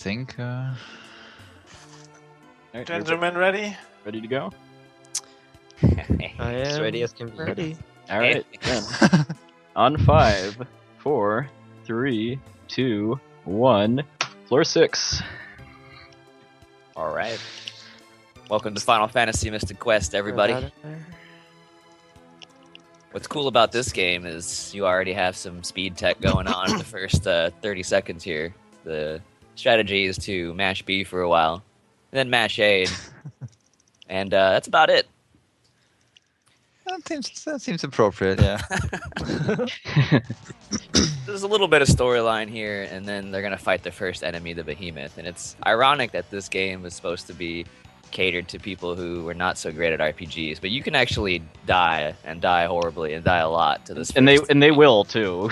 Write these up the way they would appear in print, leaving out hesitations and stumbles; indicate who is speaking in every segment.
Speaker 1: think.
Speaker 2: Alright,
Speaker 3: Gentlemen, ready?
Speaker 2: ready to go?
Speaker 4: I am
Speaker 5: As ready as can be.
Speaker 4: ready.
Speaker 2: Alright, then. On 5, 4, 3, 2, 1. Floor 6.
Speaker 5: Alright. Welcome to Final Fantasy Mystic Quest, everybody. What's cool about this game is you already have some speed tech going on in the first 30 seconds here. The strategy is to mash B for a while, and then mash A, and that's about it.
Speaker 1: That seems appropriate, yeah.
Speaker 5: There's a little bit of storyline here, and then they're going to fight the first enemy, the Behemoth. And it's ironic that this game is supposed to be catered to people who are not so great at RPGs, but you can actually die, and die horribly, and die a lot to this.
Speaker 2: And they will too.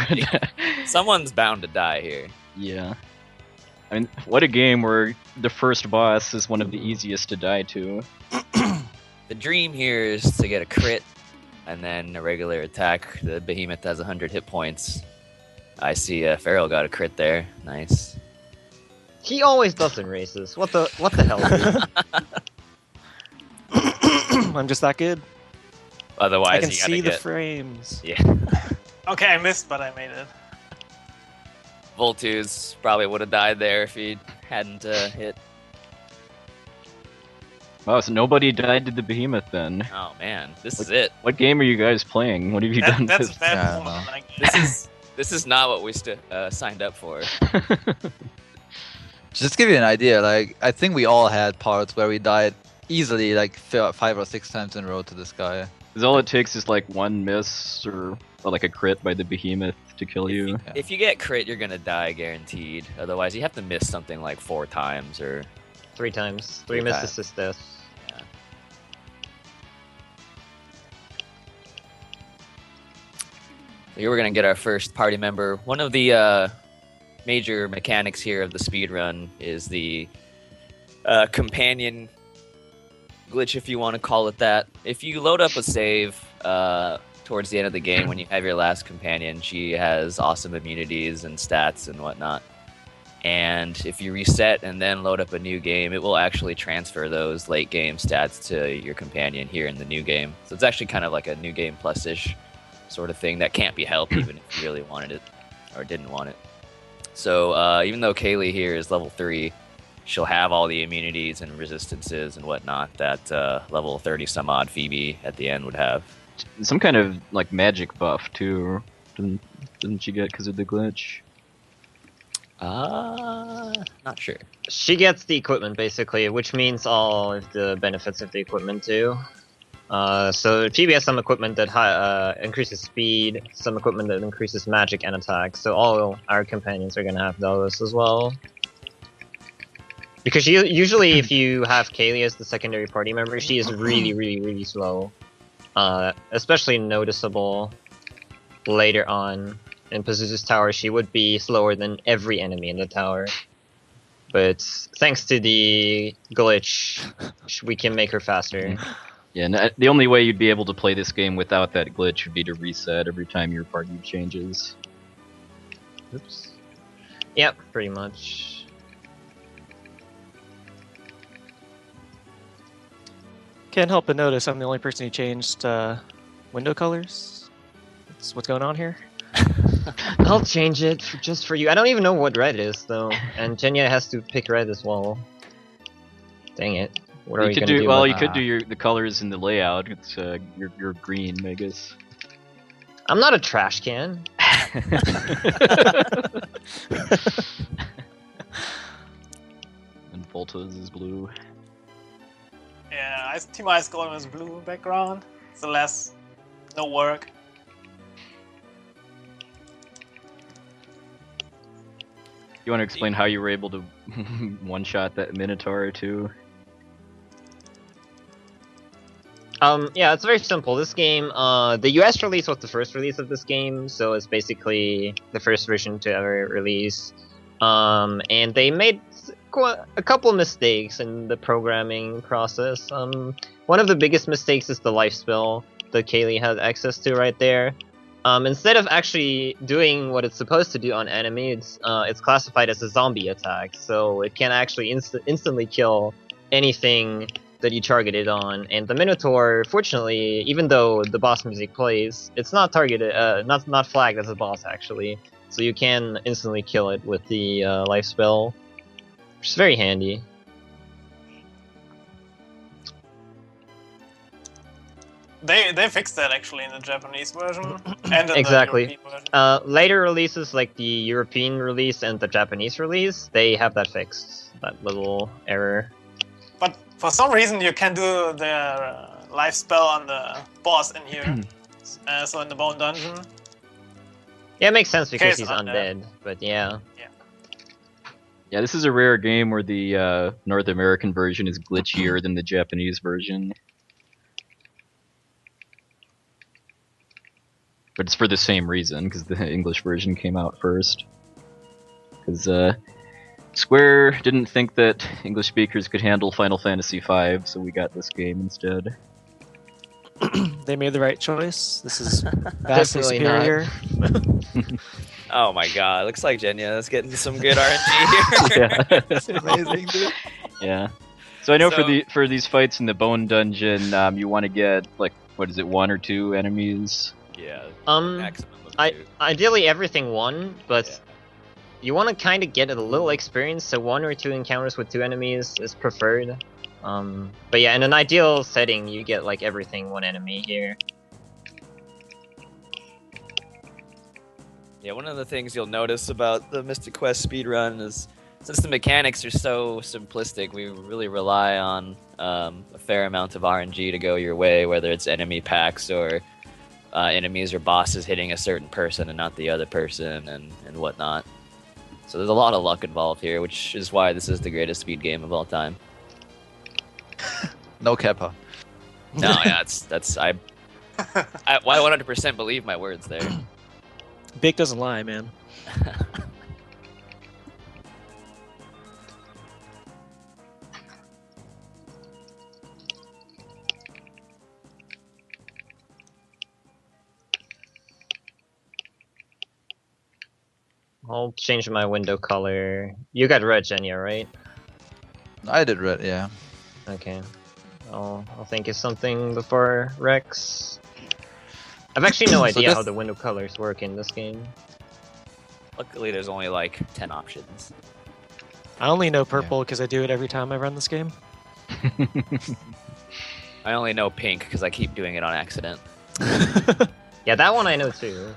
Speaker 5: Someone's bound to die here.
Speaker 2: Yeah. I mean, what a game where the first boss is one of the easiest to die to.
Speaker 5: The dream here is to get a crit, and then a regular attack. The Behemoth has 100 hit points. I see Farrell got a crit there. Nice.
Speaker 4: He always does in races. What the hell, dude?
Speaker 3: I'm just that good.
Speaker 5: Otherwise,
Speaker 3: I can
Speaker 5: you gotta
Speaker 3: see the
Speaker 5: get...
Speaker 3: frames.
Speaker 5: Yeah.
Speaker 3: Okay, I missed, but I made it.
Speaker 5: Voltuz probably would have died there if he hadn't hit.
Speaker 2: Wow, so nobody died to the Behemoth then.
Speaker 5: Oh man, this is it.
Speaker 2: What game are you guys playing? What have you done?
Speaker 3: That's
Speaker 1: Yeah, I
Speaker 3: one
Speaker 1: don't
Speaker 3: of
Speaker 1: know.
Speaker 3: my
Speaker 5: This is not what we signed up for.
Speaker 1: Just to give you an idea, like, I think we all had parts where we died easily, like 5 or 6 times in a row to this guy.
Speaker 2: Because all it takes is like one miss or like a crit by the Behemoth to kill you.
Speaker 5: If you get crit, you're gonna die guaranteed. Otherwise, you have to miss something like 4 times or
Speaker 4: 3 times. 3
Speaker 5: Three
Speaker 4: missed
Speaker 5: times.
Speaker 4: assist deaths.
Speaker 5: yeah. So here we're gonna get our first party member. One of the major mechanics here of the speedrun is the companion glitch, if you want to call it that. If you load up a save towards the end of the game when you have your last companion, she has awesome immunities and stats and whatnot. And if you reset and then load up a new game, it will actually transfer those late game stats to your companion here in the new game. So it's actually kind of like a new game plus-ish sort of thing that can't be helped even if you really wanted it or didn't want it. So even though Kaylee here is level 3, she'll have all the immunities and resistances and whatnot that level 30 some odd Phoebe at the end would have.
Speaker 2: Some kind of like magic buff too. Didn't she get because of the glitch?
Speaker 5: Not sure.
Speaker 4: She gets the equipment basically, which means all of the benefits of the equipment too. So Phoebe has some equipment that increases speed, some equipment that increases magic and attack. So all our companions are gonna have those as well. Because usually, if you have Kaylee as the secondary party member, she is really, really, really slow. Especially noticeable later on in Pazuzu's Tower. She would be slower than every enemy in the tower. But thanks to the glitch, we can make her faster.
Speaker 2: Yeah, and the only way you'd be able to play this game without that glitch would be to reset every time your party changes. Oops.
Speaker 4: Yep, pretty much.
Speaker 3: Can't help but notice I'm the only person who changed window colors. That's what's going on here.
Speaker 4: I'll change it just for you. I don't even know what red is though, and Jenya has to pick red as well. Dang it! What are we gonna do?
Speaker 2: Well,
Speaker 4: with
Speaker 2: you could
Speaker 1: that?
Speaker 2: do the colors in the layout. It's your green, I guess.
Speaker 4: I'm not a trash can.
Speaker 2: And Volta's is blue.
Speaker 3: Yeah, Team Ice Golem is blue background, so less no work.
Speaker 2: You want to explain how you were able to one-shot that Minotaur too?
Speaker 4: Yeah, it's very simple. This game, the US release was the first release of this game, so it's basically the first version to ever release. And they made a couple mistakes in the programming process. One of the biggest mistakes is the life spell that Kaylee had access to right there. instead of actually doing what it's supposed to do on enemy, it's classified as a zombie attack, so it can actually instantly kill anything that you targeted on. And the Minotaur, fortunately, even though the boss music plays, it's not targeted, not flagged as a boss actually, so you can instantly kill it with the life spell, which is very handy.
Speaker 6: They fixed that actually in the Japanese version and in
Speaker 4: Exactly.
Speaker 6: the European version.
Speaker 4: Later releases, like the European release and the Japanese release, they have that fixed, that little error.
Speaker 6: But for some reason you can do the life spell on the boss in here. So in the Bone Dungeon.
Speaker 4: Yeah, it makes sense because
Speaker 6: Case
Speaker 4: he's
Speaker 6: undead.
Speaker 4: undead, but yeah.
Speaker 2: Yeah, this is a rare game where the North American version is glitchier than the Japanese version. But it's for the same reason, because the English version came out first. Because Square didn't think that English speakers could handle Final Fantasy V, so we got this game instead.
Speaker 3: They made the right choice. This is vastly
Speaker 4: Definitely not.
Speaker 3: superior.
Speaker 5: Oh my god, looks like Genya is getting some good RNG here.
Speaker 2: Yeah.
Speaker 1: It's amazing, dude.
Speaker 2: Yeah. So I know
Speaker 5: So-
Speaker 2: for these fights in the Bone Dungeon, you want to get, like, what is it, 1 or 2 enemies?
Speaker 5: Yeah, maximum of two.
Speaker 4: Ideally everything one, but
Speaker 5: Yeah.
Speaker 4: you want to kind of get a little experience, so 1 or 2 encounters with 2 enemies is preferred. But yeah, in an ideal setting, you get like everything 1 enemy here.
Speaker 5: Yeah, one of the things you'll notice about the Mystic Quest speedrun is, since the mechanics are so simplistic, we really rely on a fair amount of RNG to go your way, whether it's enemy packs or enemies or bosses hitting a certain person and not the other person and whatnot. So there's a lot of luck involved here, which is why this is the greatest speed game of all time.
Speaker 1: No Kappa.
Speaker 5: No, yeah, I 100% believe my words there.
Speaker 3: Big doesn't lie, man.
Speaker 4: I'll change my window color. You got red, Genya, right?
Speaker 1: I did red, yeah.
Speaker 4: Okay. I'll think of something before Rex. I've actually no
Speaker 1: So
Speaker 4: idea
Speaker 1: this-
Speaker 4: how the window colors work in this game.
Speaker 5: Luckily, there's only like 10 options.
Speaker 3: I only know purple because I do it every time I run this game.
Speaker 5: I only know pink because I keep doing it on accident.
Speaker 4: Yeah, that one I know too.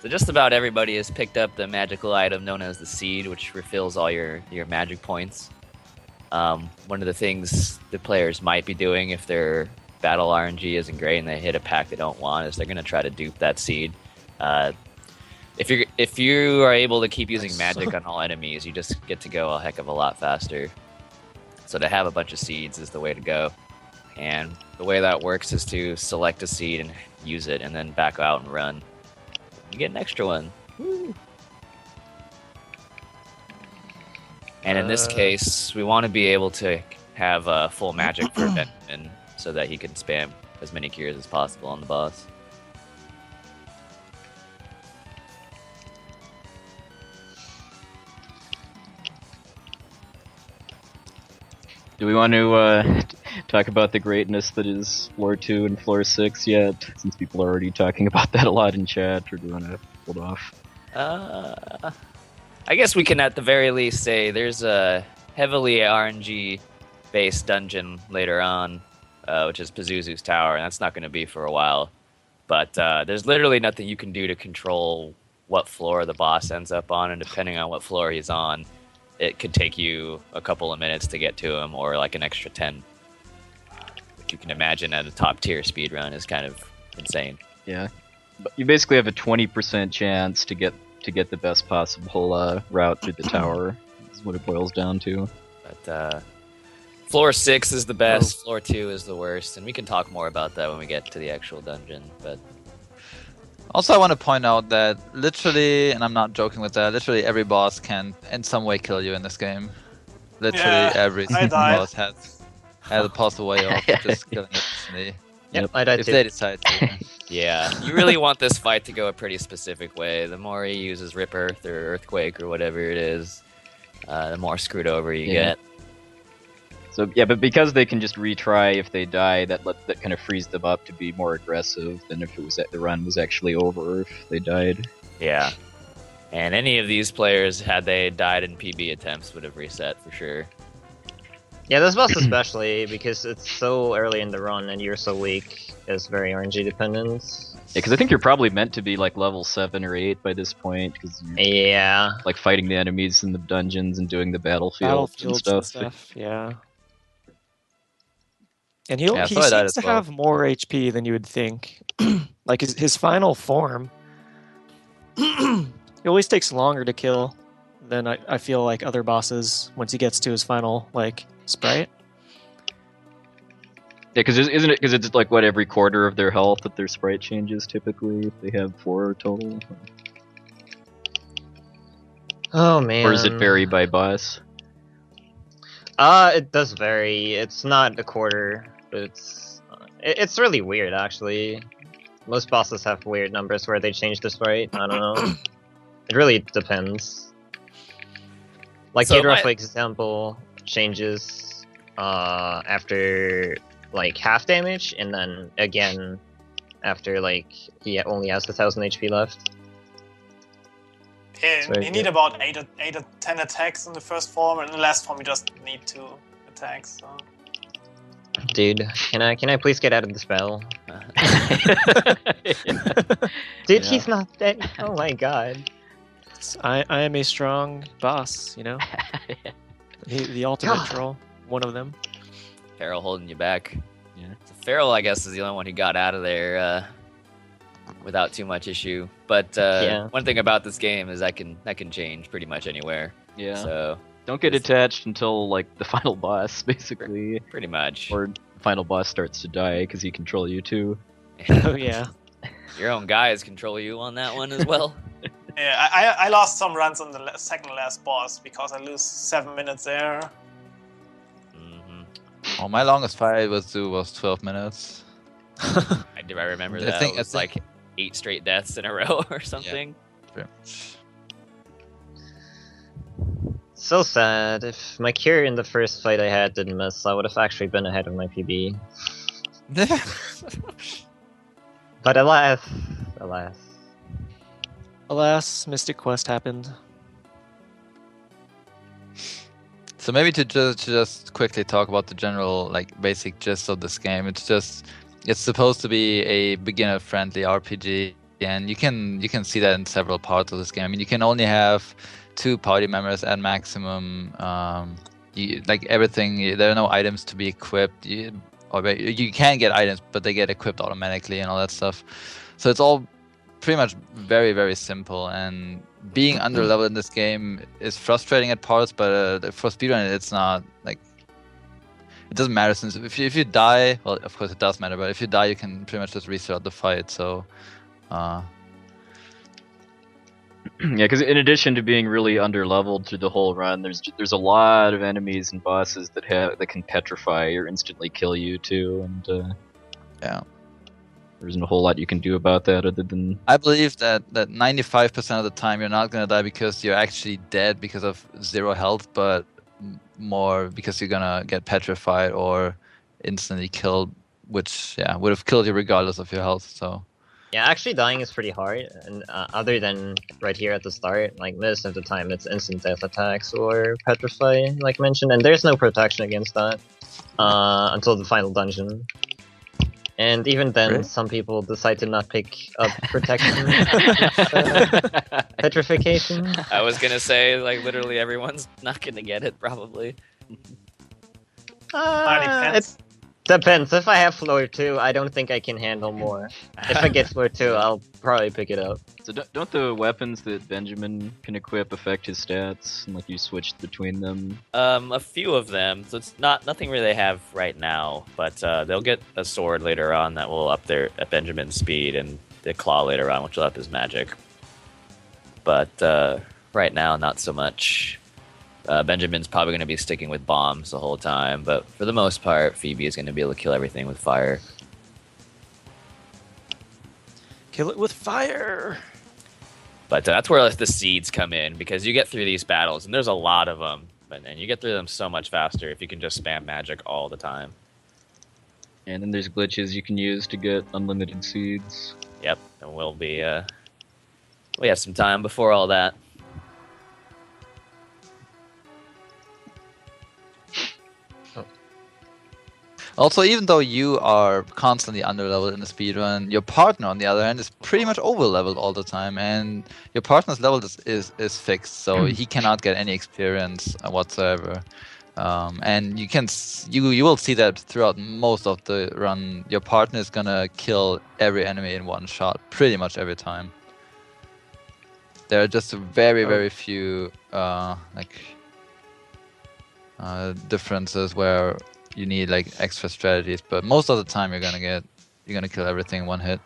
Speaker 5: So just about everybody has picked up the magical item known as the Seed, which refills all your magic points. One of the things the players might be doing if their battle RNG isn't great and they hit a pack they don't want is they're going to try to dupe that Seed. If you are able to keep using magic on all enemies, you just get to go a heck of a lot faster. So to have a bunch of seeds is the way to go. And the way that works is to select a seed and use it, and then back out and run. You get an extra one. Woo. And in this case, we want to be able to have full magic for Benjamin so that he can spam as many cures as possible on the boss.
Speaker 2: Do we want to talk about the greatness that is Floor 2 and Floor 6 yet? Since people are already talking about that a lot in chat, or do you want to hold off?
Speaker 5: I guess we can at the very least say there's a heavily RNG-based dungeon later on, which is Pazuzu's Tower, and that's not going to be for a while. But there's literally nothing you can do to control what floor the boss ends up on, and depending on what floor he's on, it could take you a couple of minutes to get to him, or like an extra 10. Which you can imagine at a top-tier speedrun is kind of insane.
Speaker 2: Yeah, but you basically have a 20% chance to get the best possible route through the tower. Is what it boils down to.
Speaker 5: But floor 6 is the best, floor 2 is the worst, and we can talk more about that when we get to the actual dungeon. But
Speaker 1: Also, I want to point out that literally, and I'm not joking with that, literally every boss can in some way kill you in this game. Literally
Speaker 6: Yeah,
Speaker 1: every
Speaker 6: I
Speaker 1: single
Speaker 6: died.
Speaker 1: boss has a possible way of just killing you instantly.
Speaker 4: Yep, I died
Speaker 1: If
Speaker 4: too.
Speaker 1: they decide to.
Speaker 5: Yeah, you really want this fight to go a pretty specific way. The more he uses Rip Earth or Earthquake or whatever it is, the more screwed over you
Speaker 2: Yeah.
Speaker 5: get.
Speaker 2: So yeah, but because they can just retry if they die, that kind of frees them up to be more aggressive than if it was the run was actually over if they died.
Speaker 5: Yeah. And any of these players, had they died in PB attempts, would have reset for sure.
Speaker 4: Yeah, this boss especially, because it's so early in the run and you're so weak, is very RNG dependent.
Speaker 2: Yeah, because I think you're probably meant to be like level 7 or 8 by this point, because you're
Speaker 4: Yeah.
Speaker 2: like fighting the enemies in the dungeons and doing the battlefields and stuff.
Speaker 3: Yeah. And he
Speaker 1: Yeah,
Speaker 3: he
Speaker 1: so I died
Speaker 3: seems
Speaker 1: as
Speaker 3: to
Speaker 1: well.
Speaker 3: have more HP than you would think. Like his final form, it always takes longer to kill than I feel like other bosses once he gets to his final like sprite.
Speaker 2: Yeah, because isn't it because it's like what every quarter of their health that their sprite changes typically if they have 4 total,
Speaker 4: Oh man.
Speaker 2: or does it vary by boss?
Speaker 4: It does vary. It's not a quarter, but it's really weird actually. Most bosses have weird numbers where they change the sprite. I don't know. It really depends. Like
Speaker 5: So
Speaker 4: Gidra,
Speaker 5: my-
Speaker 4: for example, changes after like half damage, and then again after like he only has 1000 HP left.
Speaker 6: Yeah,
Speaker 4: Very
Speaker 6: you need
Speaker 4: good.
Speaker 6: about 8 or 10 attacks in the first form, and in the last form you just need 2 attacks. So.
Speaker 4: Dude, can I please get out of the spell? Dude,
Speaker 2: Yeah.
Speaker 4: he's not dead. Oh my god.
Speaker 3: I am a strong boss, you know. The ultimate
Speaker 4: God.
Speaker 3: troll, one of them.
Speaker 5: Farrell holding you back.
Speaker 2: Yeah.
Speaker 5: So Farrell, I guess, is the only one who got out of there without too much issue. But
Speaker 4: Yeah.
Speaker 5: one thing about this game is that can change pretty much anywhere.
Speaker 2: Yeah.
Speaker 5: So
Speaker 2: Don't get attached until like the final boss, basically,
Speaker 5: pretty much.
Speaker 2: or the final boss starts to die because he control you too.
Speaker 3: Oh yeah.
Speaker 5: Your own guys control you on that one as well.
Speaker 6: Yeah, I lost some runs on the second last boss because I lose 7 minutes there.
Speaker 5: Hmm.
Speaker 1: Well, my longest fight with Zoo was 12 minutes.
Speaker 5: I remember
Speaker 1: I
Speaker 5: that.
Speaker 1: think-
Speaker 5: It was
Speaker 1: I think-
Speaker 5: like 8 straight deaths in a row or something.
Speaker 1: Pretty much.
Speaker 4: So sad. If my cure in the first fight I had didn't miss, I would have actually been ahead of my PB. But alas.
Speaker 3: Alas, Mystic Quest happened.
Speaker 1: So maybe to just quickly talk about the general like basic gist of this game. It's supposed to be a beginner-friendly RPG, and you can see that in several parts of this game. I mean, you can only have 2 party members at maximum. Like everything, there are no items to be equipped. You can get items, but they get equipped automatically and all that stuff. So it's all pretty much very, very simple. And being underleveled in this game is frustrating at parts, but for speedrunning, it's not like it doesn't matter, since if you die, well, of course it does matter, but if you die, you can pretty much just restart the fight. So.
Speaker 2: Yeah, because in addition to being really underleveled through the whole run, there's a lot of enemies and bosses that can petrify or instantly kill you too, and
Speaker 1: Yeah.
Speaker 2: there isn't a whole lot you can do about that other than
Speaker 1: I believe that 95% of the time you're not gonna die because you're actually dead because of 0 health, but more because you're gonna get petrified or instantly killed, which would have killed you regardless of your health. So
Speaker 4: Yeah, actually dying is pretty hard, and other than right here at the start, like most of the time it's instant death attacks or petrify, like mentioned, and there's no protection against that until the final dungeon. And even then,
Speaker 1: Really?
Speaker 4: some people decide to not pick up protection. Petrification.
Speaker 5: I was gonna say, like, literally everyone's not gonna get it, probably.
Speaker 6: Depends.
Speaker 4: It depends. If I have floor 2, I don't think I can handle more. If I get floor 2, I'll probably pick it up.
Speaker 2: So don't the weapons that Benjamin can equip affect his stats, and like you switched between them?
Speaker 5: A few of them. So it's nothing really they have right now, but they'll get a sword later on that will up their Benjamin's speed, and the claw later on, which will up his magic. But right now, not so much. Benjamin's probably going to be sticking with bombs the whole time, but for the most part, Phoebe is going to be able to kill everything with fire.
Speaker 3: Kill it with fire.
Speaker 5: But that's where the seeds come in, because you get through these battles, and there's a lot of them, and you get through them so much faster if you can just spam magic all the time.
Speaker 2: And then there's glitches you can use to get unlimited seeds.
Speaker 5: Yep, and we have some time before all that.
Speaker 1: Also, even though you are constantly underleveled in the speedrun, your partner, on the other hand, is pretty much overleveled all the time, and your partner's level is fixed, so he cannot get any experience whatsoever. And you will see that throughout most of the run. Your partner is gonna kill every enemy in one shot, pretty much every time. There are just very few differences where you need like extra strategies, but most of the time you're gonna kill everything in one hit.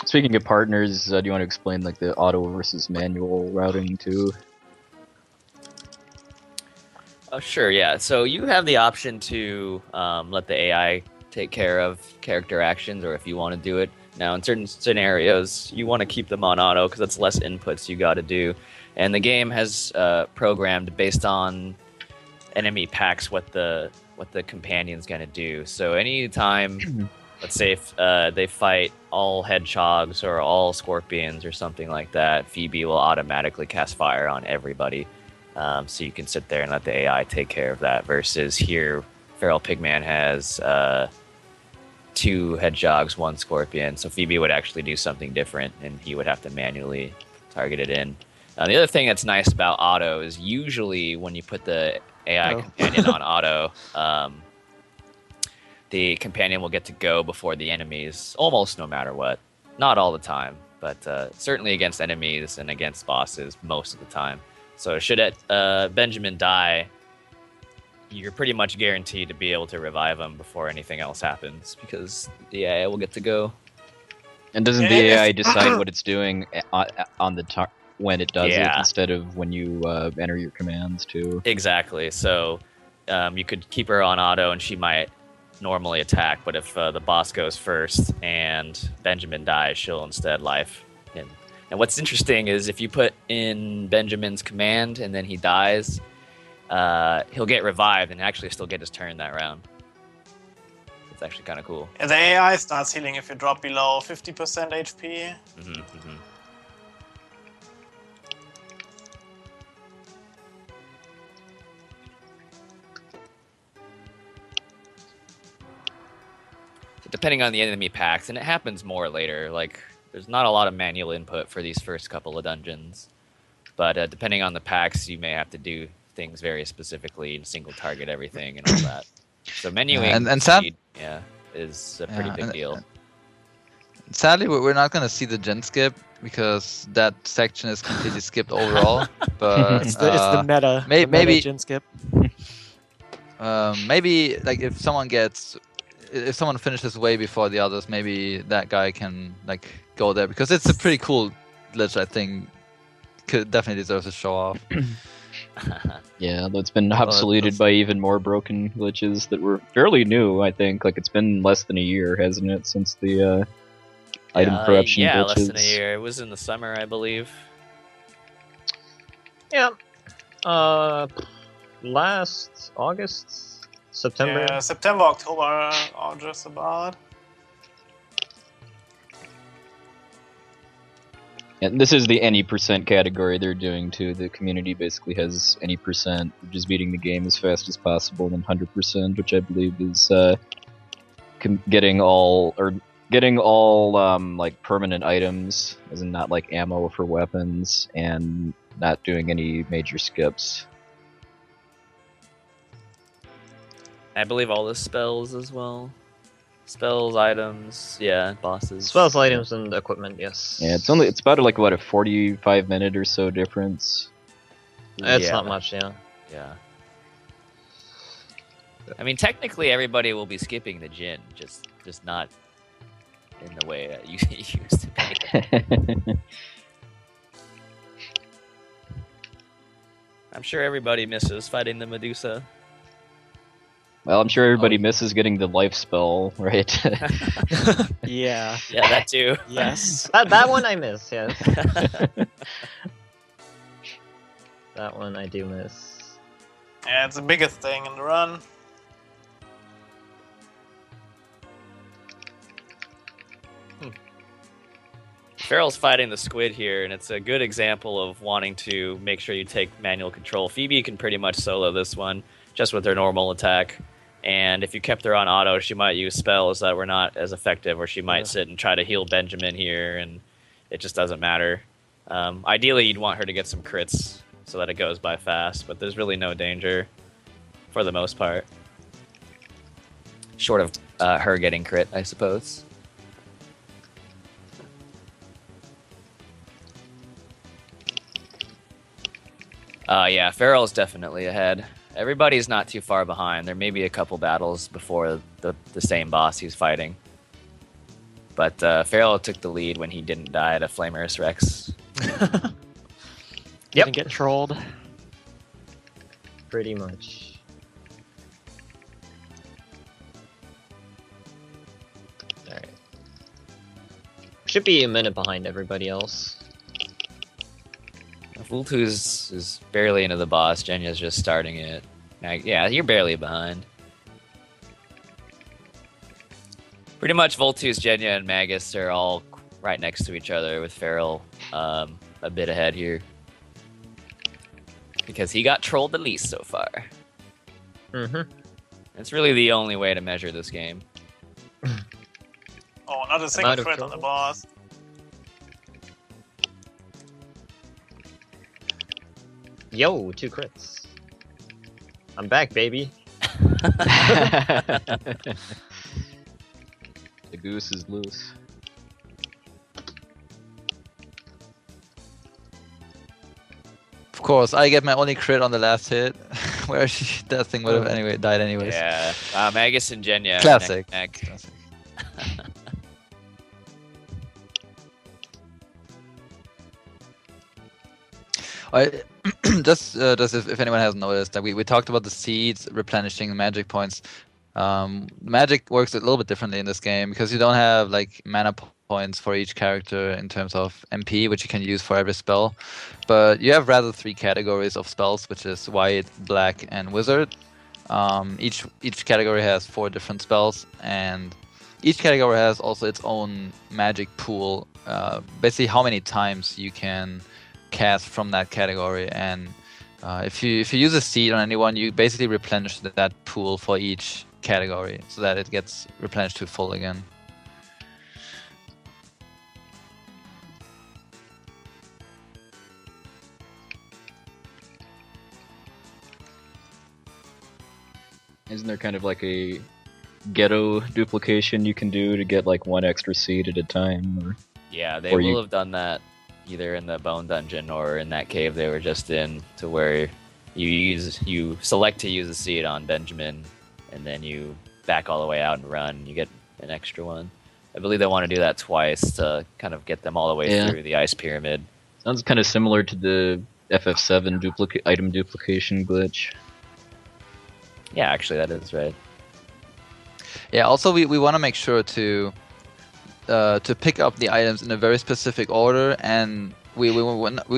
Speaker 2: Speaking of partners, do you want to explain like the auto versus manual routing too?
Speaker 5: Oh, sure, yeah. So you have the option to let the AI take care of character actions, or if you want to do it. Now, in certain scenarios, you want to keep them on auto because that's less inputs you got to do. And the game has programmed based on enemy packs what the companion's going to do. So anytime, let's say if they fight all hedgehogs or all scorpions or something like that, Phoebe will automatically cast fire on everybody. So you can sit there and let the AI take care of that, versus here, Feral Pigman has 2 hedgehogs, 1 scorpion, so Phoebe would actually do something different, and he would have to manually target it in. The other thing that's nice about auto is usually when you put the AI companion on auto, the companion will get to go before the enemies, almost no matter what. Not all the time, but certainly against enemies and against bosses most of the time. So should Benjamin die, you're pretty much guaranteed to be able to revive him before anything else happens, because the AI will get to go.
Speaker 2: And doesn't the AI decide what it's doing on the when it does it, instead of when you enter your commands too?
Speaker 5: Exactly. So you could keep her on auto, and she might normally attack, but if the boss goes first and Benjamin dies, she'll instead life him. And what's interesting is if you put in Benjamin's command and then he dies, he'll get revived and actually still get his turn that round. It's actually kind of cool.
Speaker 6: Yeah, the AI starts healing if you drop below 50% HP.
Speaker 5: So depending on the enemy packs, and it happens more later, like there's not a lot of manual input for these first couple of dungeons, but depending on the packs, you may have to do things very specifically and single target everything and all that. So menuing speed, is a pretty big deal.
Speaker 1: Sadly, we're not going to see the gen skip because that section is completely skipped overall. But
Speaker 3: it's the meta.
Speaker 1: Maybe
Speaker 3: gen skip.
Speaker 1: maybe like if someone finishes way before the others, maybe that guy can like go there, because it's a pretty cool glitch. I think definitely deserves a show off.
Speaker 2: Yeah, though it's been obsoleted by even more broken glitches that were fairly new, I think. Like, it's been less than a year, hasn't it, since the item corruption glitches?
Speaker 5: Yeah, less than a year. It was in the summer, I believe.
Speaker 4: Yeah. Last August? September?
Speaker 6: Yeah, September, October, or just about.
Speaker 2: And this is the any percent category they're doing too. The community basically has any percent, just beating the game as fast as possible, and 100%, which I believe is getting all like permanent items, as in not like ammo for weapons, and not doing any major skips.
Speaker 5: I believe all the spells as well. Spells, items, bosses.
Speaker 4: Spells, items, and equipment, yes.
Speaker 2: Yeah, it's about like what, a 45-minute or so difference.
Speaker 4: It's not much, yeah.
Speaker 5: I mean, technically, everybody will be skipping the gin, just not in the way that you used to be. I'm sure everybody misses fighting the Medusa.
Speaker 2: Well, I'm sure everybody misses getting the life spell, right?
Speaker 3: Yeah.
Speaker 5: Yeah, that too.
Speaker 3: Yes.
Speaker 4: That one I miss, yes. That one I do miss.
Speaker 6: Yeah, it's the biggest thing in the run.
Speaker 5: Farrell's fighting the squid here, and it's a good example of wanting to make sure you take manual control. Phoebe can pretty much solo this one, just with her normal attack. And if you kept her on auto, she might use spells that were not as effective, or she might sit and try to heal Benjamin here, and it just doesn't matter. Ideally, you'd want her to get some crits so that it goes by fast, but there's really no danger for the most part. Short of her getting crit, I suppose. Yeah, Farrell's definitely ahead. Everybody's not too far behind. There may be a couple battles before the same boss he's fighting. But Farrell took the lead when he didn't die to Flamerous Rex.
Speaker 3: Didn't get trolled.
Speaker 4: Pretty much. Alright. Should be a minute behind everybody else.
Speaker 5: Vultu's is barely into the boss. Jenya's just starting it. Yeah, you're barely behind. Pretty much Vultu's, Genya, and Magus are all right next to each other, with Farrell a bit ahead here. Because he got trolled the least so far.
Speaker 4: Mm-hmm.
Speaker 5: It's really the only way to measure this game.
Speaker 6: Oh, not a single
Speaker 4: Amount of
Speaker 6: crit on the boss.
Speaker 4: Yo, 2 crits. I'm back, baby.
Speaker 2: The goose is loose.
Speaker 1: Of course, I get my only crit on the last hit, where that thing would have anyway died anyways.
Speaker 5: Yeah, Magus and Genya.
Speaker 1: Classic.
Speaker 5: Neck.
Speaker 1: Classic. Just if anyone hasn't noticed, that we talked about the seeds replenishing magic points. Magic works a little bit differently in this game because you don't have like mana points for each character in terms of MP, which you can use for every spell, but you have rather 3 categories of spells, which is white, black, and wizard. Each category has 4 different spells, and each category has also its own magic pool. Basically, how many times you can cast from that category, and if you use a seed on anyone, you basically replenish that pool for each category so that it gets replenished to full again.
Speaker 2: Isn't there kind of like a ghetto duplication you can do to get like 1 extra seed at a time? Or...
Speaker 5: Yeah, they
Speaker 2: Or
Speaker 5: will
Speaker 2: you-
Speaker 5: have done that either in the bone dungeon or in that cave they were just in, to where you select to use a seed on Benjamin, and then you back all the way out and run. You get an extra one. I believe they want to do that twice to kind of get them all the way
Speaker 2: Yeah.
Speaker 5: through the ice pyramid.
Speaker 2: Sounds kind of similar to the FF7 item duplication glitch.
Speaker 5: Yeah, actually, that is right.
Speaker 1: Yeah. Also, we want to make sure to pick up the items in a very specific order, and we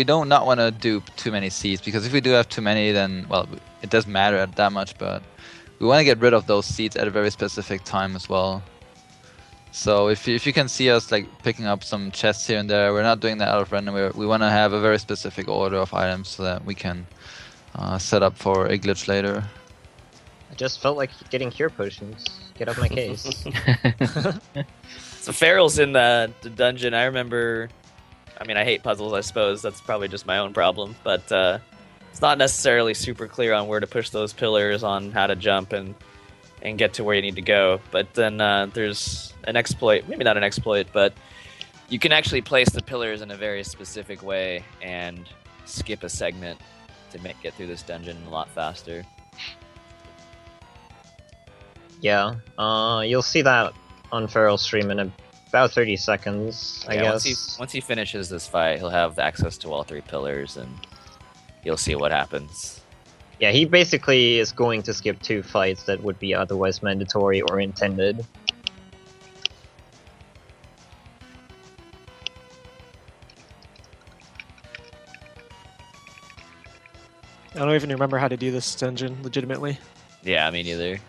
Speaker 1: don't not want to dupe too many seeds, because if we do have too many, then well, it doesn't matter that much. But we want to get rid of those seeds at a very specific time as well. So if you can see us like picking up some chests here and there, we're not doing that out of random. We want to have a very specific order of items so that we can set up for a glitch later.
Speaker 4: I just felt like getting cure potions. Get off my case.
Speaker 5: So Farrell's in the dungeon. I remember. I mean, I hate puzzles. I suppose that's probably just my own problem, but it's not necessarily super clear on where to push those pillars, on how to jump and get to where you need to go. But then there's an exploit, maybe not an exploit, but you can actually place the pillars in a very specific way and skip a segment to get through this dungeon a lot faster.
Speaker 4: Yeah, you'll see that on Farrell's stream in about 30 seconds, I guess.
Speaker 5: Once he finishes this fight, he'll have access to all 3 pillars, and you'll see what happens.
Speaker 4: Yeah, he basically is going to skip 2 fights that would be otherwise mandatory or intended.
Speaker 3: I don't even remember how to do this dungeon legitimately.
Speaker 5: Yeah, me neither.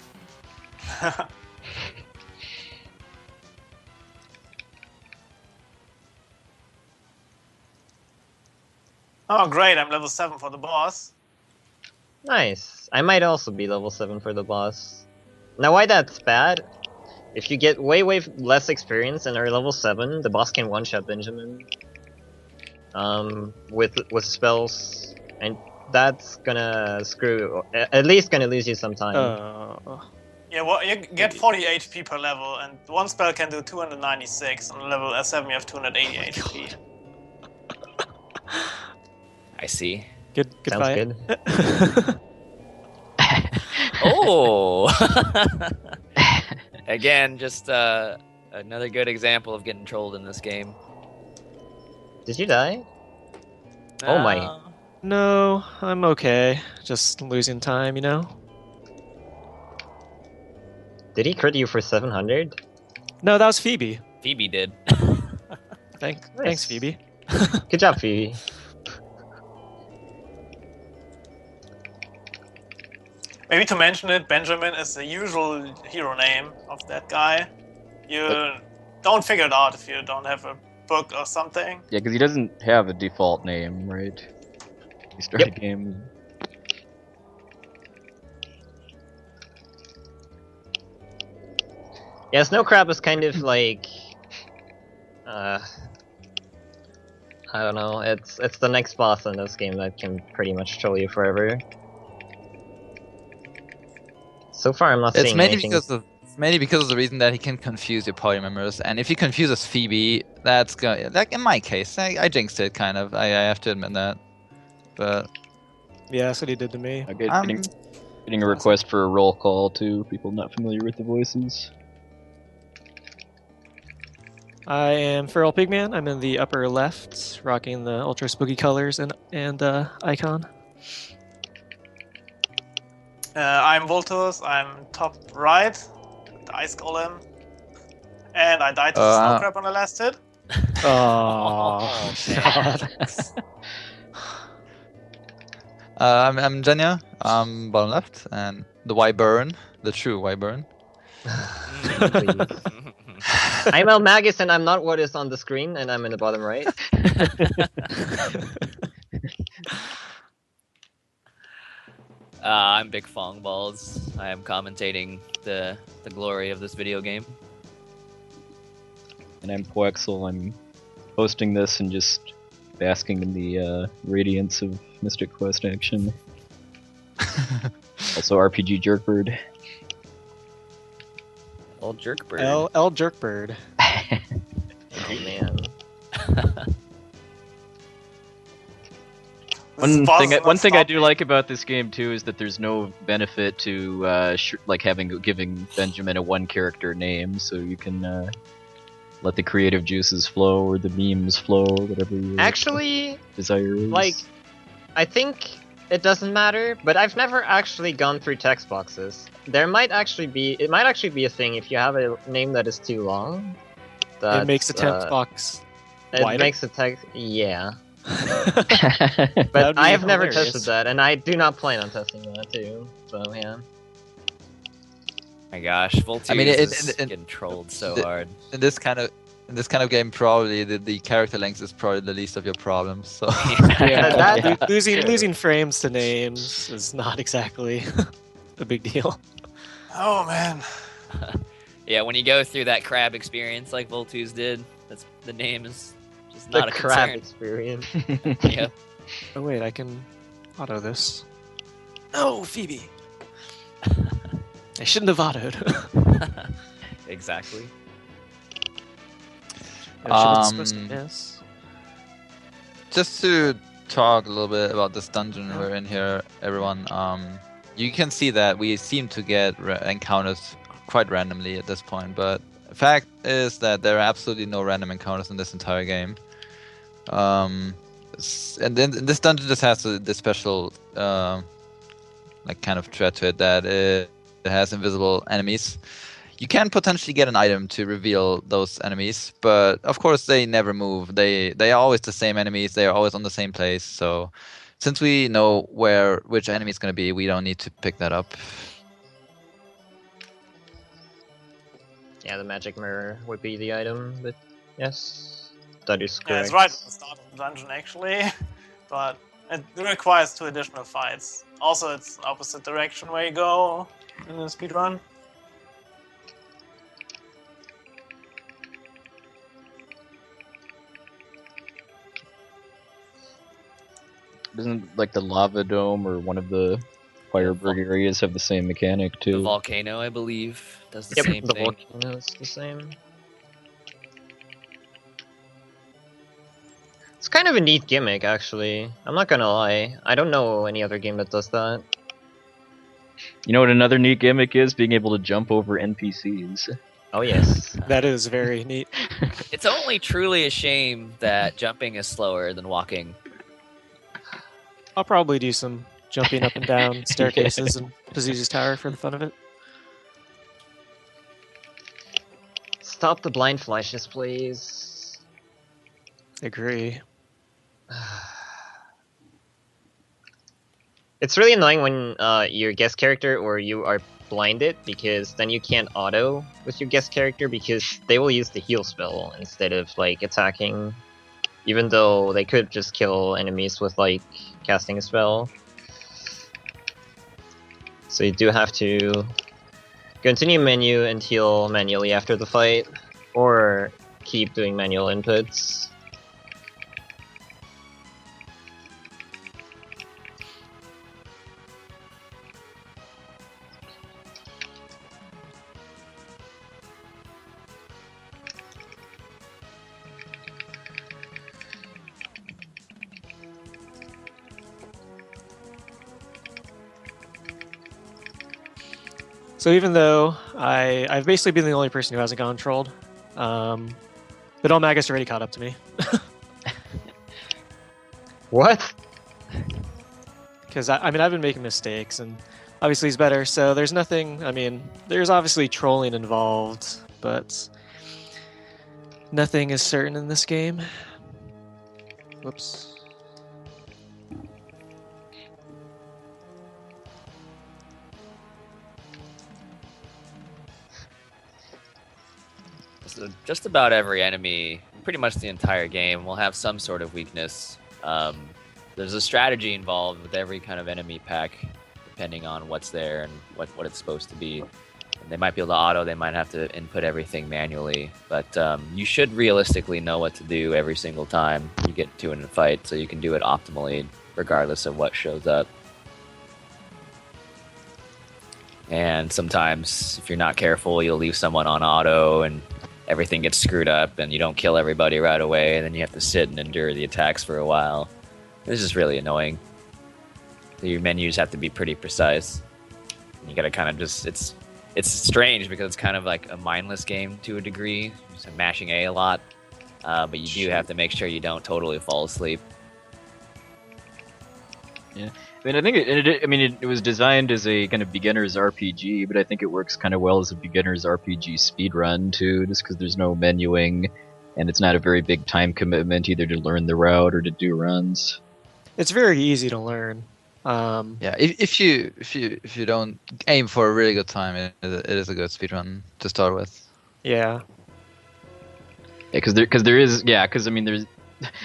Speaker 6: Oh, great! I'm level 7 for the boss.
Speaker 4: Nice. I might also be level 7 for the boss. Now why that's bad? If you get way less experience and are level 7, the boss can one-shot Benjamin. With spells, and that's gonna at least gonna lose you some time.
Speaker 6: Yeah, well, you get 40 HP per level, and one spell can do 296. On level 7, you have 280 HP.
Speaker 5: I see.
Speaker 3: Good
Speaker 4: Sounds
Speaker 3: fight.
Speaker 4: good.
Speaker 5: Oh! Again, just another good example of getting trolled in this game.
Speaker 4: Did you die? Oh my.
Speaker 3: No, I'm okay. Just losing time, you know?
Speaker 4: Did he crit you for 700?
Speaker 3: No, that was Phoebe.
Speaker 5: Phoebe did.
Speaker 3: Thanks, Phoebe.
Speaker 4: Good job, Phoebe.
Speaker 6: Maybe to mention it, Benjamin is the usual hero name of that guy. You don't figure it out if you don't have a book or something.
Speaker 2: Yeah, because he doesn't have a default name, right? You start a game.
Speaker 4: Yeah, Snow Crab is kind of like, I don't know. It's the next boss in this game that can pretty much troll you forever. So far, I'm not
Speaker 1: It's
Speaker 4: seeing
Speaker 1: mainly
Speaker 4: anything.
Speaker 1: mainly because of the reason that he can confuse your party members, and if he confuses Phoebe, that's gonna, like in my case, I jinxed it kind of. I have to admit that, but
Speaker 3: Yeah, that's what he did to me.
Speaker 2: Okay, getting a request for a roll call too. People not familiar with the voices.
Speaker 3: I am Feral Pigman. I'm in the upper left, rocking the ultra spooky colors and icon.
Speaker 6: I'm Voltus, I'm top right, the Ice Golem. And I died to the Snow Crab on the last hit.
Speaker 3: Oh, God.
Speaker 1: I'm Jenya. I'm bottom left, and the Wyvern, the true Wyvern.
Speaker 4: I'm El Magus, and I'm not what is on the screen, and I'm in the bottom right.
Speaker 5: I'm Big Fong Balls. I am commentating the glory of this video game.
Speaker 2: And I'm Poexel. I'm hosting this and just basking in the radiance of Mystic Quest action. Also RPG Jerkbird.
Speaker 5: Old Jerkbird.
Speaker 3: L Jerkbird.
Speaker 4: Oh man.
Speaker 2: One thing I do like about this game too is that there's no benefit to giving Benjamin a one character name, so you can let the creative juices flow or the memes flow, whatever you
Speaker 4: actually
Speaker 2: desire is.
Speaker 4: Like, I think it doesn't matter, but I've never actually gone through text boxes. It might actually be a thing if you have a name that is too long.
Speaker 3: It makes the text box wider.
Speaker 4: It makes the text, yeah. But I have never tested that, and I do not plan on testing that too. So yeah.
Speaker 5: My gosh, Voltus is getting trolled so hard.
Speaker 1: In this kind of game, probably the character length is probably the least of your problems. So
Speaker 3: losing frames to names is not exactly a big deal.
Speaker 6: Oh man.
Speaker 5: Yeah, when you go through that crab experience like Voltus did, the name is just not a
Speaker 4: crab
Speaker 5: concern.
Speaker 4: experience.
Speaker 5: Yeah.
Speaker 3: Oh wait, I can auto this. Oh, Phoebe. I shouldn't have autoed.
Speaker 5: Exactly.
Speaker 3: She was supposed to miss.
Speaker 1: Just to talk a little bit about this dungeon we're in here, everyone. You can see that we seem to get encounters quite randomly at this point, but the fact is that there are absolutely no random encounters in this entire game. And then this dungeon just has this special like kind of threat to it that it has invisible enemies. You can potentially get an item to reveal those enemies, but of course they never move. They are always the same enemies. They are always on the same place. So since we know which enemy is going to be, we don't need to pick that up.
Speaker 4: Yeah, the magic mirror would be the item, but yes, that is correct.
Speaker 6: Yeah, it's right at the start of the dungeon actually, but it requires 2 additional fights. Also, it's opposite direction where you go in the speedrun.
Speaker 2: Doesn't like the lava dome or one of the Fireberg areas have the same mechanic too?
Speaker 5: The volcano, I believe, does the
Speaker 4: Yep,
Speaker 5: same
Speaker 4: the
Speaker 5: thing.
Speaker 4: volcano is the same. It's kind of a neat gimmick, actually. I'm not gonna lie. I don't know any other game that does that.
Speaker 2: You know what another neat gimmick is? Being able to jump over NPCs.
Speaker 4: Oh yes.
Speaker 3: That is very neat.
Speaker 5: It's only truly a shame that jumping is slower than walking.
Speaker 3: I'll probably do some jumping up and down staircases in Pazuzu's Tower for the fun of it.
Speaker 4: Stop the blind flashes, please.
Speaker 3: Agree.
Speaker 4: It's really annoying when your guest character or you are blinded, because then you can't auto with your guest character because they will use the heal spell instead of like attacking, even though they could just kill enemies with like casting a spell. So you do have to continue menu and heal manually after the fight, or keep doing manual inputs.
Speaker 3: So even though I've basically been the only person who hasn't gone trolled, but Magus already caught up to me.
Speaker 4: What?
Speaker 3: Because I mean, I've been making mistakes, and obviously he's better. So there's nothing. I mean, there's obviously trolling involved, but nothing is certain in this game. Whoops.
Speaker 5: So just about every enemy, pretty much the entire game, will have some sort of weakness. There's a strategy involved with every kind of enemy pack, depending on what's there and what it's supposed to be. And they might be able to auto, they might have to input everything manually, but you should realistically know what to do every single time you get into a fight, so you can do it optimally regardless of what shows up. And sometimes, if you're not careful, you'll leave someone on auto and everything gets screwed up and you don't kill everybody right away, and then you have to sit and endure the attacks for a while. This is really annoying. So your menus have to be pretty precise. You gotta kind of just, it's strange because it's kind of like a mindless game to a degree. Just mashing A lot, but you do have to make sure you don't totally fall asleep.
Speaker 2: Yeah. I mean, I think it was designed as a kind of beginner's RPG, but I think it works kind of well as a beginner's RPG speedrun too, just because there's no menuing, and it's not a very big time commitment either to learn the route or to do runs.
Speaker 3: It's very easy to learn.
Speaker 1: Yeah, if you don't aim for a really good time, it is a good speedrun to start with.
Speaker 3: Yeah.
Speaker 2: Yeah, because I mean, there's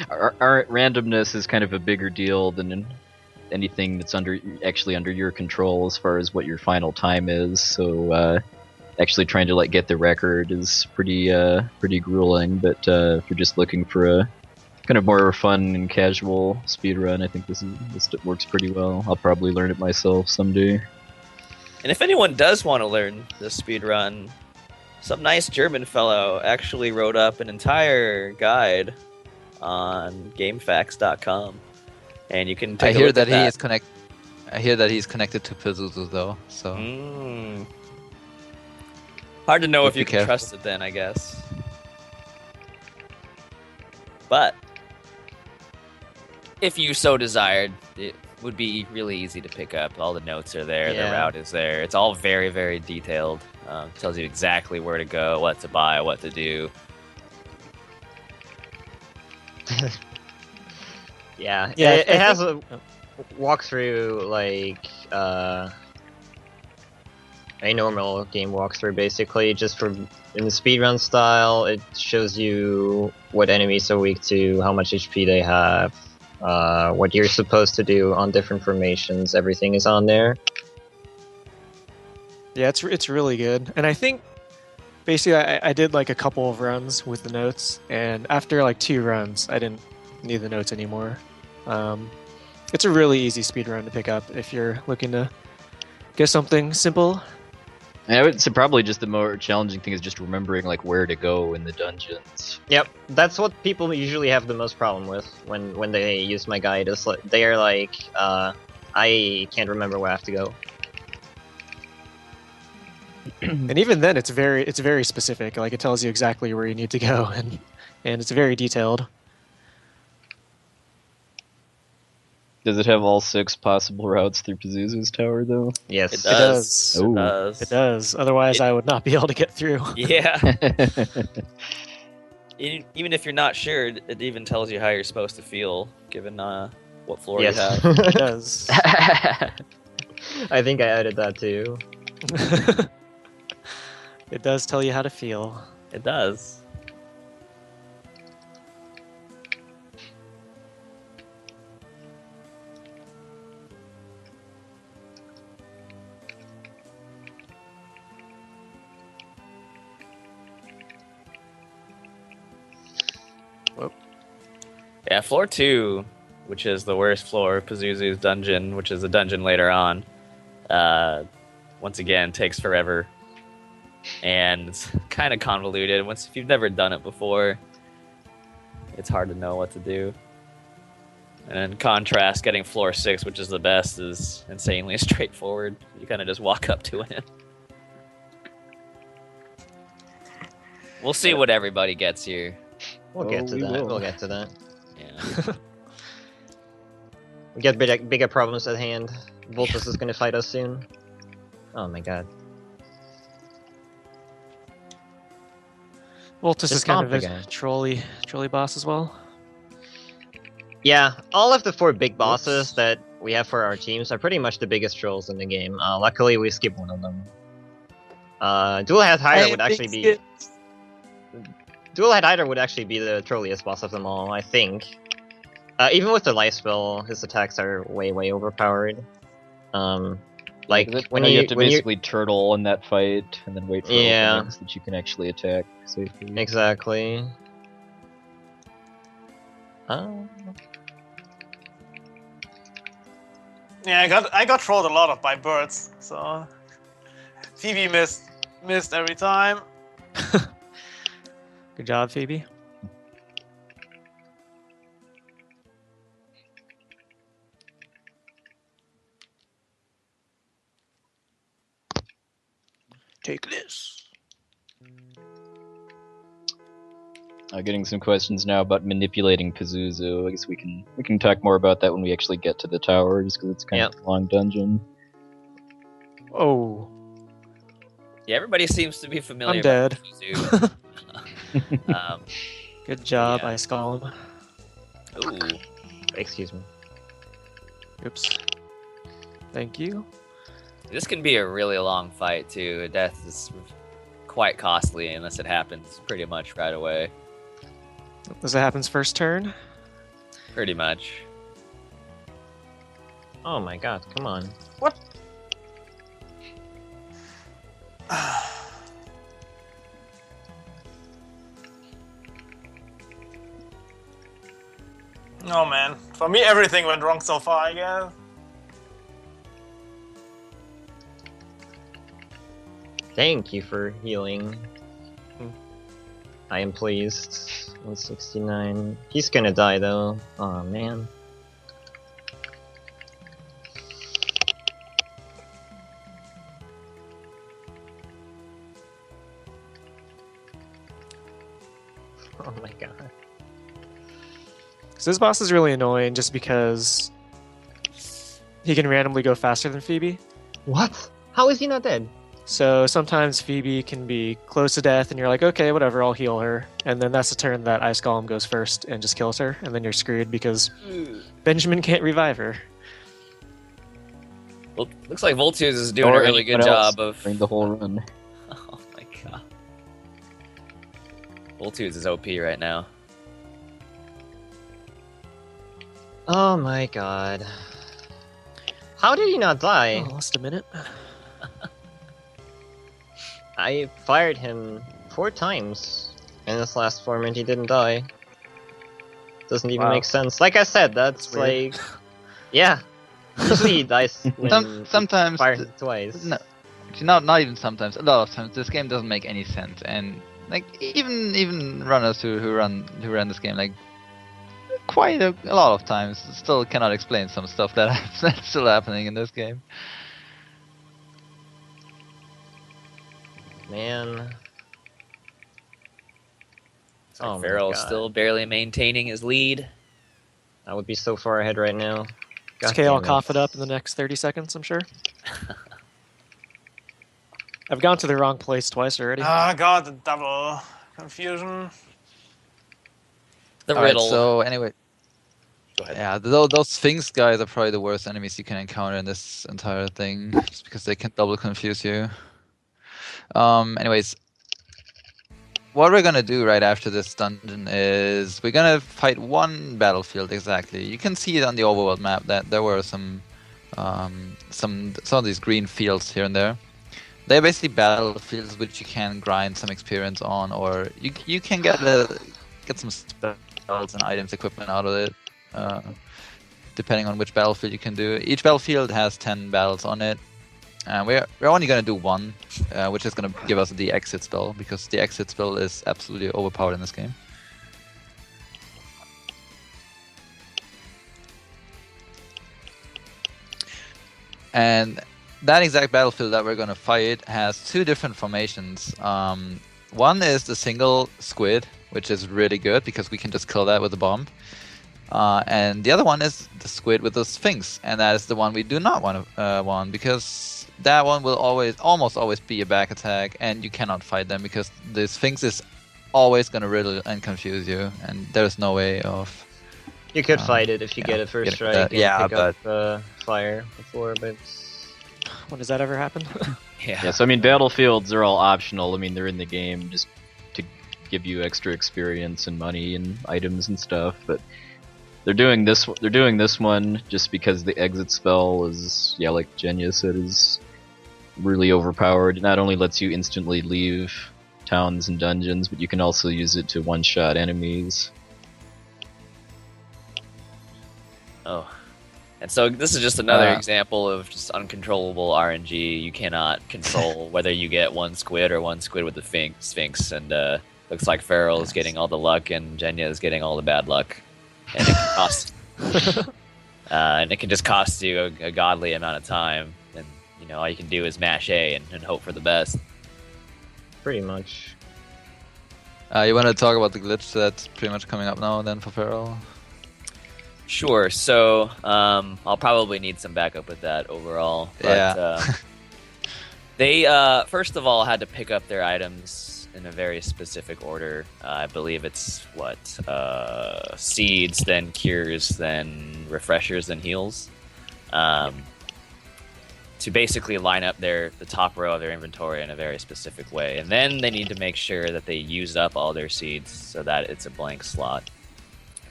Speaker 2: our randomness is kind of a bigger deal than anything that's actually under your control as far as what your final time is. So actually trying to like get the record is pretty grueling. But if you're just looking for a kind of more fun and casual speedrun, I think this works pretty well. I'll probably learn it myself someday.
Speaker 5: And if anyone does want to learn this speedrun, some nice German fellow actually wrote up an entire guide on GameFAQs.com. And you can take a look at that.
Speaker 1: I hear that he's connected to Pazuzu though, so
Speaker 5: hard to know if you
Speaker 1: be
Speaker 5: can
Speaker 1: careful.
Speaker 5: trust it then, I guess. But if you so desired, would be really easy to pick up. All the notes are there, the
Speaker 4: Yeah.
Speaker 5: route is there. It's all very, very detailed. Tells you exactly where to go, what to buy, what to do.
Speaker 4: Yeah,
Speaker 3: Yeah,
Speaker 4: it
Speaker 3: I
Speaker 4: has
Speaker 3: think-
Speaker 4: a walkthrough like a normal game walkthrough, basically. Just for in the speedrun style, it shows you what enemies are weak to, how much HP they have, what you're supposed to do on different formations. Everything is on there.
Speaker 3: Yeah, it's really good, and I think basically I did like a couple of runs with the notes, and after like 2 runs, I didn't need the notes anymore. It's a really easy speed run to pick up if you're looking to get something simple.
Speaker 2: And I would say probably just the more challenging thing is just remembering like where to go in the dungeons.
Speaker 4: Yep, that's what people usually have the most problem with when they use my guide. Is like, they are like, I can't remember where I have to go.
Speaker 3: And even then, it's very specific. Like it tells you exactly where you need to go, and it's very detailed.
Speaker 2: Does it have all 6 possible routes through Pazuzu's Tower though?
Speaker 4: Yes.
Speaker 5: It does.
Speaker 2: Ooh.
Speaker 5: It does.
Speaker 3: It does. Otherwise, I would not be able to get through.
Speaker 5: Yeah. Even if you're not sure, it even tells you how you're supposed to feel, given what floor
Speaker 4: Yes.
Speaker 5: you have.
Speaker 3: It does.
Speaker 4: I think I added that too.
Speaker 3: It does tell you how to feel.
Speaker 5: It does. Yeah, floor 2, which is the worst floor, Pazuzu's dungeon, which is a dungeon later on, once again, takes forever. And it's kind of convoluted. If you've never done it before, it's hard to know what to do. And in contrast, getting floor 6, which is the best, is insanely straightforward. You kind of just walk up to it. We'll see what everybody gets here.
Speaker 4: We'll get to
Speaker 2: we
Speaker 4: that.
Speaker 2: will.
Speaker 4: We'll get to that.
Speaker 5: Yeah.
Speaker 4: We got bigger problems at hand. Voltus is gonna fight us soon. Oh my god.
Speaker 3: Voltus is
Speaker 4: Just
Speaker 3: kind of
Speaker 4: stomp
Speaker 3: a
Speaker 4: again.
Speaker 3: trolley boss as well.
Speaker 4: Yeah, all of the 4 big bosses that we have for our teams are pretty much the biggest trolls in the game. Luckily, we skipped one of them. Dulahan Hydra would actually be... Dulahan Hydra would actually be the trolliest boss of them all, I think. Even with the life spell, his attacks are way overpowered. Like, when
Speaker 2: you have to
Speaker 4: when
Speaker 2: basically turtle in that fight and then wait for
Speaker 4: Yeah.
Speaker 2: openings that you can actually attack safely.
Speaker 4: Exactly.
Speaker 6: Yeah, I got trolled a lot by birds, so Phoebe missed every time.
Speaker 3: Good job, Phoebe. Take this.
Speaker 2: Getting some questions now about manipulating Pazuzu. I guess we can talk more about that when we actually get to the tower, just because it's kind of a long dungeon.
Speaker 3: Oh,
Speaker 5: Yeah, everybody seems to be familiar
Speaker 3: I'm dead.
Speaker 5: with Pazuzu.
Speaker 3: Good job,
Speaker 5: Yeah.
Speaker 3: Ice Golem.
Speaker 5: Ooh.
Speaker 4: Excuse me.
Speaker 3: Oops. Thank you.
Speaker 5: This can be a really long fight, too. Death is quite costly unless it happens pretty much right away.
Speaker 3: This happens first turn.
Speaker 5: Pretty much.
Speaker 4: Oh my god, come on.
Speaker 6: What? Oh man, for me everything went wrong so far, I guess.
Speaker 4: Thank you for healing.
Speaker 3: Hmm.
Speaker 4: I am pleased. 169. He's gonna die though. Oh man. Oh my god.
Speaker 3: So this boss is really annoying just because he can randomly go faster than Phoebe.
Speaker 4: What? How is he not dead?
Speaker 3: So sometimes Phoebe can be close to death, and you're like, okay, whatever, I'll heal her. And then that's the turn that Ice Golem goes first and just kills her, and then you're screwed because Benjamin can't revive her.
Speaker 5: Well, looks like Voltuz is doing
Speaker 2: Or
Speaker 5: a really good
Speaker 2: anyone else
Speaker 5: job of.
Speaker 2: during the whole run.
Speaker 5: Oh my god. Voltuz is OP right now.
Speaker 4: Oh my god. How did he not die?
Speaker 3: Oh, lost a minute.
Speaker 4: I fired him 4 times in this last form and he didn't die. Doesn't even
Speaker 3: Wow.
Speaker 4: make sense. Like I said, that's
Speaker 3: That's weird.
Speaker 4: like... Yeah. Usually he dies when
Speaker 1: Sometimes,
Speaker 4: fire him twice.
Speaker 1: no, actually, not even sometimes. A lot of times, this game doesn't make any sense, and like even runners who run this game, like quite a lot of times, still cannot explain some stuff that's still happening in this game.
Speaker 4: Man.
Speaker 5: So
Speaker 4: Oh my
Speaker 5: Farrell's
Speaker 4: God.
Speaker 5: still barely maintaining his lead.
Speaker 4: I would be so far ahead right now.
Speaker 3: It's
Speaker 4: God
Speaker 3: okay, I'll
Speaker 4: damn it.
Speaker 3: cough it up in the next 30 seconds, I'm sure. I've gone to the wrong place twice already.
Speaker 6: Ah, god, the double confusion.
Speaker 5: The
Speaker 1: All right,
Speaker 5: riddle.
Speaker 1: so anyway,
Speaker 5: Go ahead.
Speaker 1: yeah, those Sphinx guys are probably the worst enemies you can encounter in this entire thing, just because they can double confuse you. Anyways, what we're gonna do right after this dungeon is we're gonna fight one battlefield exactly. You can see it on the overworld map that there were some of these green fields here and there. They're basically battlefields which you can grind some experience on, or you can get some spells and items, equipment out of it, depending on which battlefield you can do. Each battlefield has 10 battles on it. We're only going to do one, which is going to give us the exit spell, because the exit spell is absolutely overpowered in this game. And that exact battlefield that we're going to fight has 2 different formations. One is the single squid, which is really good because we can just kill that with a bomb. And the other one is the squid with the sphinx, and that is the one we do not want because that one will almost always be a back attack, and you cannot fight them because the sphinx is always going to riddle and confuse you, and there's no way of.
Speaker 4: You could fight it if you get a first
Speaker 1: get
Speaker 4: strike
Speaker 1: that.
Speaker 4: and
Speaker 1: Yeah,
Speaker 4: pick up fire before, but...
Speaker 3: When does that ever happen?
Speaker 2: Yeah, so I mean, battlefields are all optional. I mean, they're in the game just to give you extra experience and money and items and stuff. But they're doing this. They're doing this one just because the exit spell is, yeah, like Genya said, is really overpowered. It not only lets you instantly leave towns and dungeons, but you can also use it to one-shot enemies.
Speaker 5: Oh. And so this is just another example of just uncontrollable RNG. You cannot control whether you get one squid or one squid with the sphinx. And looks like Farrell is getting all the luck and Genya is getting all the bad luck. And it can cost, and it can just cost you a godly amount of time. And you know all you can do is mash A and hope for the best.
Speaker 4: Pretty much.
Speaker 1: You want to talk about the glitch that's pretty much coming up now and then for Farrell?
Speaker 5: Sure. So I'll probably need some backup with that overall. But,
Speaker 1: Yeah.
Speaker 5: they first of all had to pick up their items in a very specific order. I believe it's seeds, then cures, then refreshers, then heals. To basically line up the top row of their inventory in a very specific way, and then they need to make sure that they use up all their seeds so that it's a blank slot.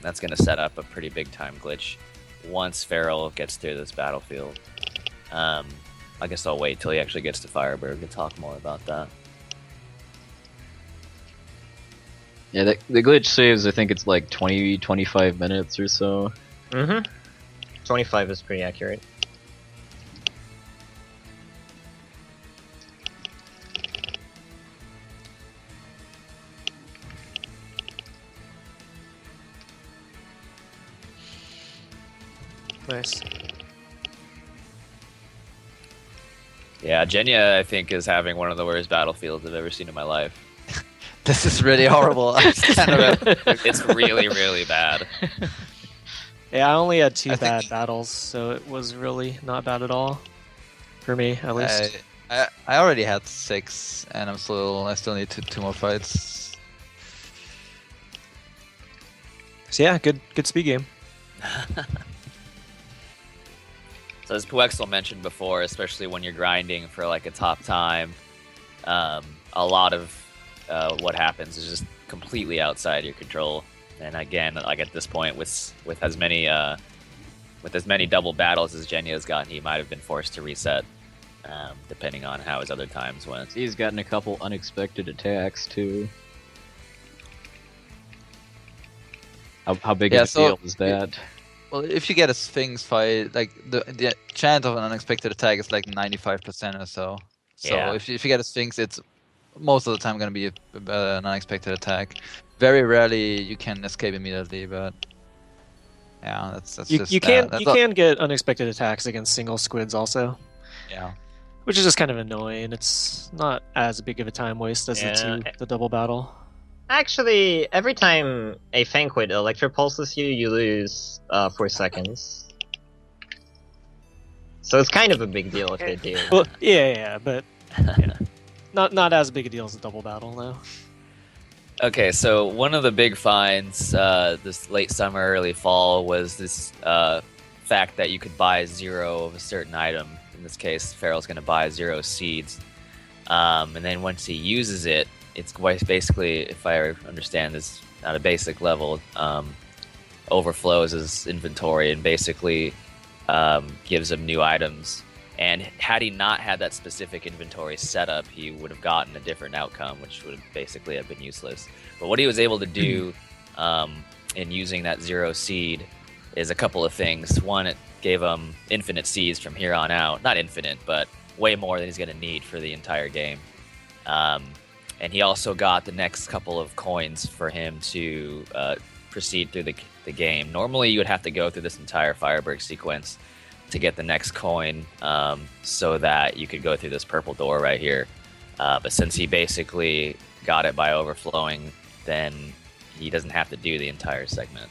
Speaker 5: That's going to set up a pretty big time glitch once Farrell gets through this battlefield. I guess I'll wait till he actually gets to Fireberg to talk more about that.
Speaker 2: Yeah, the glitch saves, I think it's like 20-25 minutes or so.
Speaker 4: Mm-hmm. 25 is pretty accurate.
Speaker 3: Nice.
Speaker 5: Yeah, Genya, I think, is having one of the worst battlefields I've ever seen in my life.
Speaker 1: This is really horrible.
Speaker 5: It's really, really bad.
Speaker 3: Yeah, I only had two
Speaker 1: I
Speaker 3: bad
Speaker 1: think-
Speaker 3: battles, so it was really not bad at all. For me, at least.
Speaker 1: I already had 6, and I still need two more fights.
Speaker 3: So yeah, good speed game.
Speaker 5: So as Puexel mentioned before, especially when you're grinding for like a top time, a lot of what happens is just completely outside your control. And again, like at this point, with as many double battles as Genya's gotten, he might have been forced to reset, depending on how his other times went.
Speaker 2: He's gotten a couple unexpected attacks too. How big of a deal is that?
Speaker 1: Well, if you get a Sphinx fight, like the chance of an unexpected attack is like 95% or so. So
Speaker 5: Yeah.
Speaker 1: if you get a Sphinx, it's most of the time going to be an unexpected attack. Very rarely you can escape immediately, but yeah, that's
Speaker 3: You
Speaker 1: just
Speaker 3: can
Speaker 1: that's
Speaker 3: you can get unexpected attacks against single squids also,
Speaker 1: yeah.
Speaker 3: which is just kind of annoying. It's not as big of a time waste as the double battle.
Speaker 4: Actually, every time a Fanquid electropulses you, you lose 4 seconds. So it's kind of a big deal if they do.
Speaker 3: Well, yeah, but yeah. not as big a deal as a double battle though.
Speaker 5: Okay, so one of the big finds this late summer, early fall was this fact that you could buy 0 of a certain item. In this case, Farrell's going to buy 0 seeds. And then once he uses it, it's basically, if I understand this at a basic level, overflows his inventory and basically gives him new items. And had he not had that specific inventory set up, he would have gotten a different outcome, which would have basically have been useless. But what he was able to do in using that 0 seed is a couple of things. One, it gave him infinite seeds from here on out. Not infinite, but way more than he's going to need for the entire game. And he also got the next couple of coins for him to proceed through the game. Normally, you would have to go through this entire Firebird sequence to get the next coin so that you could go through this purple door right here. But since he basically got it by overflowing, then he doesn't have to do the entire segment.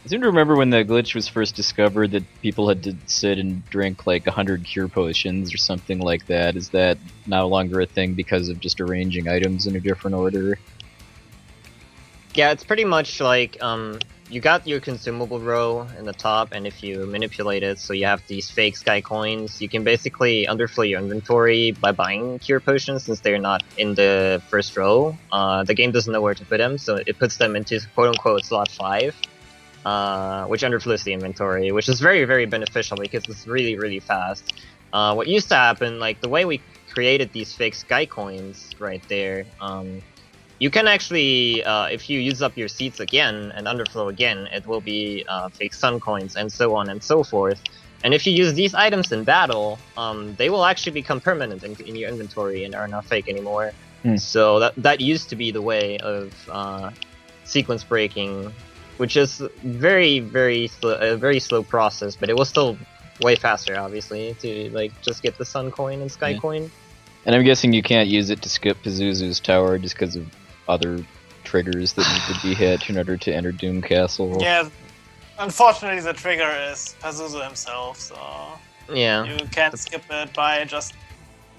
Speaker 2: I seem to remember when the glitch was first discovered that people had to sit and drink like 100 cure potions or something like that. Is that no longer a thing because of just arranging items in a different order?
Speaker 4: Yeah, it's pretty much like you got your consumable row in the top, and if you manipulate it so you have these fake sky coins, you can basically underflow your inventory by buying cure potions since they're not in the first row. The game doesn't know where to put them, so it puts them into quote-unquote slot 5. Which underflows the inventory, which is very, very beneficial because it's really, really fast. What used to happen, like the way we created these fake sky coins right there, you can actually, if you use up your seeds again and underflow again, it will be fake sun coins and so on and so forth. And if you use these items in battle, they will actually become permanent in your inventory and are not fake anymore. So that used to be the way of sequence breaking, which is very, very slow, a very slow process, but it was still way faster, obviously, to like just get the sun coin and sky coin.
Speaker 2: And I'm guessing you can't use it to skip Pazuzu's Tower just because of other triggers that need to be hit in order to enter Doom Castle.
Speaker 6: Yeah, unfortunately the trigger is Pazuzu himself, so
Speaker 4: Yeah.
Speaker 6: you can't skip it by just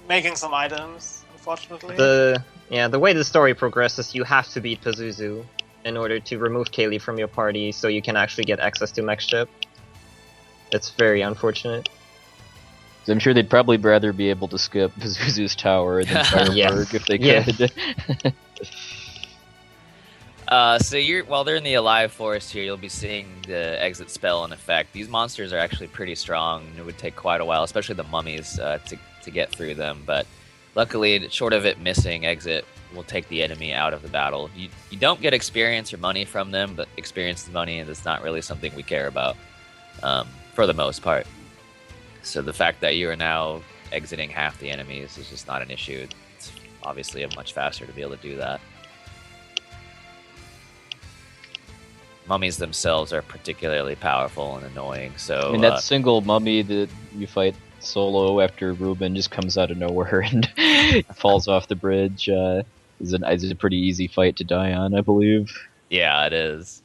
Speaker 6: making some items, unfortunately.
Speaker 4: The way the story progresses, you have to beat Pazuzu in order to remove Kaylee from your party so you can actually get access to Mech Ship. It's very unfortunate.
Speaker 2: So I'm sure they'd probably rather be able to skip Pazuzu's Tower than Firebird if they could.
Speaker 5: So while they're in the Alive Forest here, you'll be seeing the exit spell in effect. These monsters are actually pretty strong. It would take quite a while, especially the mummies, to get through them. But luckily, short of it missing, exit will take the enemy out of the battle. You don't get experience or money from them, but experience is money, and it's not really something we care about for the most part. So the fact that you are now exiting half the enemies is just not an issue. It's obviously much faster to be able to do that. Mummies themselves are particularly powerful and annoying. So
Speaker 2: I mean, that single mummy that you fight solo after Ruben just comes out of nowhere and falls off the bridge is a pretty easy fight to die on, I believe.
Speaker 5: Yeah, it is.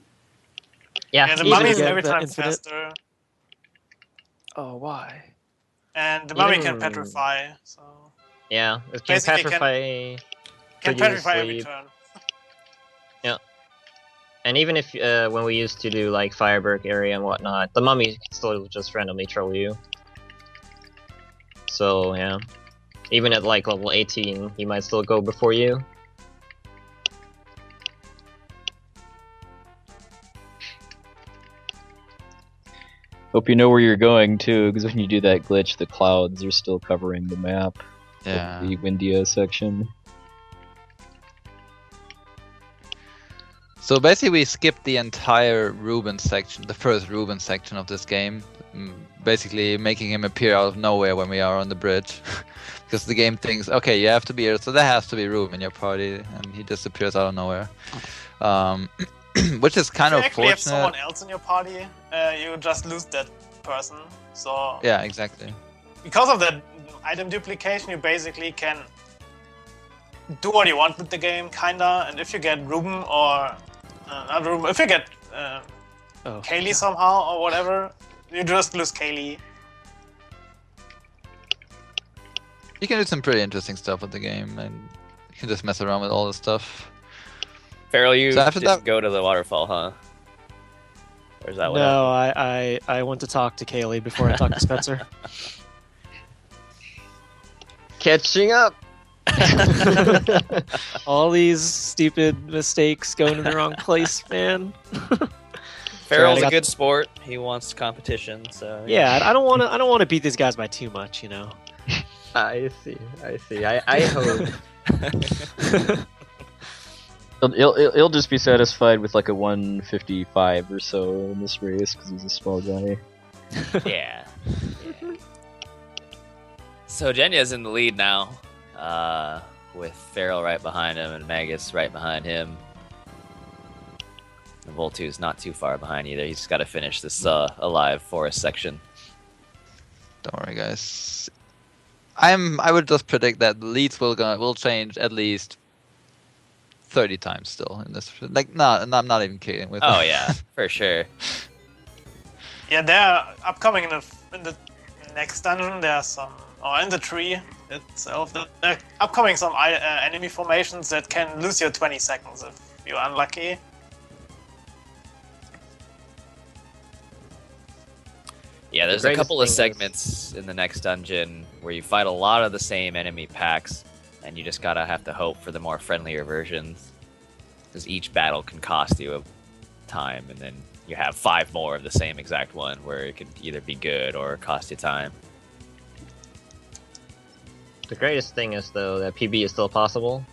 Speaker 4: Yeah,
Speaker 6: the
Speaker 3: Easy
Speaker 6: mummy
Speaker 3: to
Speaker 6: is
Speaker 3: get
Speaker 6: every
Speaker 3: the
Speaker 6: time
Speaker 3: infinite.
Speaker 6: faster,
Speaker 3: Oh, why?
Speaker 6: and the mummy can
Speaker 4: Even-
Speaker 6: petrify. So
Speaker 4: yeah, it can
Speaker 6: Basically
Speaker 4: petrify.
Speaker 6: can
Speaker 4: Could you
Speaker 6: petrify every
Speaker 4: sleep?
Speaker 6: turn.
Speaker 4: And even if when we used to do like Fireberg area and whatnot, the mummy can still just randomly troll you. So yeah, even at like level 18, he might still go before you.
Speaker 2: Hope you know where you're going too, because when you do that glitch, the clouds are still covering the map.
Speaker 1: Yeah.
Speaker 2: The Windia section.
Speaker 1: So basically, we skipped the entire Ruben section, the first Ruben section of this game, basically making him appear out of nowhere when we are on the bridge, because the game thinks, okay, you have to be here, so there has to be Ruben in your party, and he disappears out of nowhere, which is kind
Speaker 6: If
Speaker 1: of
Speaker 6: you actually have
Speaker 1: fortunate.
Speaker 6: someone else in your party, you just lose that person. So
Speaker 1: Yeah, exactly.
Speaker 6: because of the item duplication, you basically can do what you want with the game, kinda. And if you get Ruben or not Ruben, if you get
Speaker 3: Oh,
Speaker 6: Kaylee somehow or whatever, you just lose Kaylee.
Speaker 1: You can do some pretty interesting stuff with the game, and you can just mess around with all the stuff.
Speaker 5: Farrell, you
Speaker 1: So after
Speaker 5: didn't
Speaker 1: that-
Speaker 5: go to the waterfall, huh? Or is that what
Speaker 3: no,
Speaker 5: happened?
Speaker 3: I went to talk to Kaylee before I talked to Spencer.
Speaker 4: Catching up.
Speaker 3: All these stupid mistakes going to the wrong place, man.
Speaker 5: Farrell's
Speaker 3: I
Speaker 5: a
Speaker 3: got-
Speaker 5: good sport. He wants competition, so
Speaker 3: Yeah, I don't want to beat these guys by too much, you know.
Speaker 4: I see. I hope.
Speaker 2: He'll just be satisfied with like a 155 or so in this race because he's a small guy.
Speaker 5: yeah. So Jenya's in the lead now, with Farrell right behind him and Magus right behind him. And Voltu's not too far behind either. He's just got to finish this alive forest section.
Speaker 1: Don't worry, guys. I would just predict that the leads will change at least 30 times still in this. Like, no, I'm not even kidding. With
Speaker 5: Oh yeah, for sure.
Speaker 6: Yeah, they're upcoming in the next dungeon. There's some, or in the tree itself, there are upcoming some enemy formations that can lose you 20 seconds if you're unlucky.
Speaker 5: Yeah, there's
Speaker 4: The
Speaker 5: a couple of
Speaker 4: greatest thing is-
Speaker 5: segments in the next dungeon where you fight a lot of the same enemy packs, and you just gotta have to hope for the more friendlier versions. Because each battle can cost you a time, and then you have 5 more of the same exact one where it could either be good or cost you time.
Speaker 4: The greatest thing is though that PB is still possible.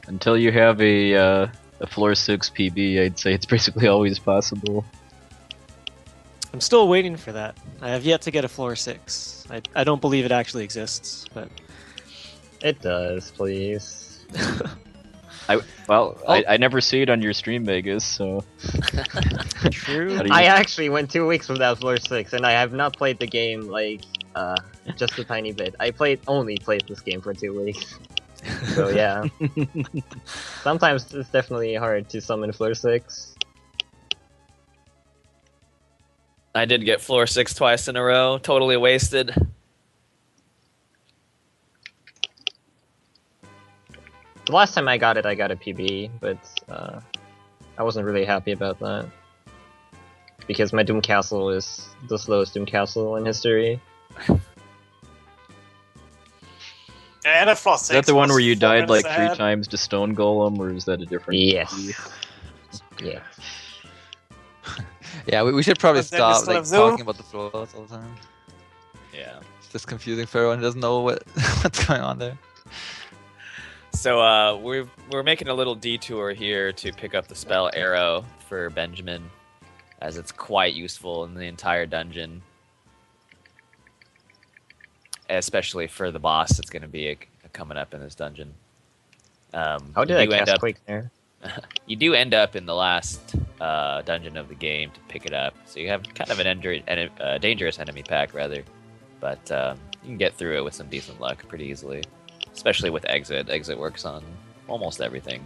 Speaker 2: Until you have a floor 6 PB, I'd say it's basically always possible.
Speaker 3: I'm still waiting for that. I have yet to get a floor 6. I don't believe it actually exists, but
Speaker 4: It does, please.
Speaker 2: I never see it on your stream, Vegas, so...
Speaker 3: true.
Speaker 2: How do you-
Speaker 4: I actually went 2 weeks without floor 6, and I have not played the game like just a tiny bit. I only played this game for 2 weeks. So yeah. Sometimes it's definitely hard to summon floor 6.
Speaker 5: I did get floor 6 twice in a row, totally wasted.
Speaker 4: The last time I got a PB, but I wasn't really happy about that. Because my Doom Castle is the slowest Doom Castle in history.
Speaker 6: Yeah, and a Frost
Speaker 2: Is that
Speaker 6: 6
Speaker 2: the one
Speaker 6: was
Speaker 2: where you
Speaker 6: 4
Speaker 2: died like
Speaker 6: minutes
Speaker 2: 3
Speaker 6: ahead.
Speaker 2: times to Stone Golem, or is that a different
Speaker 4: Yes.
Speaker 2: PB?
Speaker 4: Yeah.
Speaker 1: Yeah, we should probably
Speaker 6: But then you
Speaker 1: stop
Speaker 6: still
Speaker 1: like
Speaker 6: have Zoo.
Speaker 1: talking about the floors all the time.
Speaker 5: Yeah.
Speaker 1: It's just confusing for everyone who doesn't know what's going on there.
Speaker 5: So we're making a little detour here to pick up the spell Arrow for Benjamin, as it's quite useful in the entire dungeon, especially for the boss that's going to be coming up in this dungeon.
Speaker 4: How
Speaker 5: you
Speaker 4: did I
Speaker 5: do end
Speaker 4: cast
Speaker 5: up-
Speaker 4: Quake there?
Speaker 5: You do end up in the last dungeon of the game to pick it up, so you have kind of an dangerous enemy pack, rather. But you can get through it with some decent luck pretty easily, especially with Exit. Exit works on almost everything.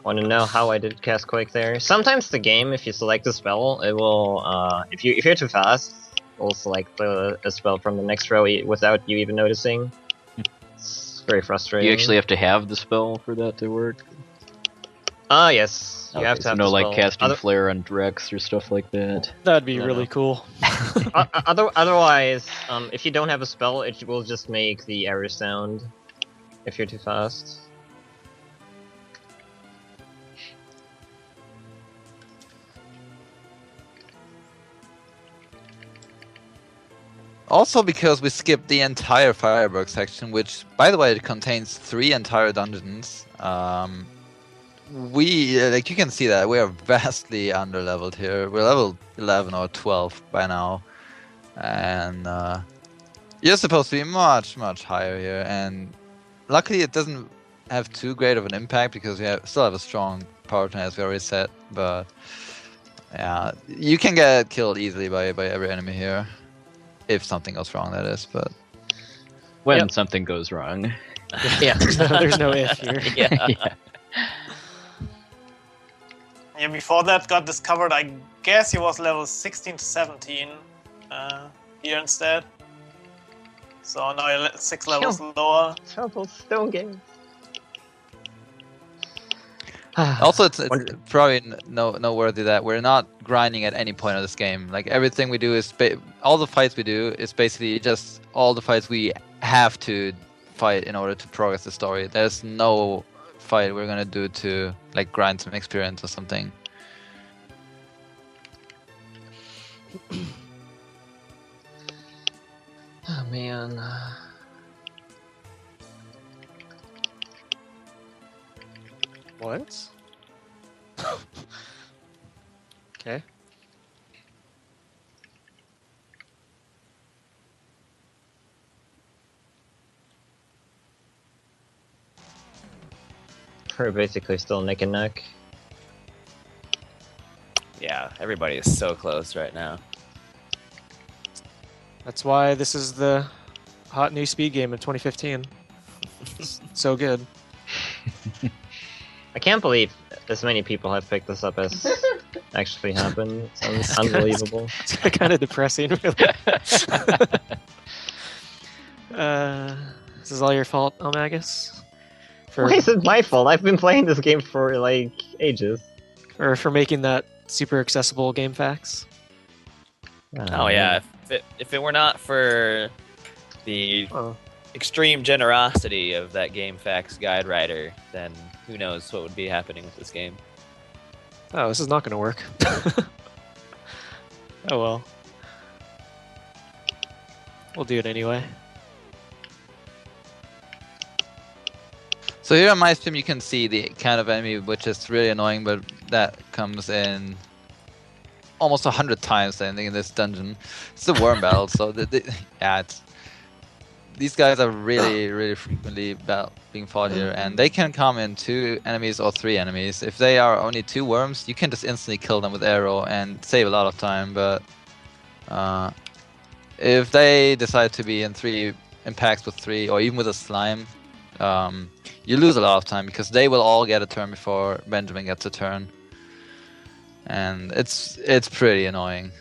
Speaker 4: Want to know how I did cast Quake there? Sometimes the game, if you select a spell, it will, if you're too fast, it will select a spell from the next row without you even noticing. It's very frustrating.
Speaker 2: You actually have to have the spell for that to work?
Speaker 4: Ah, yes. You
Speaker 2: Okay,
Speaker 4: have to
Speaker 2: so
Speaker 4: have
Speaker 2: no,
Speaker 4: the
Speaker 2: like
Speaker 4: spell.
Speaker 2: casting Flare on Drex or stuff like that.
Speaker 3: That'd be
Speaker 4: No,
Speaker 3: really
Speaker 4: no.
Speaker 3: cool.
Speaker 4: Otherwise, if you don't have a spell, it will just make the error sound if you're too fast.
Speaker 1: Also because we skipped the entire Firework section, which, by the way, it contains 3 entire dungeons. We, like, you can see that we are vastly underleveled here. We're level 11 or 12 by now. And you're supposed to be much, much higher here. And luckily it doesn't have too great of an impact because we still have a strong power turn, as we already said. But yeah, you can get killed easily by every enemy here. If something goes wrong, that is, but...
Speaker 2: When something goes wrong.
Speaker 4: Yeah.
Speaker 3: There's no if here.
Speaker 5: Yeah.
Speaker 2: Yeah.
Speaker 6: Yeah, before that got discovered, I guess he was level 16 to 17 here instead. So now you're 6 levels lower.
Speaker 4: Trouble stone game.
Speaker 1: Also, it's probably noteworthy that we're not grinding at any point of this game. Like, everything we do is... all the fights we do is basically just all the fights we have to fight in order to progress the story. There's no fight we're gonna do to, like, grind some experience or something.
Speaker 4: Oh man.
Speaker 3: What? Okay.
Speaker 4: We're basically still neck and neck.
Speaker 5: Yeah, everybody is so close right now.
Speaker 3: That's why this is the hot new speed game of 2015. It's so good.
Speaker 4: I can't believe as many people have picked this up as actually happened. It's unbelievable.
Speaker 3: It's kind of depressing, really. This is all your fault, Almagus?
Speaker 4: Why is it my fault? I've been playing this game for like ages.
Speaker 3: Or for making that super accessible game facts?
Speaker 5: Oh yeah, if it were not for the extreme generosity of that game facts guide writer, then who knows what would be happening with this game.
Speaker 3: Oh, this is not going to work. Oh well. We'll do it anyway.
Speaker 1: So here on my stream you can see the kind of enemy which is really annoying, but that comes in almost 100 times I think in this dungeon. It's the worm battle, so these guys are really frequently being fought here, and they can come in 2 enemies or 3 enemies. If they are only 2 worms, you can just instantly kill them with arrow and save a lot of time, but if they decide to be in 3 impacts with 3 or even with a slime, you lose a lot of time because they will all get a turn before Benjamin gets a turn, and it's pretty annoying.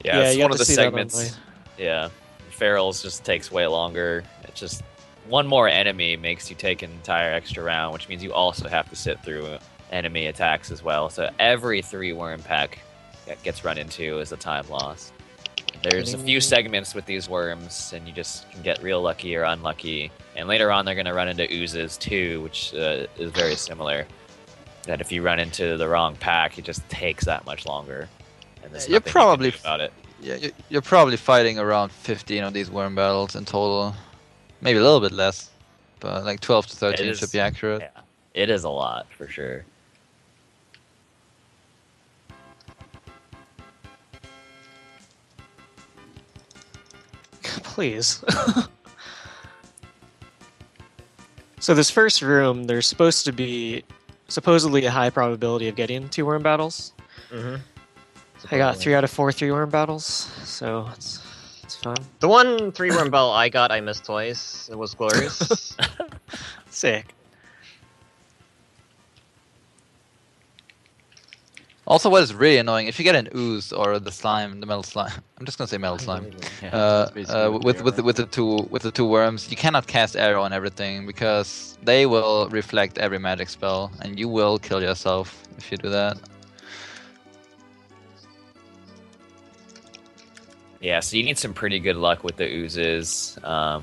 Speaker 5: Yeah, it's
Speaker 3: you
Speaker 5: one
Speaker 3: have
Speaker 5: of
Speaker 3: to
Speaker 5: the
Speaker 3: see that
Speaker 5: segments.
Speaker 3: online.
Speaker 5: Yeah, Ferals just takes way longer. It's just one more enemy makes you take an entire extra round, which means you also have to sit through enemy attacks as well. So every 3 worm pack that gets run into is a time loss. There's a few segments with these worms, and you just can get real lucky or unlucky. And later on, they're going to run into oozes too, which is very similar. That if you run into the wrong pack, it just takes that much longer. And there's
Speaker 1: You're
Speaker 5: nothing
Speaker 1: probably
Speaker 5: you can do about it.
Speaker 1: Yeah, you're probably fighting around 15 of these worm battles in total. Maybe a little bit less, but like 12 to 13 should be accurate.
Speaker 5: Yeah, it is a lot for sure.
Speaker 3: Please. So this first room, there's supposed to be supposedly a high probability of getting 2 worm battles.
Speaker 4: Mm-hmm.
Speaker 3: I got 3 out of 4 3 worm battles, so it's fun.
Speaker 4: The one 3-worm bell I got, I missed twice. It was glorious.
Speaker 3: Sick.
Speaker 1: Also, what is really annoying, if you get an ooze or the slime, the metal slime, I'm just gonna say metal slime.
Speaker 2: Yeah, that's basically what
Speaker 1: With
Speaker 2: they are.
Speaker 1: with the two worms, you cannot cast arrow on everything because they will reflect every magic spell, and you will kill yourself if you do that.
Speaker 5: Yeah, so you need some pretty good luck with the oozes.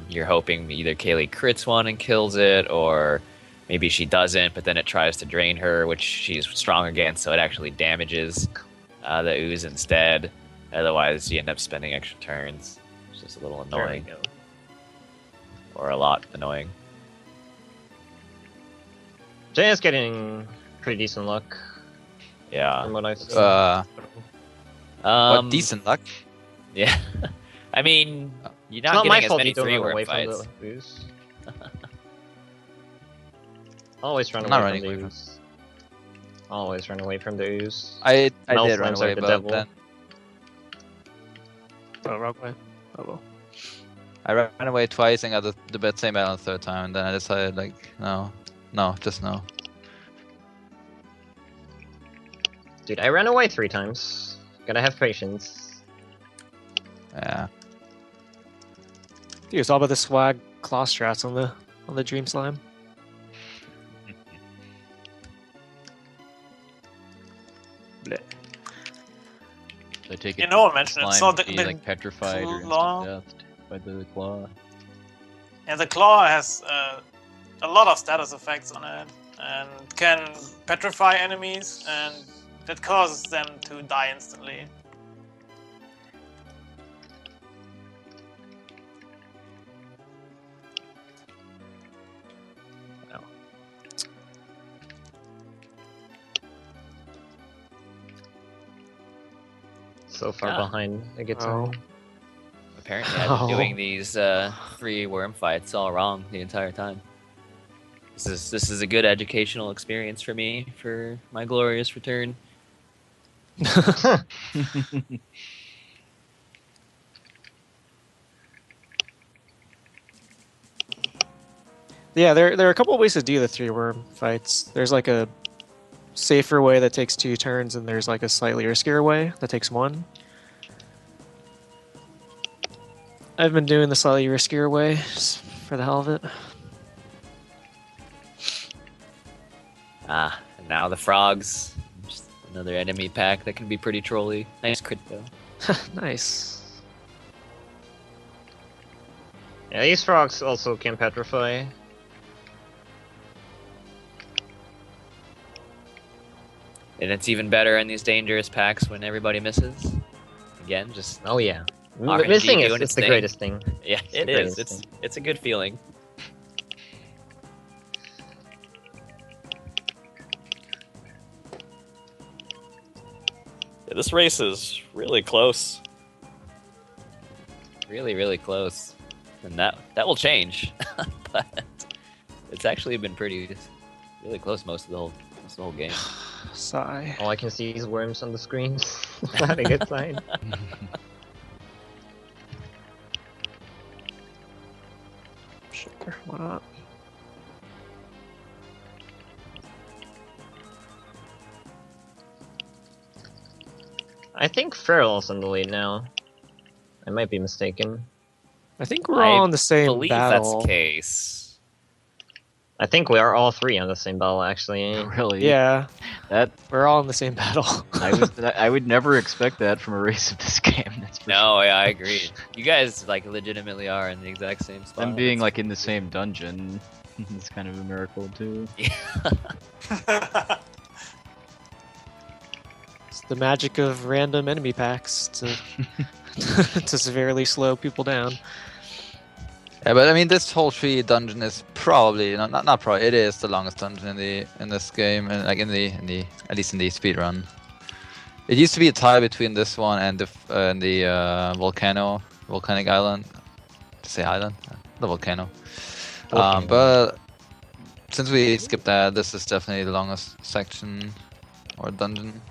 Speaker 5: You're hoping either Kaylee crits one and kills it, or maybe she doesn't, but then it tries to drain her, which she's strong against, so it actually damages the ooze instead. Otherwise, you end up spending extra turns. It's just a little annoying. Or a lot annoying.
Speaker 4: Jay is getting pretty decent luck
Speaker 5: Yeah.
Speaker 4: from what I've seen.
Speaker 1: What decent luck.
Speaker 5: Yeah. I mean, you're
Speaker 4: It's
Speaker 5: not
Speaker 4: not
Speaker 5: getting
Speaker 4: my
Speaker 5: as
Speaker 4: fault
Speaker 5: many
Speaker 4: you don't run
Speaker 5: 3-worm
Speaker 4: away from
Speaker 5: fights.
Speaker 4: the boost. Always run
Speaker 1: I'm not
Speaker 4: away
Speaker 1: running
Speaker 4: from
Speaker 1: away
Speaker 4: the
Speaker 1: from-
Speaker 4: ooze. Always run away from the ooze.
Speaker 1: I
Speaker 4: Metal
Speaker 1: did run
Speaker 4: slimes are
Speaker 1: away,
Speaker 4: the
Speaker 1: but
Speaker 4: devil.
Speaker 1: then
Speaker 3: Oh, wrong way. Oh well.
Speaker 1: I ran away twice and got the same battle the third time, and then I decided like, no, just no.
Speaker 4: Dude, I ran away 3 times. Gotta have patience.
Speaker 1: Yeah.
Speaker 3: Dude, it's all about the swag claw strats on the dream slime. Blech.
Speaker 2: I take it.
Speaker 6: You know, one mentioned it. So
Speaker 2: slime
Speaker 6: the,
Speaker 2: be,
Speaker 6: the
Speaker 2: like petrified or
Speaker 6: claw-
Speaker 2: instant death by the claw.
Speaker 6: Yeah, the claw has a lot of status effects on it, and can petrify enemies, and that causes them to die instantly.
Speaker 4: So far
Speaker 5: Yeah.
Speaker 4: behind the guitar.
Speaker 3: Oh.
Speaker 5: Apparently, I've been
Speaker 3: Oh.
Speaker 5: doing these 3-worm fights all wrong the entire time. This is a good educational experience for me for my glorious return.
Speaker 3: Yeah, there are a couple of ways to do the 3-worm fights. There's like a safer way that takes 2 turns, and there's like a slightly riskier way that takes 1. I've been doing the slightly riskier way just for the hell of it.
Speaker 5: Ah, and now the frogs. Just another enemy pack that can be pretty trolly. Nice crit though.
Speaker 3: Nice.
Speaker 4: Yeah, these frogs also can petrify.
Speaker 5: And it's even better in these dangerous packs when everybody misses. Again, just
Speaker 4: Oh yeah.
Speaker 5: RNG
Speaker 4: Missing is
Speaker 5: doing its
Speaker 4: it's the
Speaker 5: thing.
Speaker 4: greatest thing.
Speaker 5: yeah,
Speaker 4: the
Speaker 5: it is.
Speaker 4: greatest
Speaker 5: It's a good feeling.
Speaker 7: Yeah, this race is really close.
Speaker 5: Really, really close. And that will change. But it's actually been really close most of the whole game.
Speaker 3: Sigh.
Speaker 4: All I can see is worms on the screen. Not a good sign.
Speaker 3: Sure, why not?
Speaker 4: I think Feral's in the lead now. I might be mistaken.
Speaker 3: I think we're all
Speaker 5: I
Speaker 3: on the same
Speaker 5: believe
Speaker 3: battle.
Speaker 5: that's the case.
Speaker 4: I think we are all 3 on the same battle, actually.
Speaker 2: Really?
Speaker 3: Yeah,
Speaker 2: That
Speaker 3: we're all in the same battle.
Speaker 2: I would never expect that from a race of this game. That's for
Speaker 5: No, yeah, I agree. You guys like legitimately are in the exact same spot.
Speaker 2: Them being
Speaker 5: That's-
Speaker 2: like in the same dungeon is kind of a miracle too.
Speaker 3: It's the magic of random enemy packs to to severely slow people down.
Speaker 1: Yeah, but I mean, this whole tree dungeon is probably not probably. It is the longest dungeon in this game, and like in the at least in the speed run. It used to be a tie between this one and the volcanic island. To say island, the volcano.
Speaker 4: Volcano.
Speaker 1: But since we skipped that, this is definitely the longest section or dungeon.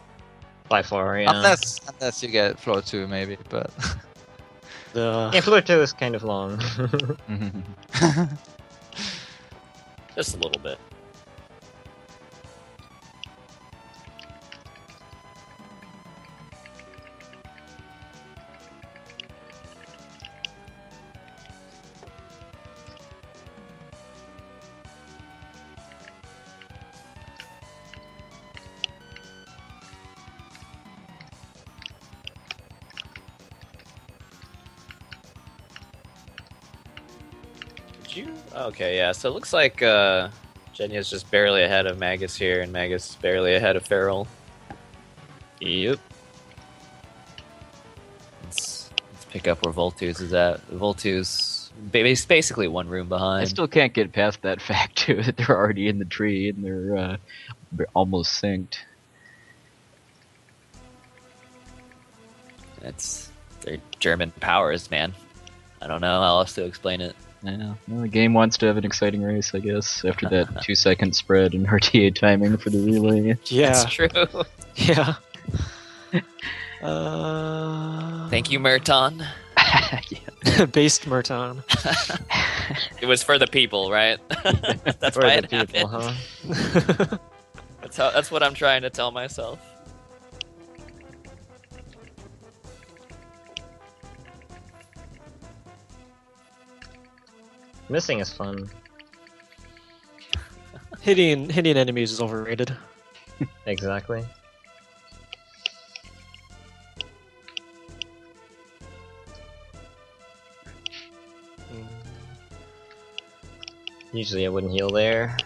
Speaker 4: By far, yeah.
Speaker 1: Unless you get floor 2 maybe, but
Speaker 3: The
Speaker 4: Yeah, Floor 2 is kind of long.
Speaker 5: Just a little bit. Okay, yeah, so it looks like Jenya's just barely ahead of Magus here, and Magus barely ahead of Feral. Yep. Let's pick up where Voltuz is at. Voltuz basically one room behind.
Speaker 2: I still can't get past that fact, too, that they're already in the tree and they're almost synced.
Speaker 5: They're German powers, man. I don't know how else to explain it.
Speaker 2: Yeah, well, the game wants to have an exciting race, I guess, after that 2-second spread and RTA timing for the relay.
Speaker 3: yeah,
Speaker 5: That's true.
Speaker 3: yeah.
Speaker 5: Thank you, Merton.
Speaker 3: Based Merton.
Speaker 5: It was for the people, right? That's
Speaker 4: For
Speaker 5: why
Speaker 4: the
Speaker 5: it
Speaker 4: people,
Speaker 5: happened.
Speaker 4: huh?
Speaker 5: That's what I'm trying to tell myself.
Speaker 4: Missing is fun.
Speaker 3: Hitting enemies is overrated.
Speaker 4: Exactly. Usually I wouldn't heal there.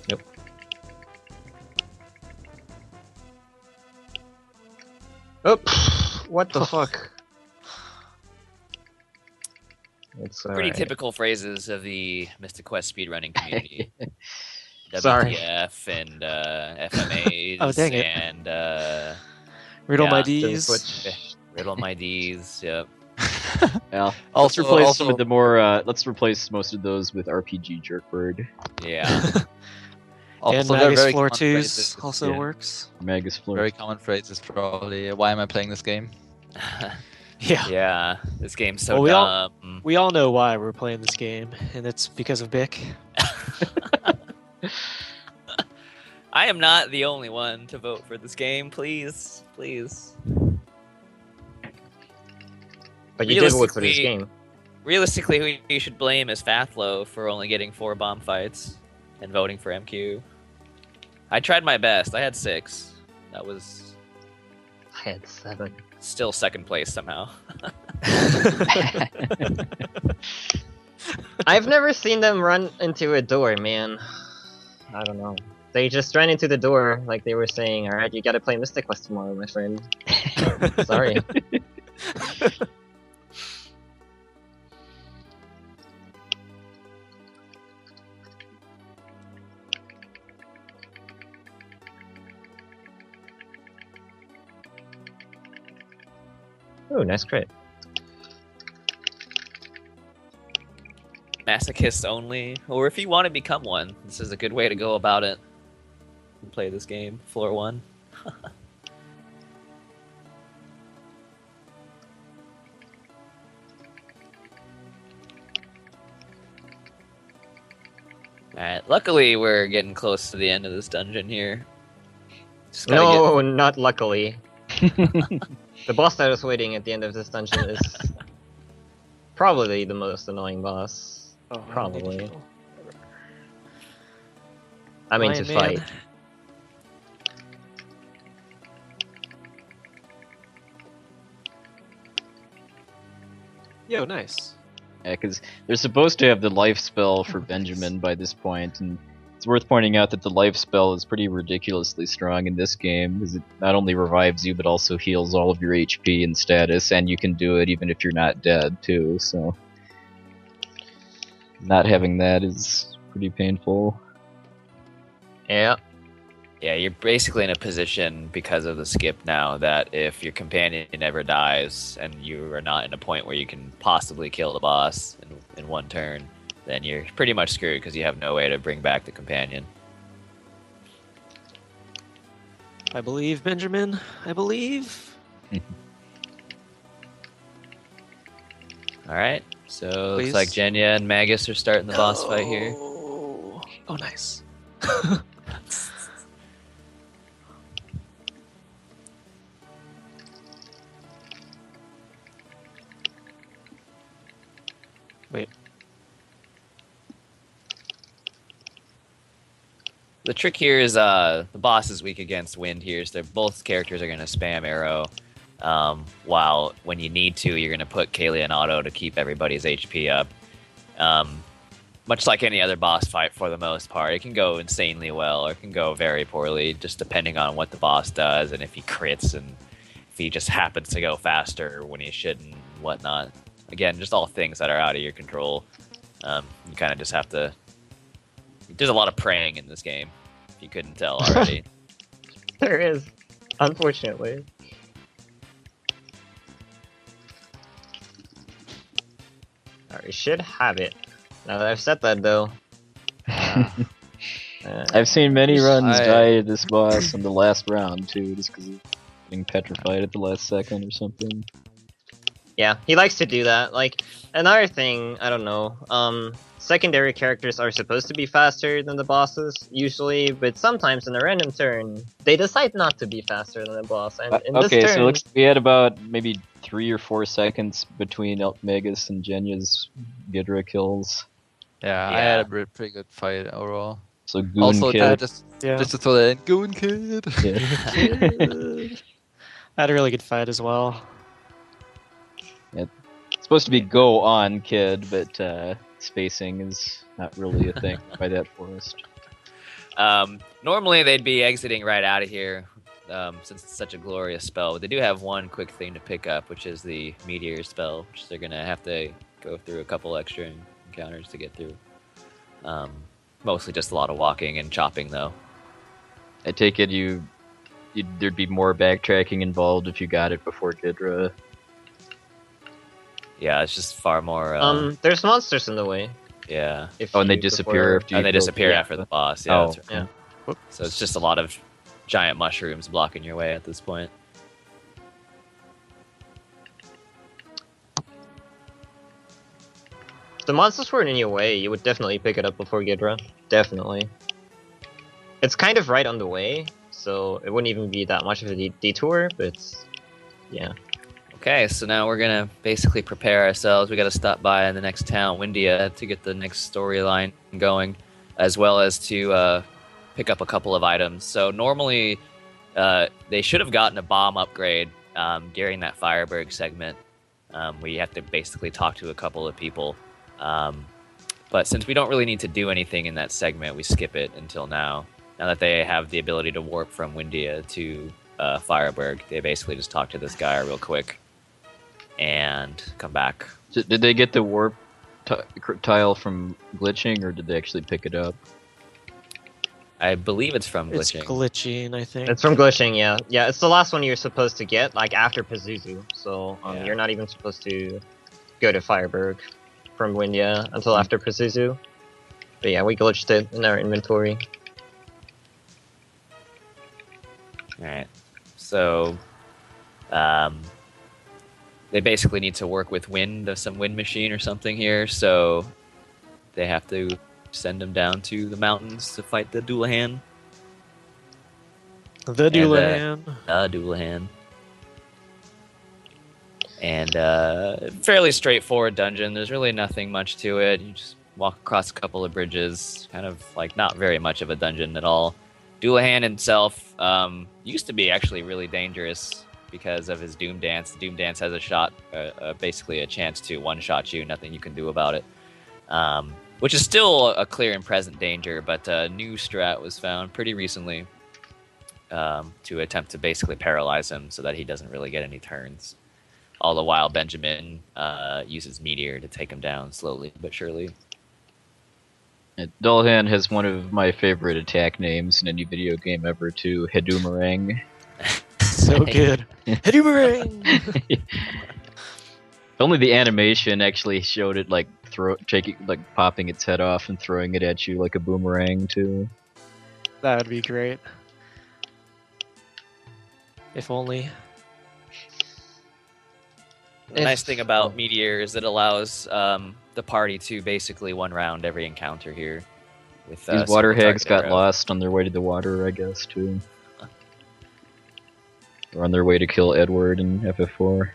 Speaker 4: Nope. Oh, what the fuck? It's
Speaker 5: Pretty
Speaker 4: alright.
Speaker 5: typical phrases of the Mystic Quest speedrunning community.
Speaker 4: Sorry.
Speaker 5: WTF and FMAs
Speaker 3: Oh, dang it.
Speaker 5: and
Speaker 3: Riddle my
Speaker 5: yeah,
Speaker 3: D's.
Speaker 4: Switch.
Speaker 5: Riddle my D's. Yep.
Speaker 2: Yeah.
Speaker 1: Also-
Speaker 2: let's replace
Speaker 1: also-
Speaker 2: some of the more. Let's replace most of those with RPG jerk word.
Speaker 5: Yeah.
Speaker 1: Also,
Speaker 3: And
Speaker 1: they're
Speaker 3: Magus
Speaker 1: very
Speaker 3: Floor
Speaker 1: common
Speaker 3: 2s
Speaker 1: phrases.
Speaker 3: also
Speaker 2: Yeah.
Speaker 3: works.
Speaker 2: Magus floor.
Speaker 1: Very common phrases, probably. Why am I playing this game?
Speaker 3: Yeah.
Speaker 5: Yeah. This game's so
Speaker 3: Well, we all-
Speaker 5: dumb.
Speaker 3: We all know why we're playing this game, and it's because of Bick.
Speaker 5: I am not the only one to vote for this game. Please, please.
Speaker 4: But you did vote for this
Speaker 5: Realistically-
Speaker 4: game.
Speaker 5: Realistically, who you should blame is Fathlow for only getting 4 bomb fights and voting for MQ. I tried my best. I had 6. That was
Speaker 4: I had 7.
Speaker 5: still second place somehow.
Speaker 4: I've never seen them run into a door, man. I don't know. They just ran into the door like they were saying, alright, you gotta play Mystic Quest tomorrow, my friend. Sorry. Ooh, nice crit.
Speaker 5: Masochist only, or if you want to become one, this is a good way to go about it. Play this game, floor 1. Alright, luckily we're getting close to the end of this dungeon here. Just gotta
Speaker 4: No, not luckily. The boss that was waiting at the end of this dungeon is probably the most annoying boss.
Speaker 3: Oh,
Speaker 4: Probably. I mean, to
Speaker 3: Lion Man.
Speaker 4: fight.
Speaker 3: Yo, nice.
Speaker 2: Yeah, because they're supposed to have the life spell for Benjamin by this point, and it's worth pointing out that the life spell is pretty ridiculously strong in this game, because it not only revives you, but also heals all of your HP and status, and you can do it even if you're not dead, too, so... Not having that is pretty painful.
Speaker 4: Yeah.
Speaker 5: Yeah, you're basically in a position because of the skip now that if your companion ever dies and you are not in a point where you can possibly kill the boss in one turn, then you're pretty much screwed because you have no way to bring back the companion.
Speaker 3: I believe, Benjamin. I believe.
Speaker 5: All right, so
Speaker 3: Please.
Speaker 5: looks like Jenya and Magus are starting the boss fight here.
Speaker 3: Oh, nice. Wait.
Speaker 5: The trick here is the boss is weak against wind here, so both characters are going to spam arrow, while when you need to, you're going to put Kaylee in auto to keep everybody's HP up. Much like any other boss fight for the most part, it can go insanely well or it can go very poorly, just depending on what the boss does and if he crits and if he just happens to go faster when he shouldn't and whatnot. Again, just all things that are out of your control. You kind of just have to... There's a lot of praying in this game, if you couldn't tell already.
Speaker 4: There is, unfortunately. Alright, we should have it. Now that I've said that, though.
Speaker 2: I've seen many runs
Speaker 5: I-
Speaker 2: die to this boss in the last round too, just because of getting petrified at the last second or something.
Speaker 4: Yeah, he likes to do that. Like, another thing, I don't know, secondary characters are supposed to be faster than the bosses, usually, but sometimes in a random turn, they decide not to be faster than the boss, and in this
Speaker 2: Okay,
Speaker 4: turn...
Speaker 2: so it looks we had about maybe 3 or 4 seconds between Magus and Jenya's Gidra kills.
Speaker 1: Yeah, I
Speaker 5: Yeah.
Speaker 1: had a pretty good fight overall.
Speaker 2: So Goon
Speaker 1: Also,
Speaker 2: Kid.
Speaker 1: just
Speaker 3: Yeah.
Speaker 1: to throw that in, Goon Kid.
Speaker 2: Yeah.
Speaker 3: I had a really good fight as well.
Speaker 2: It's supposed to be go on Kid, but spacing is not really a thing by that forest.
Speaker 5: Normally they'd be exiting right out of here, since it's such a glorious spell. But they do have one quick thing to pick up, which is the Meteor spell, which they're gonna have to go through a couple extra encounters to get through. Mostly just a lot of walking and chopping, though.
Speaker 2: I take it there'd be more backtracking involved if you got it before Gidra.
Speaker 5: Yeah, it's just far more.
Speaker 4: there's monsters in the way.
Speaker 5: Yeah,
Speaker 4: If
Speaker 2: Oh, and they
Speaker 4: you
Speaker 2: disappear
Speaker 4: prefer-
Speaker 2: after you
Speaker 5: and they
Speaker 2: go
Speaker 5: disappear
Speaker 2: through.
Speaker 5: after the boss. Yeah,
Speaker 2: Oh,
Speaker 5: that's right.
Speaker 4: yeah.
Speaker 5: So it's just a lot of giant mushrooms blocking your way at this point.
Speaker 4: If the monsters weren't in your way, you would definitely pick it up before Gidra. Definitely. It's kind of right on the way, so it wouldn't even be that much of a detour, but yeah.
Speaker 5: Okay, so now we're gonna basically prepare ourselves. We got to stop by in the next town, Windia, to get the next storyline going, as well as to pick up a couple of items. So normally, they should have gotten a bomb upgrade during that Fireberg segment, where you have to basically talk to a couple of people. But since we don't really need to do anything in that segment, we skip it until now. Now that they have the ability to warp from Windia to Fireberg, they basically just talk to this guy real quick and come back.
Speaker 2: Did they get the warp tile from glitching, or did they actually pick it up?
Speaker 5: I believe it's from
Speaker 3: It's
Speaker 5: glitching.
Speaker 3: glitching, I think.
Speaker 4: It's from glitching, yeah. Yeah, it's the last one you're supposed to get, like, after Pazuzu. So,
Speaker 5: Yeah.
Speaker 4: you're not even supposed to go to Fireberg from Windia until after Pazuzu. But yeah, we glitched it in our inventory.
Speaker 5: Alright. So, they basically need to work with some wind machine or something here, so they have to send them down to the mountains to fight the Dulahan.
Speaker 3: The Dulahan.
Speaker 5: Dulahan. And fairly straightforward dungeon. There's really nothing much to it. You just walk across a couple of bridges. Kind of like not very much of a dungeon at all. Dulahan himself used to be actually really dangerous because of his Doom Dance. The Doom Dance has a shot, basically a chance to one-shot you. Nothing you can do about it. Which is still a clear and present danger, but a new strat was found pretty recently to attempt to basically paralyze him so that he doesn't really get any turns. All the while, Benjamin uses Meteor to take him down slowly but surely.
Speaker 2: Dulahan has one of my favorite attack names in any video game ever, too, Hedoomerang.
Speaker 3: So good. Hedoomerang!
Speaker 2: If only the animation actually showed it like popping its head off and throwing it at you like a boomerang too.
Speaker 3: That would be great. If only.
Speaker 5: The nice thing about Meteor is it allows the party to basically one round every encounter here. With
Speaker 2: These water
Speaker 5: single
Speaker 2: hags
Speaker 5: target
Speaker 2: got
Speaker 5: arrow.
Speaker 2: lost on their way to the water, I guess, too. Or on their way to kill Edward in FF4.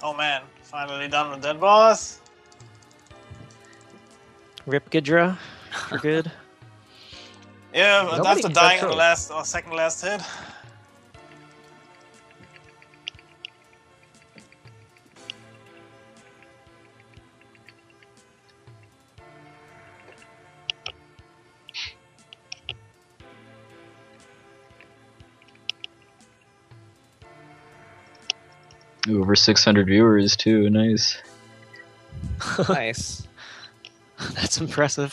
Speaker 6: Oh man, finally done with that boss.
Speaker 3: Rip Gidra for good.
Speaker 6: Yeah, but
Speaker 4: Nobody
Speaker 6: after
Speaker 4: got
Speaker 6: dying in the
Speaker 4: killed.
Speaker 6: last or second last hit.
Speaker 2: Ooh, over 600 viewers too, nice.
Speaker 5: Nice.
Speaker 3: That's impressive.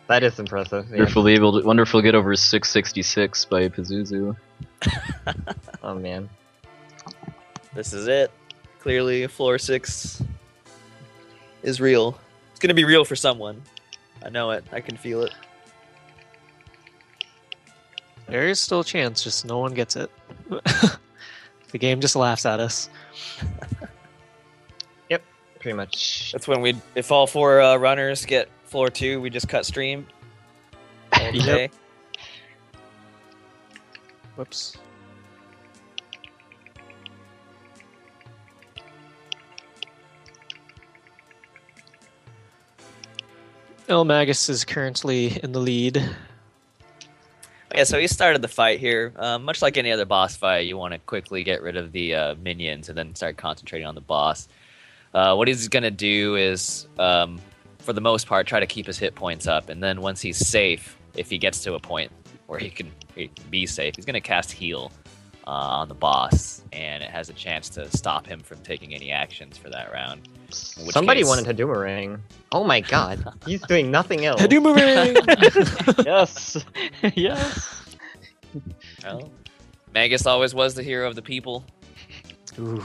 Speaker 4: That is impressive. Yeah.
Speaker 2: Wonderful get over 666 by Pazuzu.
Speaker 4: Oh man.
Speaker 5: This is it. Clearly, floor 6 is real. It's gonna be real for someone. I know it. I can feel it.
Speaker 3: There is still a chance, just no one gets it. The game just laughs at us.
Speaker 4: Pretty much.
Speaker 5: That's when if all 4 runners get floor 2, we just cut stream. All
Speaker 3: Yep.
Speaker 5: day.
Speaker 3: Whoops. El Magus is currently in the lead.
Speaker 5: Yeah, so he started the fight here. Much like any other boss fight, you want to quickly get rid of the minions and then start concentrating on the boss. What he's going to do is, for the most part, try to keep his hit points up. And then once he's safe, if he gets to a point where he can be safe, he's going to cast Heal on the boss. And it has a chance to stop him from taking any actions for that round. In which
Speaker 4: Somebody
Speaker 5: case-
Speaker 4: wanted a Doomerang. Oh my god. He's doing nothing else.
Speaker 3: Hadoumarang!
Speaker 2: Yes! Yes!
Speaker 5: Well, Magus always was the hero of the people.
Speaker 3: Ooh.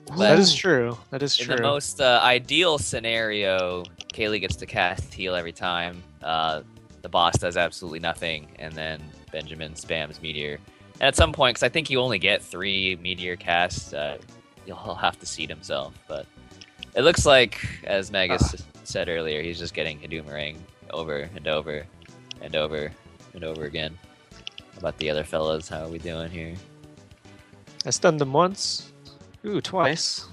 Speaker 5: But-
Speaker 3: That is true. That is
Speaker 5: In
Speaker 3: true.
Speaker 5: the most ideal scenario, Kaylee gets to cast heal every time. The boss does absolutely nothing, and then Benjamin spams Meteor. And at some point, because I think you only get 3 Meteor casts, he'll have to seed himself. But it looks like, as Magus said earlier, he's just getting Hadoumarang over and over and over and over again. How about the other fellas? How are we doing here?
Speaker 3: I stunned them once. Ooh, twice.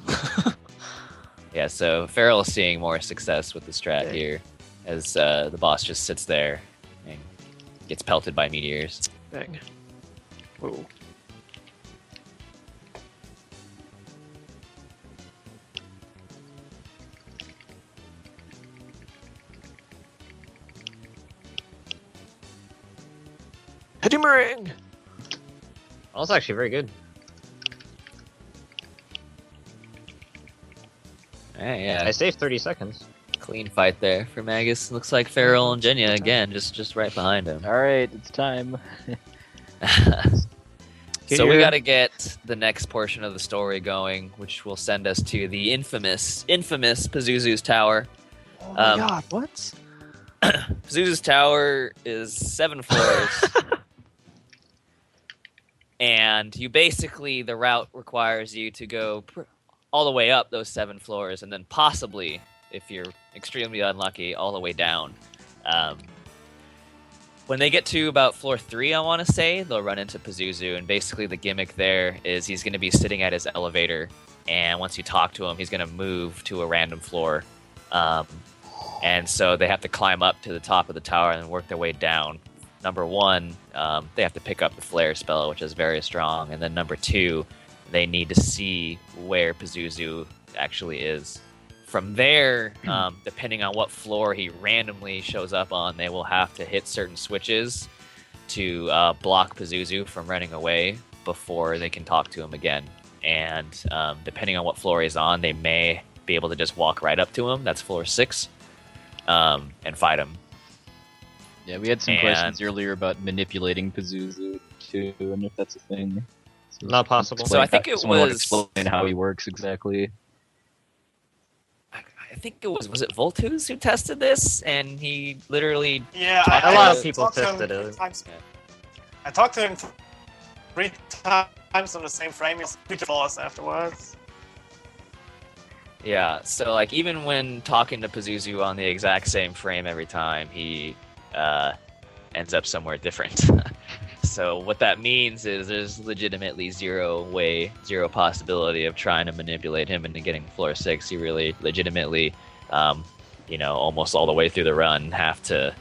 Speaker 5: Yeah, so Farrell is seeing more success with the strat
Speaker 3: Okay.
Speaker 5: here, as the boss just sits there and gets pelted by meteors.
Speaker 3: Bang. Whoa. Hadoumarang!
Speaker 4: Oh, that's actually very good.
Speaker 5: Yeah,
Speaker 4: I saved 30 seconds.
Speaker 5: clean fight there for Magus. Looks like Farrell and Jenya again, just right behind him.
Speaker 2: Alright, it's time.
Speaker 5: So we
Speaker 3: Here.
Speaker 5: got to get the next portion of the story going, which will send us to the infamous Pazuzu's Tower.
Speaker 3: Oh my
Speaker 5: Um,
Speaker 3: god, what?
Speaker 5: Pazuzu's Tower is 7 floors. And you basically, the route requires you to go all the way up those 7 floors, and then possibly, if you're extremely unlucky, all the way down. When they get to about floor 3, I want to say, they'll run into Pazuzu, and basically the gimmick there is he's going to be sitting at his elevator, and once you talk to him, he's going to move to a random floor. And so they have to climb up to the top of the tower and work their way down. Number 1, they have to pick up the flare spell, which is very strong. And then number 2, they need to see where Pazuzu actually is. From there, depending on what floor he randomly shows up on, they will have to hit certain switches to block Pazuzu from running away before they can talk to him again. And depending on what floor he's on, they may be able to just walk right up to him. That's floor 6. And fight him.
Speaker 2: Yeah, we had some
Speaker 5: And-
Speaker 2: questions earlier about manipulating Pazuzu too, and if that's a thing. So
Speaker 4: Not possible.
Speaker 2: explain
Speaker 5: So I think
Speaker 2: how-
Speaker 5: it
Speaker 2: someone wanna
Speaker 5: was-
Speaker 2: explain how he works exactly.
Speaker 5: I think it was it Voltus who tested this, and he literally
Speaker 6: Yeah,
Speaker 5: Talk
Speaker 4: A
Speaker 5: to-
Speaker 4: lot of
Speaker 6: just
Speaker 4: people
Speaker 6: talked to him
Speaker 4: tested
Speaker 6: three
Speaker 4: it.
Speaker 6: times.
Speaker 5: Yeah.
Speaker 6: I talked to him 3 times on the same frame. He's flaws afterwards.
Speaker 5: Yeah, so like even when talking to Pazuzu on the exact same frame every time, he ends up somewhere different. So what that means is there's legitimately zero possibility of trying to manipulate him into getting floor 6. You really legitimately, almost all the way through the run have to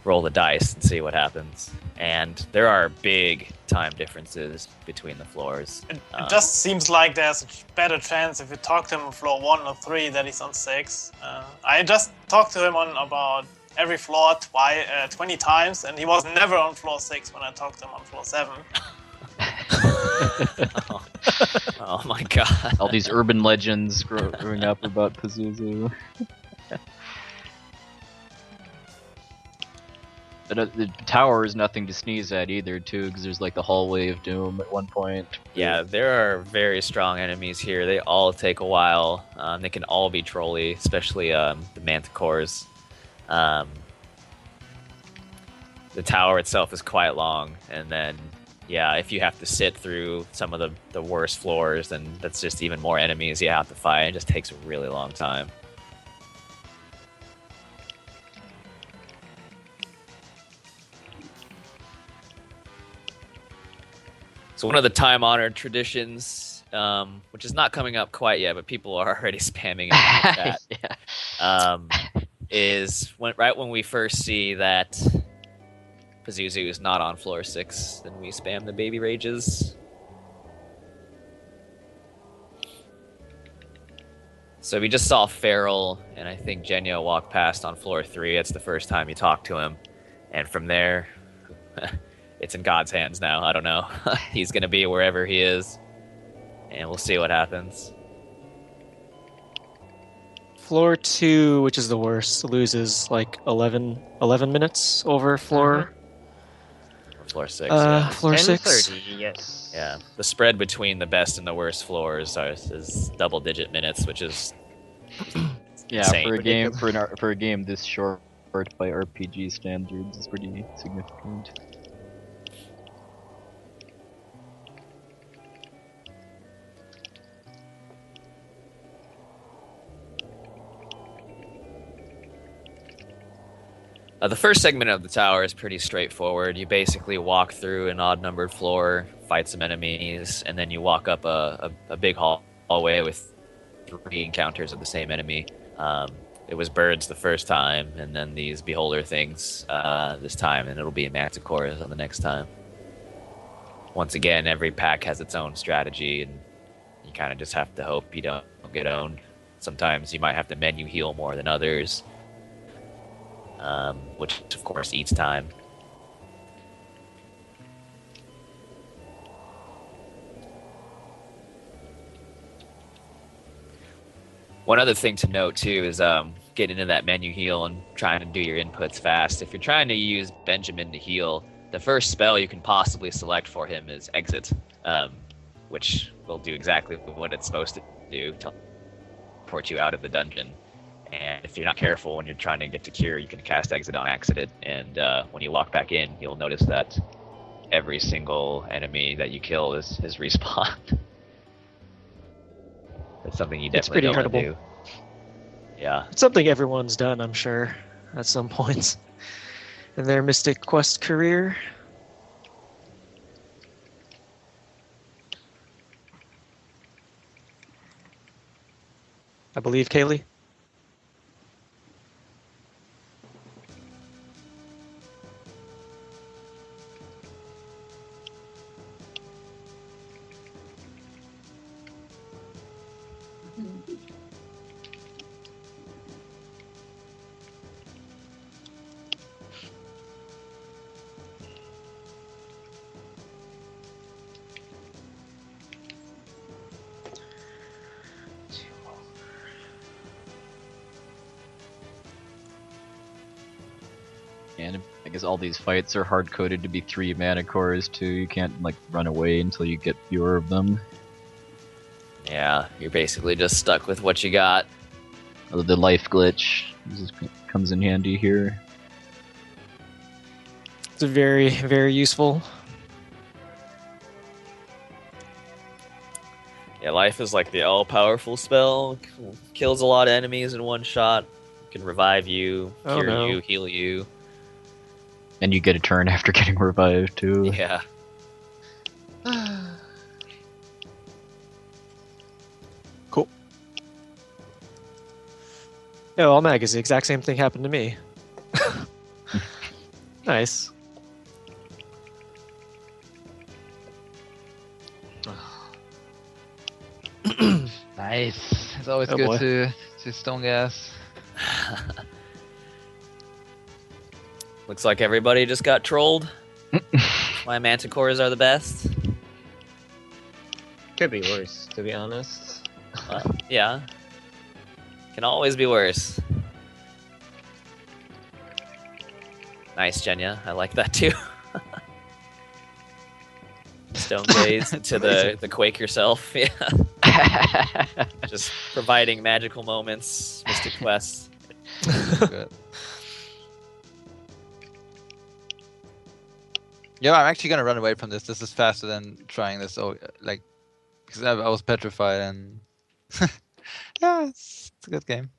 Speaker 5: roll the dice and see what happens. And there are big time differences between the floors.
Speaker 6: It just seems like there's a better chance if you talk to him on floor 1 or 3 that he's on 6. I just talked to him on about every floor 20 times, and he was never on floor 6 when I talked to him on floor 7.
Speaker 5: Oh my god.
Speaker 2: All these urban legends growing up about Pazuzu. But the tower is nothing to sneeze at either, too, because there's like the hallway of doom at one point.
Speaker 5: Yeah, there are very strong enemies here. They all take a while. They can all be trolly, especially the manticores. The tower itself is quite long, and then if you have to sit through some of the worst floors, then that's just even more enemies you have to fight. It just takes a really long time. So one of the time-honored traditions, which is not coming up quite yet, but people are already spamming it in the chat, is right when we first see that Pazuzu is not on floor 6, then we spam the baby rages. So we just saw Feral, and I think Genyo walk past on floor 3. It's the first time you talk to him. And from there, it's in God's hands now. I don't know. He's going to be wherever he is, and we'll see what happens.
Speaker 3: Floor 2, which is the worst, loses like 11 minutes over floor
Speaker 5: Or floor 6, yeah.
Speaker 3: floor 6.
Speaker 4: 10:30, yes.
Speaker 5: Yeah, the spread between the best and the worst floors is double-digit minutes, which is
Speaker 2: Yeah,
Speaker 5: insane.
Speaker 2: for a game this short by RPG standards is pretty significant.
Speaker 5: The first segment of the tower is pretty straightforward. You basically walk through an odd-numbered floor, fight some enemies, and then you walk up a big hallway with 3 encounters of the same enemy. It was birds the first time, and then these beholder things this time, and it'll be manticores on the next time. Once again, every pack has its own strategy, and you kind of just have to hope you don't get owned. Sometimes you might have to menu heal more than others. Which of course eats time. One other thing to note too is getting into that menu heal and trying to do your inputs fast. If you're trying to use Benjamin to heal, the first spell you can possibly select for him is Exit, which will do exactly what it's supposed to do, teleport you out of the dungeon. And if you're not careful when you're trying to get to Cure, you can cast Exit on accident, and when you walk back in, you'll notice that every single enemy that you kill is respawned. That's something you definitely
Speaker 3: pretty
Speaker 5: don't want to do.
Speaker 3: incredible.
Speaker 5: Yeah.
Speaker 3: It's something everyone's done, I'm sure, at some point in their Mystic Quest career. I believe, Kaylee?
Speaker 2: And guess all these fights are hard coded to be 3 mana cores too. You can't like run away until you get fewer of them.
Speaker 5: Yeah, you're basically just stuck with what you got.
Speaker 2: Although the life glitch comes in handy here.
Speaker 3: It's very, very useful.
Speaker 5: Yeah, life is like the all-powerful spell. Kills a lot of enemies in one shot. Can revive you, cure you, heal you.
Speaker 2: And you get a turn after getting revived too.
Speaker 5: Yeah.
Speaker 3: Cool. No, all mag is the exact same thing happened to me. Nice.
Speaker 1: Nice. It's always
Speaker 3: Oh,
Speaker 1: good
Speaker 3: boy.
Speaker 1: to stone gas.
Speaker 5: Looks like everybody just got trolled. Why manticores are the best.
Speaker 4: Could be worse, to be honest.
Speaker 5: Yeah. Can always be worse. Nice, Jenya. I like that too. Stone gaze to the quake yourself. Yeah. Just providing magical moments, mystic quests.
Speaker 1: Good. Yeah, I'm actually gonna run away from this. This is faster than trying this. Oh, like because I was petrified and yeah, it's a good game.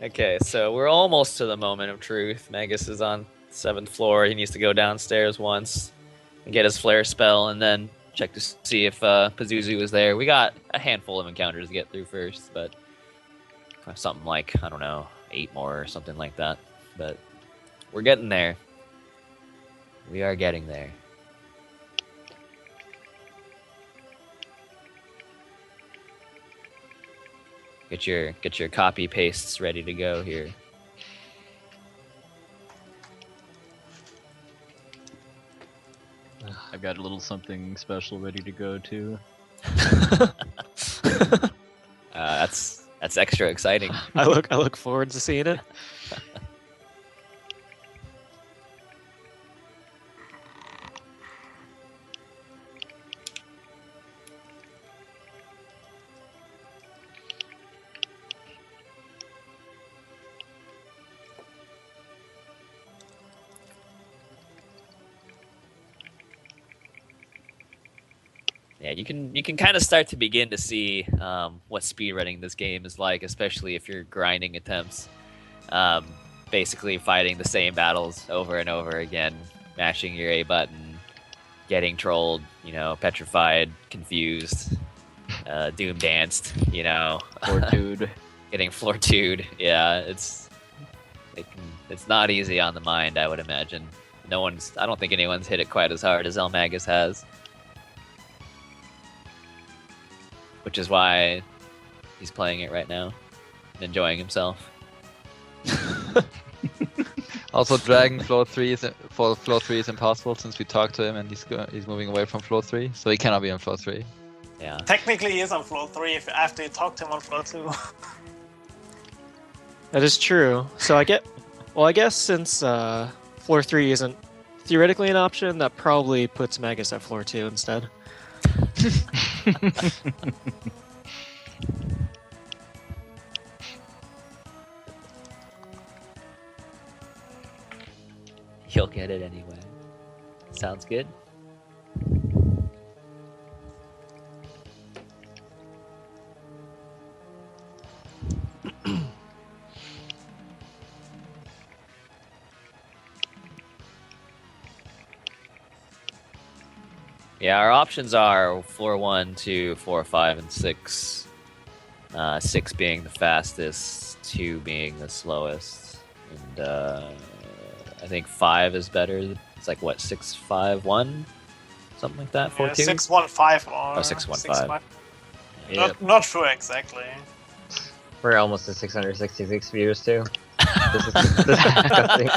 Speaker 5: Okay, so we're almost to the moment of truth. Magus is on 7th floor. He needs to go downstairs once and get his flare spell, and then check to see if Pazuzu is there. We got a handful of encounters to get through first, but something like, I don't know, 8 more or something like that. But we're getting there. We are getting there. Get your copy pastes ready to go here.
Speaker 2: I've got a little something special ready to go too.
Speaker 5: That's extra exciting.
Speaker 3: I look forward to seeing it.
Speaker 5: Yeah, you can kind of start to begin to see what speedrunning this game is like, especially if you're grinding attempts. Basically fighting the same battles over and over again, mashing your A button, getting trolled, petrified, confused, doom danced,
Speaker 2: Fortude.
Speaker 5: getting floor-2'd. Yeah, it's not easy on the mind, I would imagine. I don't think anyone's hit it quite as hard as Elmagus has. Which is why he's playing it right now and enjoying himself.
Speaker 1: Also, dragging floor 3 is impossible since we talked to him and he's moving away from floor 3, so he cannot be on floor 3.
Speaker 5: Yeah.
Speaker 6: Technically, he is on floor 3 after you talk to him on floor 2.
Speaker 3: That is true. So I guess since floor 3 isn't theoretically an option, that probably puts Magus at floor 2 instead.
Speaker 5: He'll get it anyway. Sounds good. Yeah, our options are floor 1, 2, 4, 5, and 6. 6 being the fastest, 2 being the slowest, and I think 5 is better. It's like what, 6, 5, 1, something like that. 4, 2.
Speaker 6: 6, 1, 5 or
Speaker 5: 6, 1,
Speaker 6: 6,
Speaker 5: 5.
Speaker 6: 5.
Speaker 5: Yeah.
Speaker 6: Not sure exactly.
Speaker 4: We're almost at 666 views too. This is disgusting.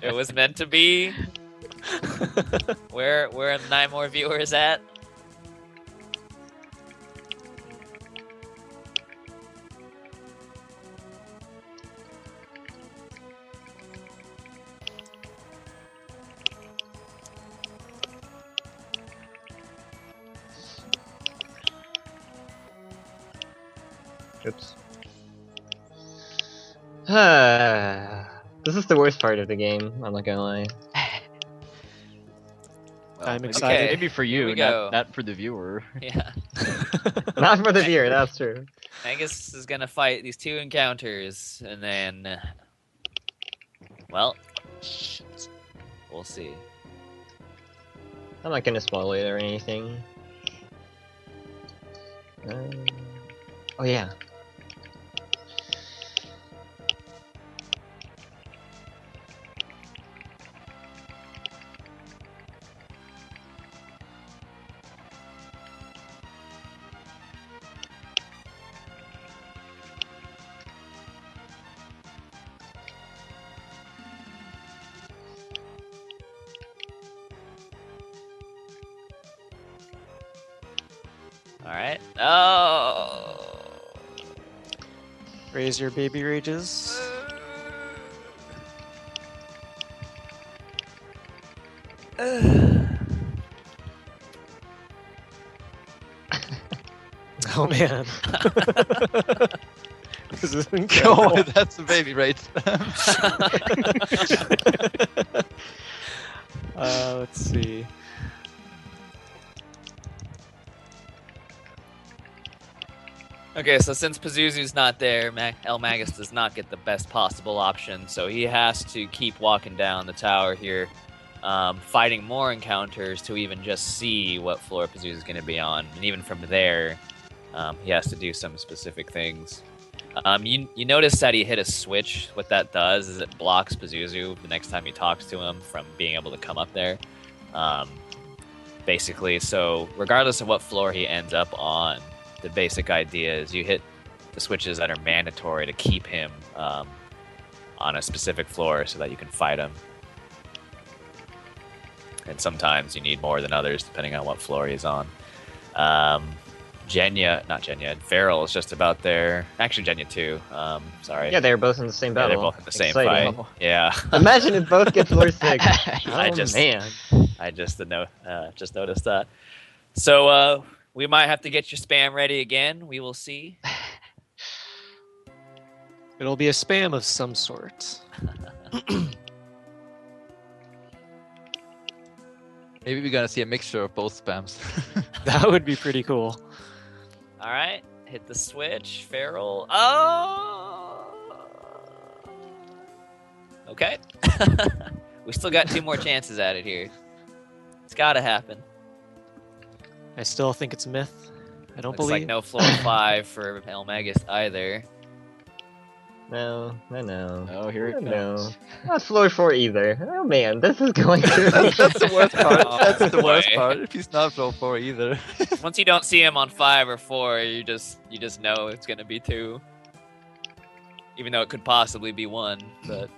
Speaker 5: It was meant to be. Where are 9 more viewers at?
Speaker 4: Oops. This is the worst part of the game, I'm not gonna lie.
Speaker 3: I'm
Speaker 2: maybe-
Speaker 3: excited.
Speaker 2: Maybe for
Speaker 5: Here we
Speaker 2: you,
Speaker 5: go.
Speaker 2: not for the viewer.
Speaker 5: Yeah.
Speaker 4: Not for the viewer, that's true.
Speaker 5: Magus is gonna fight these two encounters, and then, well, we'll see.
Speaker 4: I'm not gonna spoil it or anything. Oh yeah.
Speaker 5: All right. Oh.
Speaker 3: Raise your baby rages. Oh man. This is
Speaker 1: Oh,
Speaker 3: incredible.
Speaker 1: that's a baby rate.
Speaker 3: Let's see.
Speaker 5: Okay, so since Pazuzu's not there, El Magus does not get the best possible option, so he has to keep walking down the tower here, fighting more encounters to even just see what floor Pazuzu's going to be on. And even from there, he has to do some specific things. You notice that he hit a switch. What that does is it blocks Pazuzu the next time he talks to him from being able to come up there. Basically, so regardless of what floor he ends up on, the basic idea is you hit the switches that are mandatory to keep him on a specific floor so that you can fight him. And sometimes you need more than others depending on what floor he's on. Feral is just about there. Actually, Genya too. Sorry.
Speaker 4: Yeah, they're both in the same
Speaker 5: Yeah,
Speaker 4: battle.
Speaker 5: they're both in the same
Speaker 4: Exciting.
Speaker 5: fight. Yeah.
Speaker 4: Imagine if both get floor 6.
Speaker 5: I
Speaker 4: Oh
Speaker 5: just-
Speaker 4: man.
Speaker 5: I just noticed that. So we might have to get your spam ready again. We will see.
Speaker 3: It'll be a spam of some sort.
Speaker 1: Maybe we're gonna see a mixture of both spams.
Speaker 3: That would be pretty cool.
Speaker 5: All right, hit the switch, Feral. Oh. Okay. We still got 2 more chances at it here. It's gotta happen.
Speaker 3: I still think it's myth. I don't
Speaker 5: Looks
Speaker 3: believe.
Speaker 5: like no floor 5 for El Magus either.
Speaker 4: No.
Speaker 2: Oh, here it comes.
Speaker 4: No. Not floor 4 either. Oh man, this is going to
Speaker 1: That's the worst part.
Speaker 5: Oh,
Speaker 1: That's the worst
Speaker 5: boy.
Speaker 1: part. If he's not floor 4 either.
Speaker 5: Once you don't see him on 5 or 4, you just know it's gonna be 2. Even though it could possibly be 1, but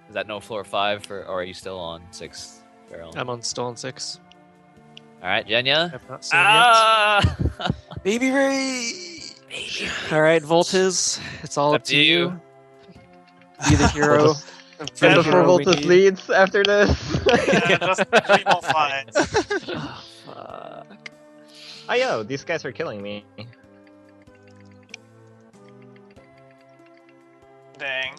Speaker 5: is that no floor 5 for, or are you still on 6, Feral?
Speaker 3: I'm still on 6.
Speaker 5: All right, Genya.
Speaker 3: I've not seen
Speaker 5: Ah!
Speaker 3: yet. Baby Ray! All right, Voltiz. It's all
Speaker 5: Up
Speaker 3: up
Speaker 5: to
Speaker 3: to
Speaker 5: you.
Speaker 3: you. Be the hero.
Speaker 4: And
Speaker 3: Be the
Speaker 4: before
Speaker 3: hero we
Speaker 4: Voltus
Speaker 3: need.
Speaker 4: leads after this.
Speaker 6: Yeah, just 3 more fights.
Speaker 3: Oh, fuck.
Speaker 4: Oh yo, these guys are killing me.
Speaker 6: Dang.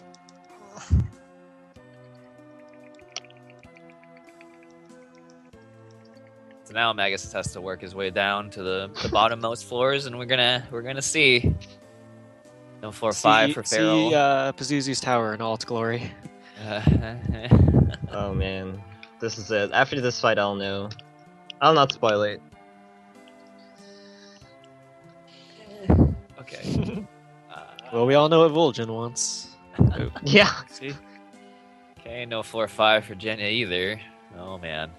Speaker 5: So now Magus has to work his way down to the bottommost floors, and we're gonna see. No floor 5 for Feral.
Speaker 3: See Pazuzu's Tower in all its glory.
Speaker 4: Oh man, this is it. After this fight, I'll know. I'll not spoil it.
Speaker 5: Okay.
Speaker 3: Well, we all know what Vol'jin wants.
Speaker 4: Yeah.
Speaker 3: See?
Speaker 5: Okay, no floor 5 for Genya either. Oh man.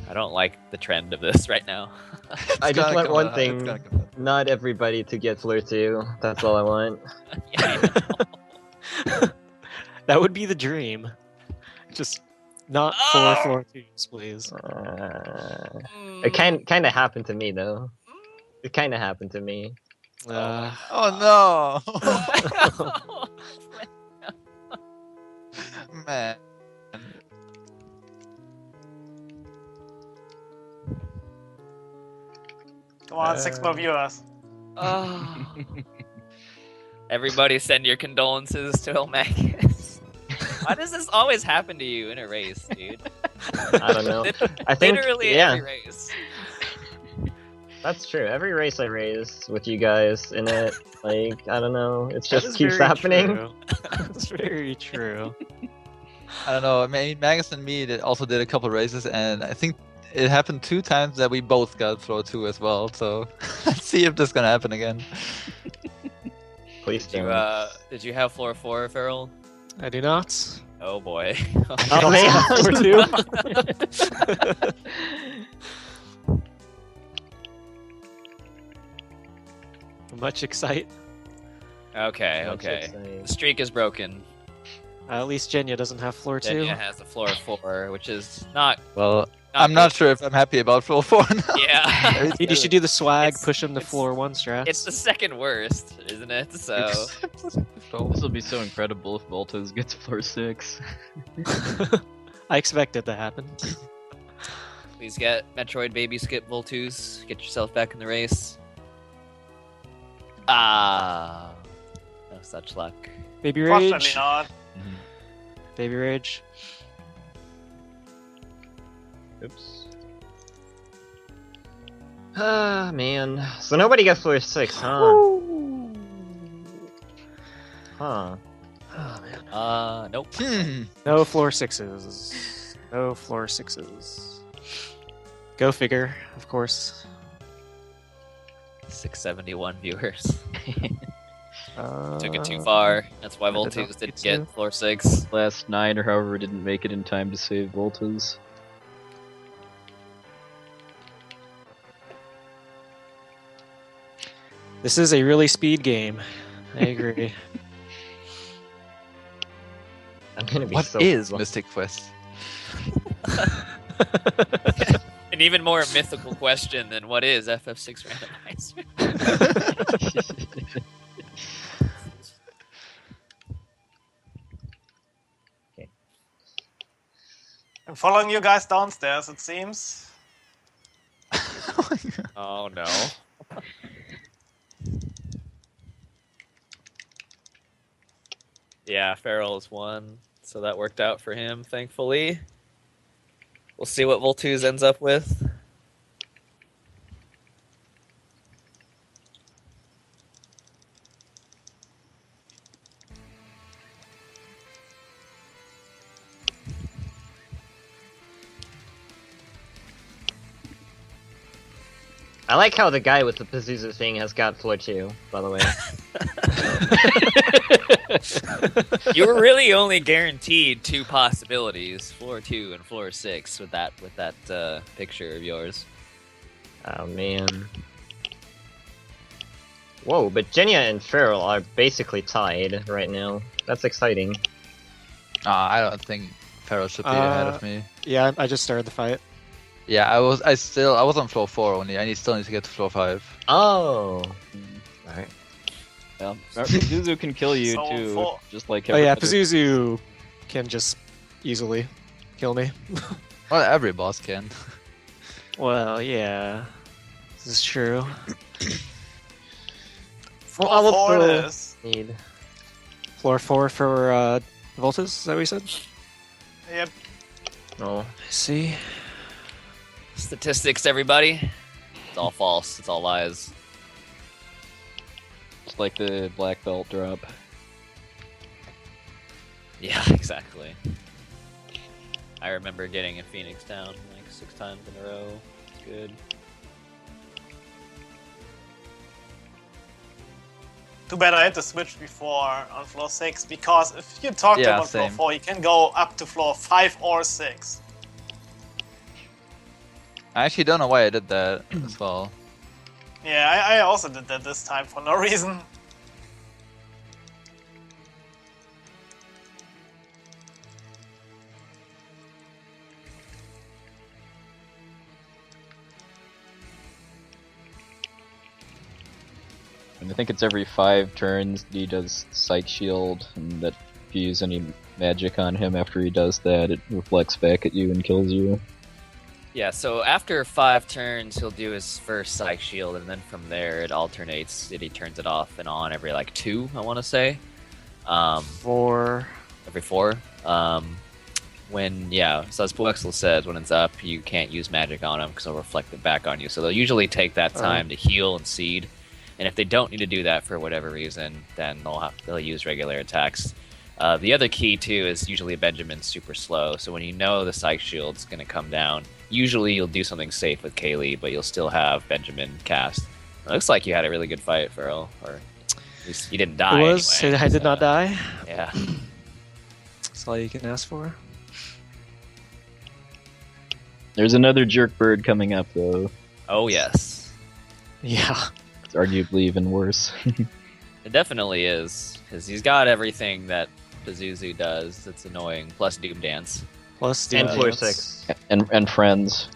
Speaker 5: I don't like the trend of this right now.
Speaker 4: I just
Speaker 1: gonna
Speaker 4: want
Speaker 1: come
Speaker 4: one
Speaker 1: out,
Speaker 4: thing.
Speaker 1: it's gonna come out.
Speaker 4: Not everybody to get floor 2. That's all I want.
Speaker 5: Yeah, I know.
Speaker 3: That would be the dream. Just not
Speaker 5: Oh!
Speaker 3: 4-4-2s, please.
Speaker 4: It kind of happened to me though. It kind of happened to me.
Speaker 1: Oh no! Man.
Speaker 6: Come on, 6 more viewers.
Speaker 5: Oh. Everybody send your condolences to Elmagus. Why does this always happen to you in a race, dude?
Speaker 4: I don't know. I think
Speaker 5: Literally
Speaker 4: yeah,
Speaker 5: every race.
Speaker 4: that's true. Every race I race with you guys in it, like I don't know, it
Speaker 3: That
Speaker 4: just
Speaker 3: is
Speaker 4: keeps
Speaker 3: very
Speaker 4: happening.
Speaker 3: true. That's very true.
Speaker 1: I don't know. I mean, Magus and me also did a couple races, and I think it happened 2 times that we both got floor 2 as well. So let's see if this is gonna happen again.
Speaker 4: Please
Speaker 5: Did you,
Speaker 4: don't.
Speaker 5: did you have floor 4, Feral?
Speaker 3: I do not.
Speaker 5: Oh boy.
Speaker 4: Oh man.
Speaker 3: Floor 2. Much excite.
Speaker 5: Okay,
Speaker 4: Much
Speaker 5: okay.
Speaker 4: exciting.
Speaker 5: The streak is broken.
Speaker 3: At least Jenya doesn't have floor 2.
Speaker 5: Jenya has the floor 4, which is not.
Speaker 1: Well, I'm not sure if I'm happy about floor 4 now.
Speaker 5: Yeah.
Speaker 3: You should do the swag,
Speaker 5: It's-
Speaker 3: push him to
Speaker 5: it's-
Speaker 3: floor 1 strats.
Speaker 5: It's the second worst, isn't it? So.
Speaker 2: This will be so incredible if Voltas gets floor 6.
Speaker 3: I expect it to happen.
Speaker 5: Please get Metroid Baby Skip Voltus. Get yourself back in the race. Ah. No such luck.
Speaker 3: Baby
Speaker 6: Fortunately
Speaker 3: Rage.
Speaker 6: not.
Speaker 3: Baby Rage.
Speaker 2: Oops.
Speaker 4: Ah man. So nobody got floor 6, huh? Huh.
Speaker 3: Oh, man.
Speaker 5: Nope.
Speaker 3: No floor 6s. No floor 6s. Go figure, of course.
Speaker 5: 671 viewers. Took it too
Speaker 3: Uh,
Speaker 5: far. That's why
Speaker 3: I did not
Speaker 5: Voltus didn't
Speaker 3: think
Speaker 5: get
Speaker 3: so.
Speaker 5: floor 6.
Speaker 2: Last 9 or however didn't make it in time to save Voltas.
Speaker 3: This is a really speed game. I agree.
Speaker 4: I'm gonna be
Speaker 1: What
Speaker 4: so
Speaker 1: is Mystic Quest?
Speaker 5: An even more mythical question than what is FF6 randomizer.
Speaker 6: I'm following you guys downstairs, it seems.
Speaker 5: Oh no. Yeah, Feral is 1, so that worked out for him, thankfully. We'll see what Voltus ends up with.
Speaker 4: I like how the guy with the Pazuzu thing has got floor 2, by the way.
Speaker 5: You were really only guaranteed 2 possibilities, floor 2 and floor 6, with that picture of yours.
Speaker 4: Oh man. Whoa, but Jenya and Feral are basically tied right now. That's exciting.
Speaker 1: I don't think Pharaoh should be ahead of me.
Speaker 3: Yeah, I just started the fight.
Speaker 1: Yeah, I was on floor 4 only. I still need to get to floor 5.
Speaker 4: Oh. Alright.
Speaker 2: Well, Pazuzu can kill you
Speaker 6: So
Speaker 2: too,
Speaker 6: for-
Speaker 2: just like
Speaker 3: Oh yeah,
Speaker 2: every other-
Speaker 3: Pazuzu can just easily kill me.
Speaker 1: Well, every boss can.
Speaker 3: Well, yeah. This is true.
Speaker 6: Floor
Speaker 3: I'll look
Speaker 6: 4
Speaker 3: for-
Speaker 6: it is.
Speaker 4: Need.
Speaker 3: Floor 4 for Voltus, is that what you said?
Speaker 6: Yep.
Speaker 4: Oh.
Speaker 3: I see.
Speaker 5: Statistics, everybody. It's all false. It's all lies.
Speaker 2: It's like the black belt drop.
Speaker 5: Yeah, exactly. I remember getting a Phoenix down like 6 times in a row. It's good.
Speaker 6: Too bad I had to switch before on floor 6, because if you talk to
Speaker 1: Yeah,
Speaker 6: him on floor
Speaker 1: same.
Speaker 6: 4, you can go up to floor 5 or 6.
Speaker 1: I actually don't know why I did that as well.
Speaker 6: Yeah, I also did that this time for no reason.
Speaker 2: And I think it's every 5 turns he does Psych Shield, and that if you use any magic on him after he does that, it reflects back at you and kills you.
Speaker 5: Yeah, so after 5 turns, he'll do his first Psych Shield, and then from there it alternates. He turns it off and on every, like, 2, I want to say.
Speaker 3: 4.
Speaker 5: Every 4. So as Puexel says, when it's up, you can't use magic on him because it'll reflect it back on you. So they'll usually take that time to heal and seed. And if they don't need to do that for whatever reason, then they'll use regular attacks. The other key, too, is usually Benjamin's super slow. So when you know the Psych Shield's going to come down, usually you'll do something safe with Kaylee, but you'll still have Benjamin cast. It looks like you had a really good fight, Farrell. Or at least you didn't die.
Speaker 3: It was.
Speaker 5: Anyway,
Speaker 3: I did not die.
Speaker 5: Yeah.
Speaker 3: That's all you can ask for.
Speaker 2: There's another jerk bird coming up, though.
Speaker 5: Oh, yes.
Speaker 3: Yeah.
Speaker 2: It's arguably even worse.
Speaker 5: It definitely is, because he's got everything that Pazuzu does that's annoying, plus Doom Dance.
Speaker 3: Plus
Speaker 4: And
Speaker 3: Dance.
Speaker 4: floor 6.
Speaker 2: and friends.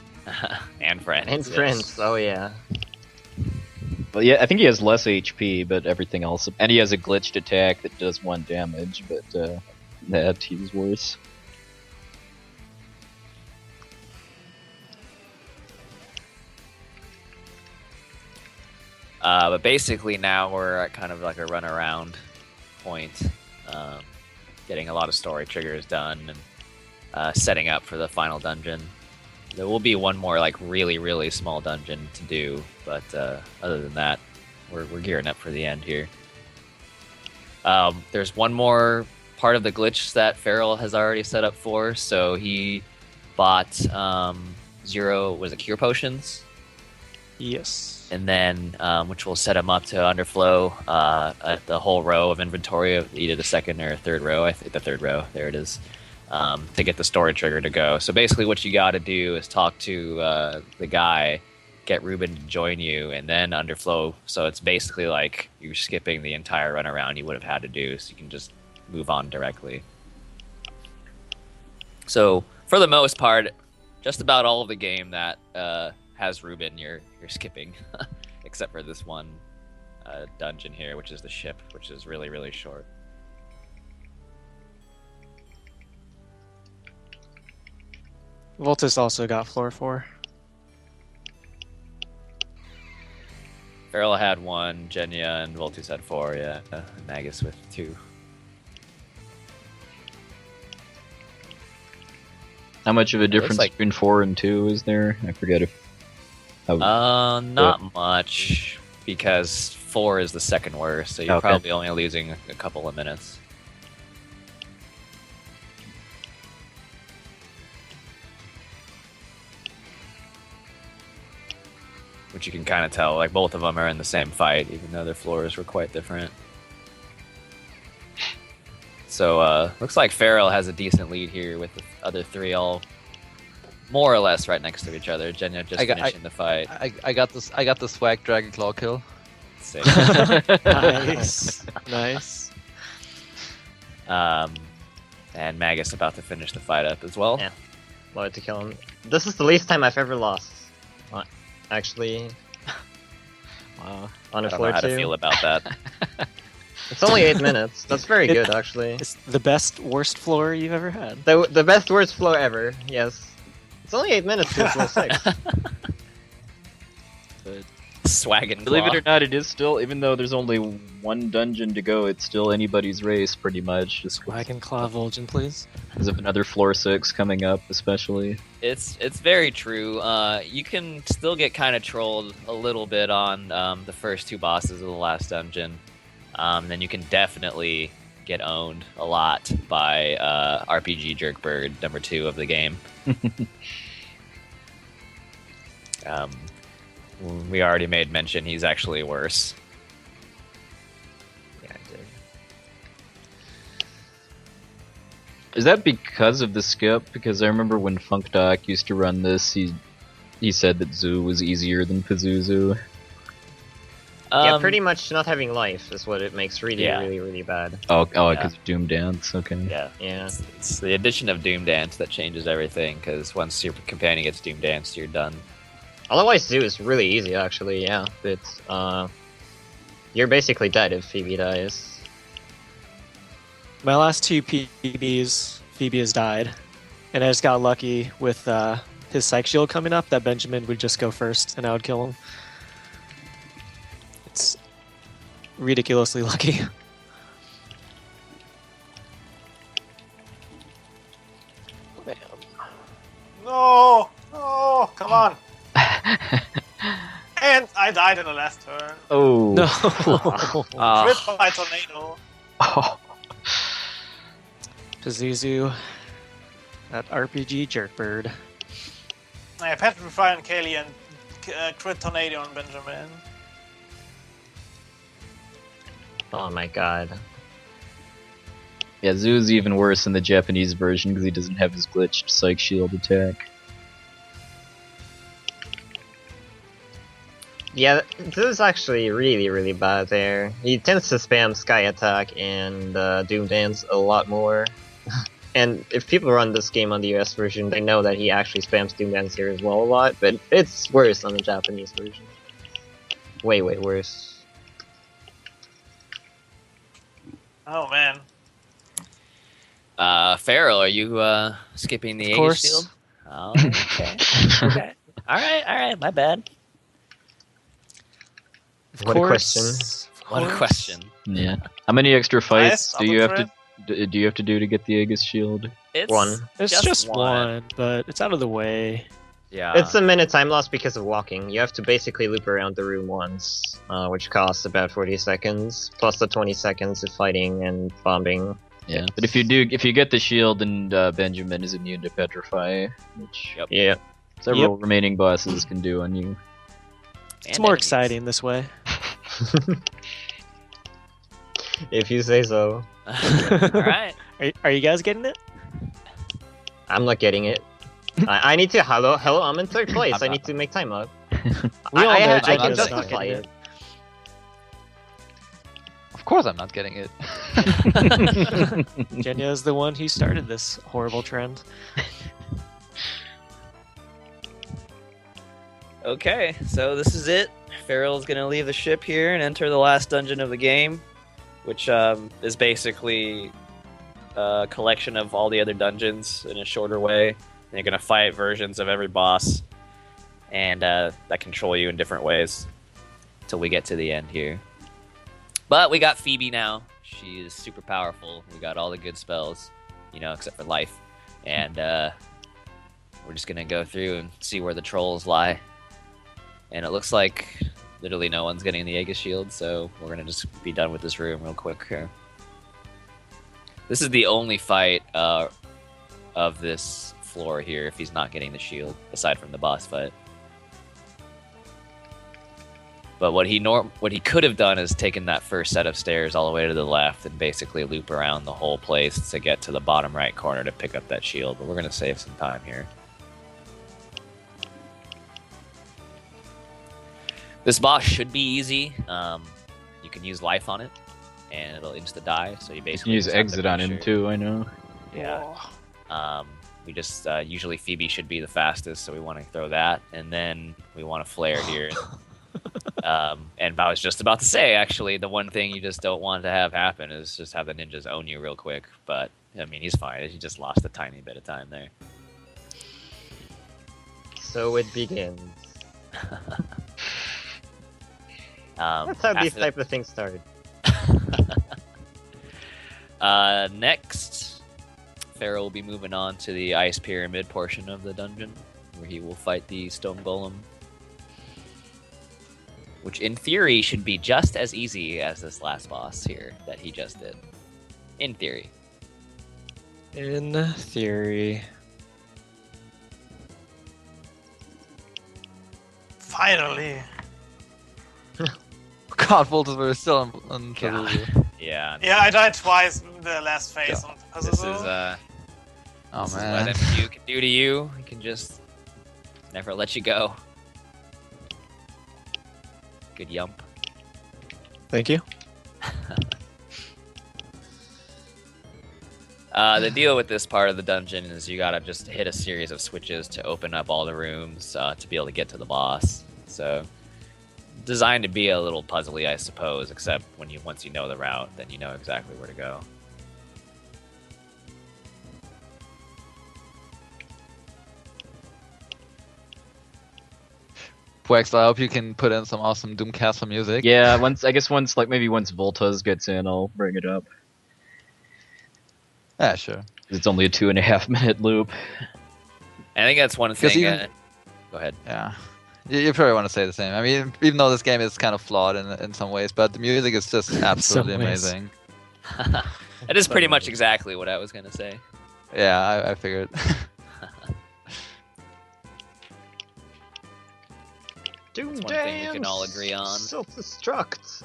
Speaker 5: And Friends.
Speaker 4: And
Speaker 5: yes.
Speaker 4: friends, oh yeah.
Speaker 2: Well, yeah, I think he has less HP, but everything else. And he has a glitched attack that does 1 damage, but that he's worse.
Speaker 5: But basically now we're at kind of like a runaround point, getting a lot of story triggers done and setting up for the final dungeon. There will be one more like really, really small dungeon to do, but other than that, we're gearing up for the end here. There's one more part of the glitch that Farrell has already set up for, so he bought 0 cure potions?
Speaker 3: Yes.
Speaker 5: And then, which will set him up to underflow the whole row of inventory of either the second or third row. I think the third row. There it is. To get the story trigger to go. So basically, what you got to do is talk to the guy, get Ruben to join you, and then underflow. So it's basically like you're skipping the entire runaround you would have had to do, so you can just move on directly. So for the most part, just about all of the game that has Ruben, you're skipping, except for this one dungeon here, which is the ship, which is really, really short.
Speaker 3: Voltus also got floor 4.
Speaker 5: Farrell had 1, Genya and Voltus had 4, yeah. Magus with 2.
Speaker 2: How much of a difference
Speaker 5: like-
Speaker 2: between 4 and 2 is there? I forget if...
Speaker 5: Not much, because 4 is the second worst, so you're
Speaker 2: Okay.
Speaker 5: probably only losing a couple of minutes. Which you can kind of tell, like both of them are in the same fight, even though their floors were quite different. So, looks like Farrell has a decent lead here with the other 3 all more or less right next to each other. Genya just finishing the fight.
Speaker 1: I got the swag dragon claw kill.
Speaker 5: Sick.
Speaker 3: Nice. Nice.
Speaker 5: And Magus about to finish the fight up as well.
Speaker 4: Yeah. Wanted to kill him. This is the least time I've ever lost. Actually,
Speaker 2: Wow.
Speaker 4: on
Speaker 5: I
Speaker 4: a
Speaker 5: don't know
Speaker 4: floor
Speaker 5: how
Speaker 4: 2.
Speaker 5: to feel about that.
Speaker 4: It's only 8 minutes. That's very good, actually.
Speaker 3: It's the best, worst floor you've ever had.
Speaker 4: The best worst flow ever, yes. It's only 8 minutes to floor 6.
Speaker 5: Swaggin'
Speaker 2: Believe it
Speaker 5: claw.
Speaker 2: or not, it is still, even though there's only 1 dungeon to go, it's still anybody's race, pretty much. Just
Speaker 3: I can claw Vol'jin, please.
Speaker 2: because of another floor 6 coming up, especially.
Speaker 5: It's very true. You can still get kind of trolled a little bit on the first 2 bosses of the last dungeon. Then you can definitely get owned a lot by RPG Jerkbird number 2 of the game. We already made mention he's actually worse.
Speaker 4: Yeah, I did.
Speaker 2: Is that because of the skip? Because I remember when FunkDoc used to run this, he said that Zoo was easier than Pazuzu.
Speaker 4: Yeah, pretty much not having life is what it makes really,
Speaker 5: Yeah.
Speaker 4: really, really bad.
Speaker 2: Oh,
Speaker 5: Yeah.
Speaker 2: because of Doom Dance, okay.
Speaker 5: Yeah.
Speaker 4: Yeah.
Speaker 5: It's the addition of Doom Dance that changes everything, because once your companion gets Doom Danced, you're done.
Speaker 4: Otherwise, Zoo is really easy, actually, yeah. But, you're basically dead if Phoebe dies.
Speaker 3: My last 2 PBs, Phoebe has died. And I just got lucky with his psych shield coming up, that Benjamin would just go first, and I would kill him. It's ridiculously lucky.
Speaker 6: No! No! Come on! And I died in the last turn.
Speaker 2: Oh.
Speaker 3: No.
Speaker 6: Crit by tornado.
Speaker 2: Oh.
Speaker 3: Pazuzu, that RPG jerkbird.
Speaker 6: I petrify on Kaylee and crit tornado on Benjamin.
Speaker 4: Oh my god.
Speaker 2: Yeah, Zoo's even worse in the Japanese version because he doesn't have his glitched Psych Shield attack.
Speaker 4: Yeah, this is actually really, really bad there. He tends to spam Sky Attack and Doom Dance a lot more. And if people run this game on the US version, they know that he actually spams Doom Dance here as well a lot, but it's worse on the Japanese version. Way, way worse.
Speaker 6: Oh man.
Speaker 5: Farrell, are you skipping the
Speaker 3: Of
Speaker 5: Aegis
Speaker 3: course.
Speaker 5: shield? Oh, okay. Okay. Alright, my bad.
Speaker 4: What a question.
Speaker 5: What a question.
Speaker 2: Yeah. How many extra fights
Speaker 6: Nice,
Speaker 2: do you have
Speaker 6: double
Speaker 2: to do you have to do to get the Aegis Shield?
Speaker 5: It's
Speaker 4: One.
Speaker 3: It's just one, but it's out of the way.
Speaker 5: Yeah.
Speaker 4: It's a minute time loss because of walking. You have to basically loop around the room once, which costs about 40 seconds, plus the 20 seconds of fighting and bombing.
Speaker 2: Yeah. But if you get the shield, then Benjamin is immune to petrify, which
Speaker 5: Yep.
Speaker 4: Yeah.
Speaker 2: several remaining bosses can do on you.
Speaker 3: It's
Speaker 5: And
Speaker 3: more
Speaker 5: enemies.
Speaker 3: exciting this way.
Speaker 4: If you say so.
Speaker 5: Alright.
Speaker 3: Are you guys getting it?
Speaker 4: I'm not getting it. I need to. Hello, I'm in third place. I need to make time up.
Speaker 3: We all know
Speaker 4: I can
Speaker 3: Jenna's not
Speaker 4: justify
Speaker 3: getting
Speaker 4: it.
Speaker 1: Of course, I'm not getting it.
Speaker 3: Jenya is the one who started this horrible trend.
Speaker 5: Okay, so this is it. Farrell's gonna leave the ship here and enter the last dungeon of the game, which is basically a collection of all the other dungeons in a shorter way. And you're gonna fight versions of every boss, and that control you in different ways until we get to the end here. But we got Phoebe now. She is super powerful. We got all the good spells, except for life. And we're just gonna go through and see where the trolls lie. And it looks like literally no one's getting the Aegis shield, so we're gonna just be done with this room real quick here. This is the only fight of this floor here if he's not getting the shield, aside from the boss fight. But what he could have done is taken that first set of stairs all the way to the left and basically loop around the whole place to get to the bottom right corner to pick up that shield. But we're gonna save some time here. This boss should be easy. You can use life on it, and it'll insta-die. So you
Speaker 2: You
Speaker 5: basically
Speaker 2: can use
Speaker 5: just have to
Speaker 2: exit
Speaker 5: make
Speaker 2: on him
Speaker 5: sure-
Speaker 2: too, I know.
Speaker 5: Yeah. We just usually Phoebe should be the fastest, so we want to throw that, and then we want to flare here. And I was just about to say, actually, the one thing you just don't want to have happen is just have the ninjas own you real quick. But I mean, he's fine. He just lost a tiny bit of time there.
Speaker 4: So it begins. That's how these
Speaker 5: after
Speaker 4: type of things start.
Speaker 5: Next, Pharaoh will be moving on to the ice pyramid portion of the dungeon, where he will fight the stone golem, which in theory should be just as easy as this last boss here that he just did. In theory.
Speaker 3: In theory.
Speaker 6: Finally.
Speaker 1: God, Voltus were still on
Speaker 5: God.
Speaker 1: Pazuzu.
Speaker 5: Yeah.
Speaker 6: Yeah, I died twice in the last phase
Speaker 1: Yeah.
Speaker 6: on
Speaker 5: This is
Speaker 6: Pazuzu.
Speaker 1: Oh
Speaker 5: this is
Speaker 1: man.
Speaker 5: what MQ can do to you. He can just never let you go. Good yump.
Speaker 3: Thank you.
Speaker 5: The deal with this part of the dungeon is you gotta just hit a series of switches to open up all the rooms to be able to get to the boss. So, designed to be a little puzzly, I suppose. Except once you know the route, then you know exactly where to go.
Speaker 1: Pwex, I hope you can put in some awesome Doomcastle music.
Speaker 2: Yeah, once Voltas gets in, I'll bring it up.
Speaker 1: Yeah, sure.
Speaker 2: It's only a 2.5 minute loop.
Speaker 5: I think that's one
Speaker 1: Because
Speaker 5: thing.
Speaker 1: even-
Speaker 5: Go ahead.
Speaker 1: Yeah. You probably want to say the same. I mean, even though this game is kind of flawed in some ways, but the music is just absolutely
Speaker 3: ways.
Speaker 1: amazing.
Speaker 5: That is pretty much exactly what I was gonna say.
Speaker 1: Yeah, I figured.
Speaker 4: Doom
Speaker 5: That's one thing we can all agree on.
Speaker 4: Self-destruct.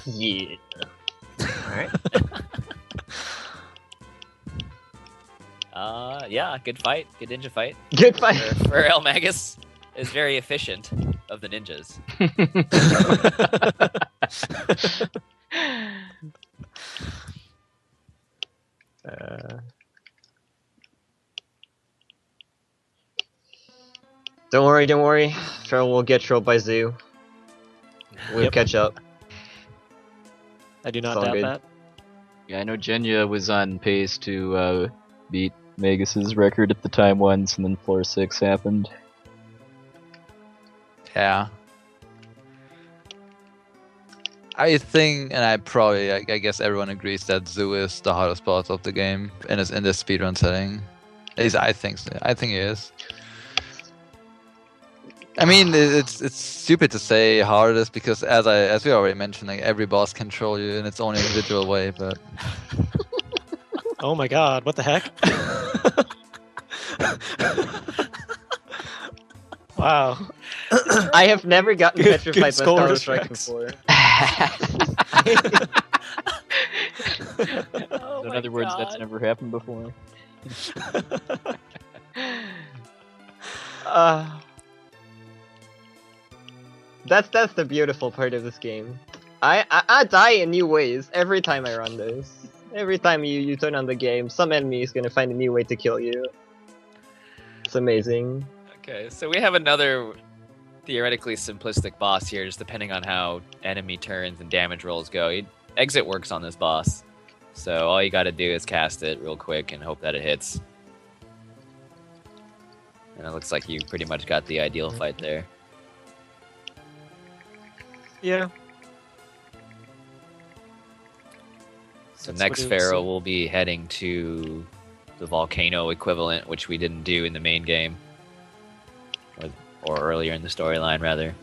Speaker 4: Yeah. Alright.
Speaker 5: Yeah, good fight, good ninja fight.
Speaker 4: Good fight.
Speaker 5: For El Magus is very efficient of the ninjas.
Speaker 4: Don't worry. Feral will get trolled by Zoo. We'll
Speaker 3: Yep.
Speaker 4: catch up.
Speaker 3: I do not
Speaker 4: It's all
Speaker 3: doubt
Speaker 4: good.
Speaker 3: that.
Speaker 2: Yeah, I know Genya was on pace to beat Magus's record at the time once, and then floor 6 happened.
Speaker 1: Yeah. I think, and I guess everyone agrees that Zoo is the hardest boss of the game in this speedrun setting. At least I think so. I think it is. I mean, it's stupid to say hardest because as we already mentioned, like every boss can troll you in its own individual way. But
Speaker 3: Oh my god, what the heck? Wow.
Speaker 4: I have never gotten
Speaker 3: Good-
Speaker 4: petrified
Speaker 3: good
Speaker 4: by
Speaker 3: skull
Speaker 4: Tower Strike
Speaker 3: reflex.
Speaker 4: before.
Speaker 5: Oh
Speaker 2: In
Speaker 5: my
Speaker 2: other words, that's
Speaker 5: God.
Speaker 2: never happened before.
Speaker 4: That's the beautiful part of this game. I die in new ways every time I run this. Every time you turn on the game, some enemy is gonna find a new way to kill you. It's amazing.
Speaker 5: Okay, so we have another theoretically simplistic boss here, just depending on how enemy turns and damage rolls go. Exit works on this boss, so all you got to do is cast it real quick and hope that it hits. And it looks like you pretty much got the ideal fight there.
Speaker 3: Yeah.
Speaker 5: So
Speaker 3: That's
Speaker 5: next
Speaker 3: what it was.
Speaker 5: Pharaoh will be heading to the volcano equivalent, which we didn't do in the main game. Or earlier in the storyline, rather.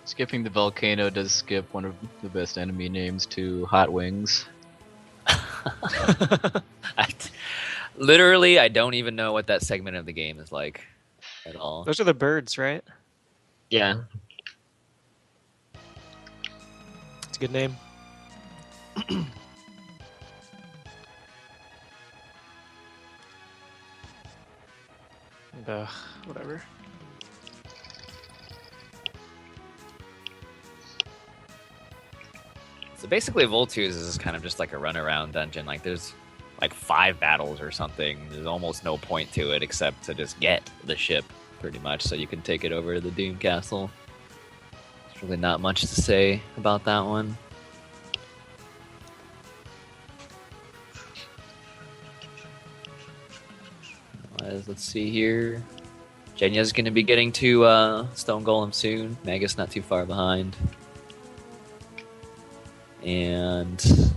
Speaker 2: Skipping the volcano does skip one of the best enemy names to Hot Wings.
Speaker 5: Literally, I don't even know what that segment of the game is like at all.
Speaker 3: Those are the birds, right?
Speaker 4: Yeah.
Speaker 3: It's a good name. Whatever.
Speaker 5: So basically, Voltuz is kind of just like a runaround dungeon. Like there's like 5 battles or something. There's almost no point to it except to just get the ship, pretty much, so you can take it over to the Doom Castle. There's really not much to say about that one. Let's see here. Jenya's going to be getting to Stone Golem soon. Magus not too far behind. And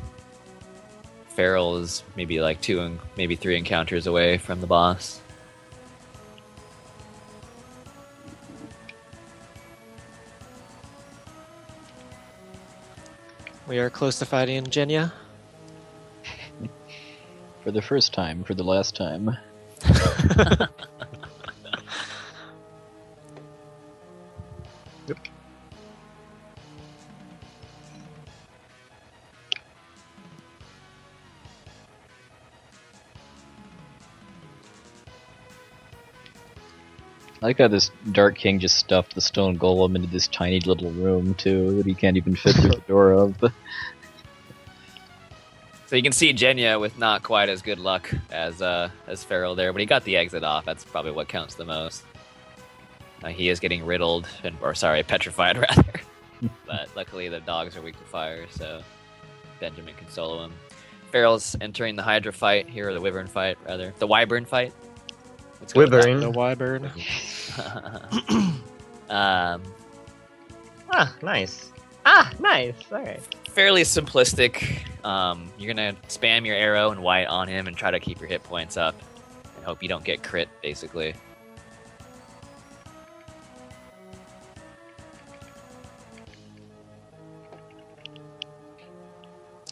Speaker 5: Feral is maybe like 2 and maybe 3 encounters away from the boss.
Speaker 3: We are close to fighting Genya.
Speaker 2: For the first time, for the last time. I like how this Dark King just stuffed the stone golem into this tiny little room too that he can't even fit through the door of.
Speaker 5: So you can see Genya with not quite as good luck as Feral there, but he got the exit off. That's probably what counts the most. He is getting riddled, petrified rather. But luckily the dogs are weak to fire, so Benjamin can solo him. Feral's entering the Hydra fight here, or the Wyvern fight rather. The Wyvern fight. Let's go with that.
Speaker 4: Wyvern.
Speaker 3: The Wyvern.
Speaker 4: Nice. Nice. Alright.
Speaker 5: Fairly simplistic. You're gonna spam your arrow and white on him and try to keep your hit points up and hope you don't get crit, basically.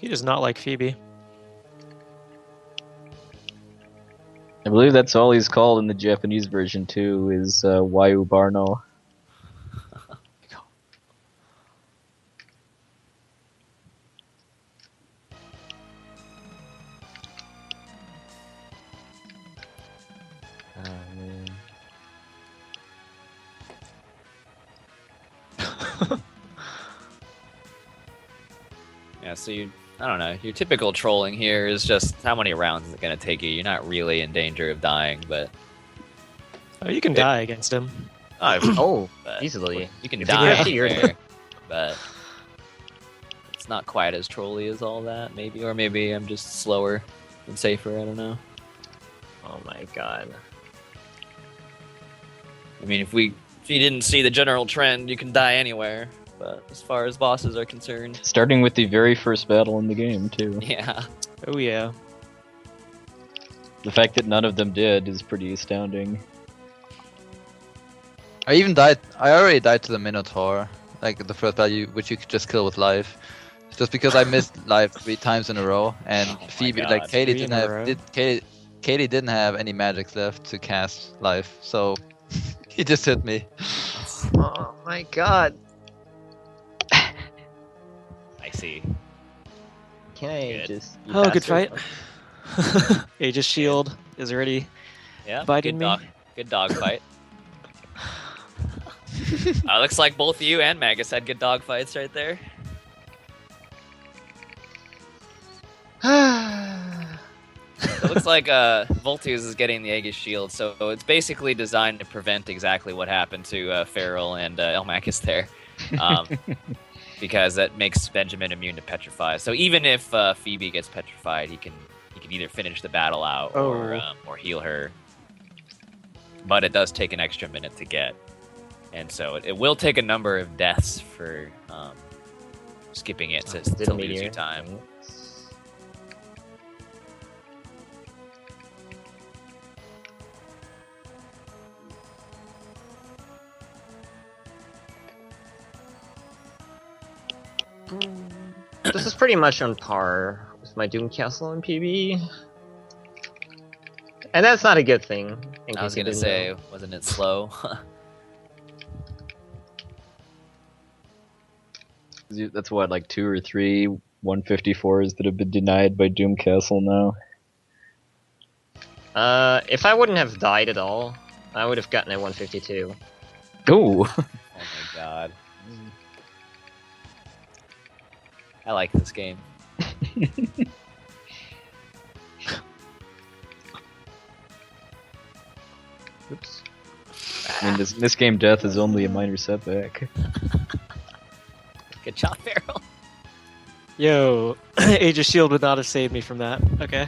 Speaker 3: He does not like Phoebe.
Speaker 2: I believe that's all he's called in the Japanese version too, is Wayu Barno.
Speaker 5: Yeah, so I don't know, your typical trolling here is just how many rounds is it going to take you. You're not really in danger of dying, but...
Speaker 3: Oh, you can die against him.
Speaker 4: Oh,
Speaker 5: but
Speaker 4: easily.
Speaker 5: You can
Speaker 4: If
Speaker 5: die,
Speaker 4: you get
Speaker 5: there, but it's not quite as trolly as all that, maybe. Or maybe I'm just slower and safer, I don't know.
Speaker 4: Oh my god.
Speaker 5: I mean, if you didn't see the general trend, you can die anywhere. But as far as bosses are concerned...
Speaker 2: Starting with the very first battle in the game, too.
Speaker 5: Yeah.
Speaker 3: Oh yeah.
Speaker 2: The fact that none of them did is pretty astounding.
Speaker 1: I already died to the Minotaur, like the first battle, which you could just kill with life. Just because I missed life 3 times in a row, and Phoebe,
Speaker 5: God,
Speaker 1: like Katie
Speaker 3: 3
Speaker 1: didn't
Speaker 3: in a
Speaker 1: have,
Speaker 3: row.
Speaker 1: Katie didn't have any magics left to cast life, so he just hit me.
Speaker 4: Oh my god.
Speaker 5: I see.
Speaker 4: Can I
Speaker 5: Good.
Speaker 4: just...
Speaker 3: Oh, good fight. Aegis Shield is already
Speaker 5: Yeah,
Speaker 3: biting me.
Speaker 5: Good dog fight. Looks like both you and Magus had good dog fights right there. It looks like Voltius is getting the Aegis Shield, so it's basically designed to prevent exactly what happened to Feral and Elmacus there. Because that makes Benjamin immune to petrify. So even if Phoebe gets petrified, he can either finish the battle out or heal her. But it does take an extra minute to get. And so it will take a number of deaths for skipping it to lose your time.
Speaker 4: This is pretty much on par with my Doom Castle in PB. And that's not a good thing.
Speaker 5: I was gonna say, wasn't it slow?
Speaker 2: That's what, like 2 or 3 154s that have been denied by Doom Castle now.
Speaker 4: If I wouldn't have died at all, I would have gotten a 152.
Speaker 2: Oh!
Speaker 5: Oh my god. I like this game.
Speaker 4: Oops.
Speaker 2: I mean, this game death is only a minor setback.
Speaker 5: Good job, Feral.
Speaker 3: Yo, Aegis Shield would not have saved me from that. Okay.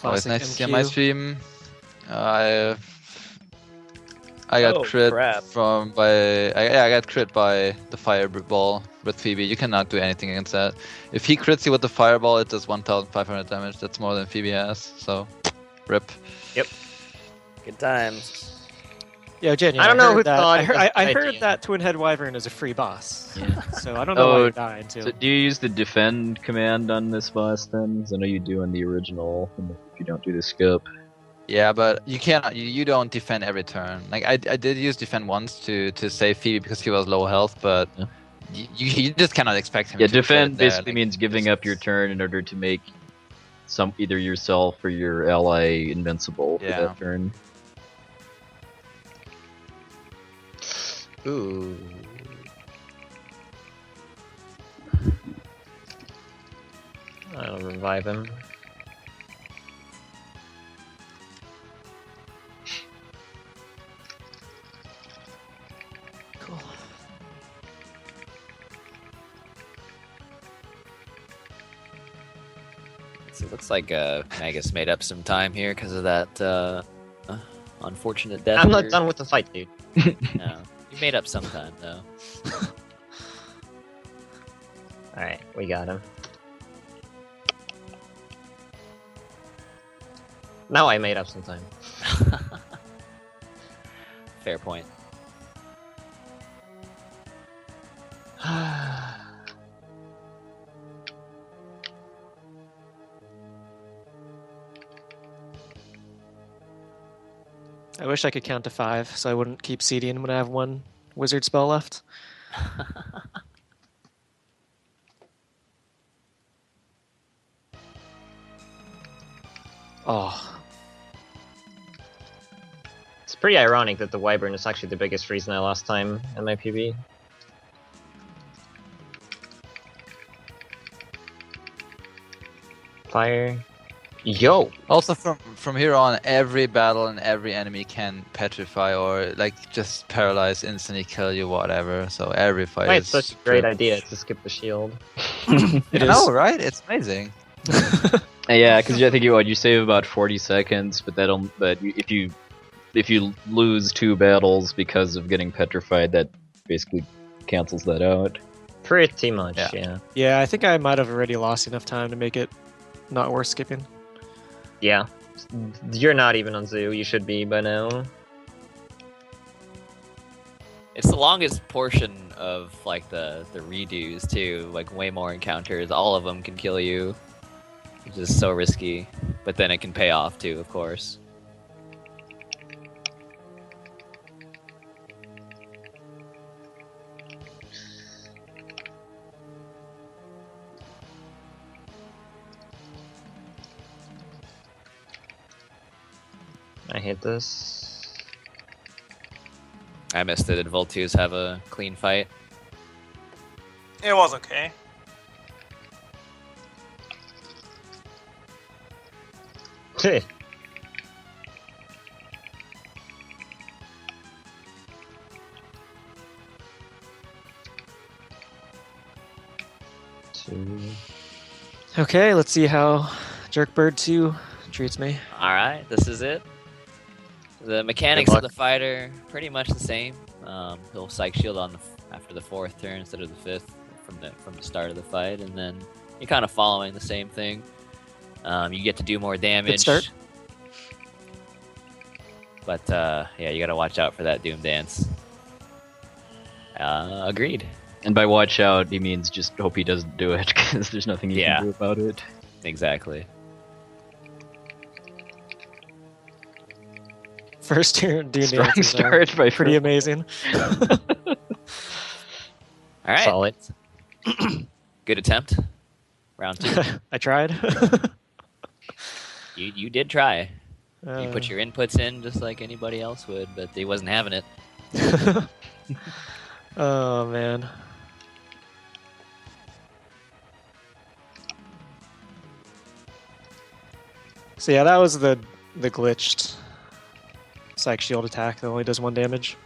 Speaker 1: Always nice to see on
Speaker 3: MQ.
Speaker 1: my stream. I got crit
Speaker 7: crap.
Speaker 1: I got crit by the fireball with Phoebe. You cannot do anything against that. If he crits you with the fireball, it does 1,500 damage. That's more than Phoebe has. So, rip.
Speaker 5: Good times.
Speaker 3: Yo, Jen,
Speaker 4: I don't know who
Speaker 3: that.
Speaker 4: thought
Speaker 3: I
Speaker 4: of
Speaker 3: heard
Speaker 4: Titan.
Speaker 3: that Twin Head Wyvern is a free boss.
Speaker 2: Yeah.
Speaker 3: So I don't know why you're dying too.
Speaker 2: So do you use the defend command on this boss then? 'Cause I know you do on the original, if you don't do the skip.
Speaker 1: Yeah, but you cannot. You don't defend every turn. Like I did use defend once to save Phoebe because he was low health, but
Speaker 2: Yeah.
Speaker 1: you just cannot expect him.
Speaker 2: Yeah,
Speaker 1: to
Speaker 2: defend
Speaker 1: crit there.
Speaker 2: basically
Speaker 1: Like,
Speaker 2: means giving up your turn in order to make either yourself or your ally invincible for
Speaker 1: Yeah.
Speaker 2: that turn.
Speaker 4: Ooh. I'll revive him.
Speaker 3: Cool.
Speaker 5: So it looks like Magus made up some time here because of that unfortunate death.
Speaker 4: I'm not done with the fight, dude.
Speaker 5: No, you made up some time though.
Speaker 4: Alright, we got him. Now I made up some time.
Speaker 5: Fair point.
Speaker 3: I wish I could count to 5, so I wouldn't keep seeding when I have one wizard spell left. Oh,
Speaker 4: It's pretty ironic that the Wyvern is actually the biggest reason I lost time in my PB. Fire. Yo!
Speaker 1: Also, from here on, every battle and every enemy can petrify or like just paralyze, instantly kill you, whatever. So every fight
Speaker 4: Why
Speaker 1: is
Speaker 4: it's such a great
Speaker 1: true.
Speaker 4: idea to skip the shield.
Speaker 3: it
Speaker 1: I
Speaker 3: is.
Speaker 1: know, right? It's amazing.
Speaker 2: Yeah, because I think you save about 40 seconds, but if you lose 2 battles because of getting petrified, that basically cancels that out.
Speaker 4: Pretty much,
Speaker 1: Yeah.
Speaker 4: yeah.
Speaker 3: Yeah, I think I might have already lost enough time to make it not worth skipping.
Speaker 4: Yeah. You're not even on Zoo, you should be by now.
Speaker 5: It's the longest portion of like the redos too. Like way more encounters. All of them can kill you, which is so risky. But then it can pay off too, of course.
Speaker 4: I hate this.
Speaker 5: I missed it. Did Voltus have a clean fight?
Speaker 6: It was okay.
Speaker 4: Two.
Speaker 3: Okay, let's see how Jerkbird 2 treats me.
Speaker 5: All right, this is it. The mechanics of the fighter pretty much the same. He'll psych shield on after the 4th turn instead of the 5th from the start of the fight, and then you're kind of following the same thing. You get to do more damage.
Speaker 3: Good start.
Speaker 5: But yeah, you got to watch out for that Doom Dance. Agreed.
Speaker 2: And by watch out, he means just hope he doesn't do it, because there's nothing you
Speaker 5: Yeah.
Speaker 2: can do about it.
Speaker 5: Exactly.
Speaker 3: First turn Dune
Speaker 2: Strong
Speaker 3: Dances are
Speaker 2: start by
Speaker 3: pretty amazing.
Speaker 5: All right.
Speaker 4: Solid.
Speaker 5: Good attempt. Round 2.
Speaker 3: I tried.
Speaker 5: You did try. You put
Speaker 3: Uh,
Speaker 5: your inputs in just like anybody else would, but he wasn't having it.
Speaker 3: Oh man. So yeah, that was the glitched psych shield attack that only does 1 damage.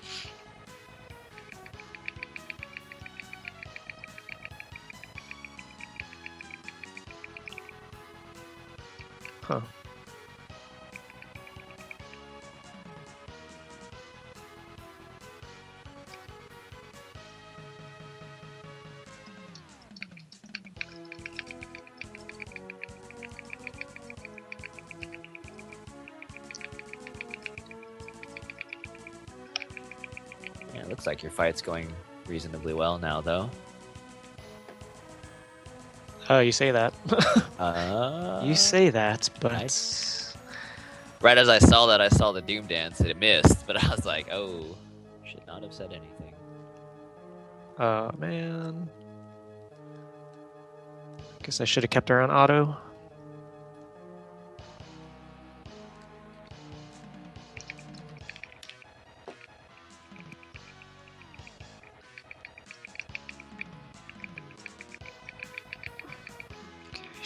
Speaker 3: Huh.
Speaker 5: Yeah, it looks like your fight's going reasonably well now, though.
Speaker 3: Oh, you say that. You say that, but
Speaker 5: Right as I saw that, I saw the Doom Dance. It missed, but I was like, oh, should not have said anything.
Speaker 3: oh man. Guess I should have kept her on auto.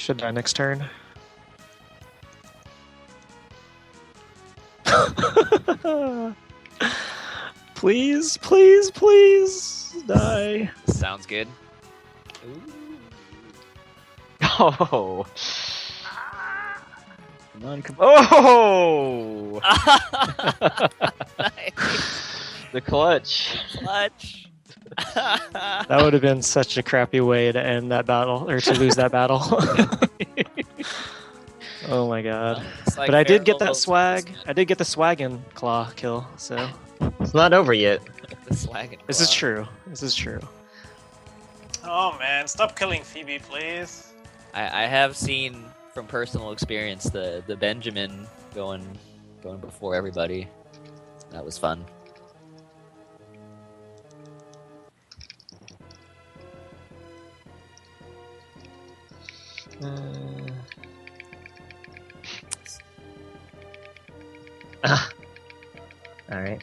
Speaker 3: Should die next turn. Please, please, please die.
Speaker 5: Sounds good.
Speaker 2: Oh. Come on, come Oh! The clutch.
Speaker 5: Clutch.
Speaker 3: That would have been such a crappy way to end that battle, or to lose that battle. Oh my god.
Speaker 5: It's like
Speaker 3: But I did get that
Speaker 5: Farrell's-
Speaker 3: swag. I did get the swag and claw kill, so.
Speaker 4: It's not over yet.
Speaker 5: The swag and
Speaker 3: This is
Speaker 5: claw.
Speaker 3: true. This is true.
Speaker 6: Oh man, stop killing Phoebe, please.
Speaker 5: I have seen from personal experience the Benjamin going before everybody. That was fun.
Speaker 4: Alright.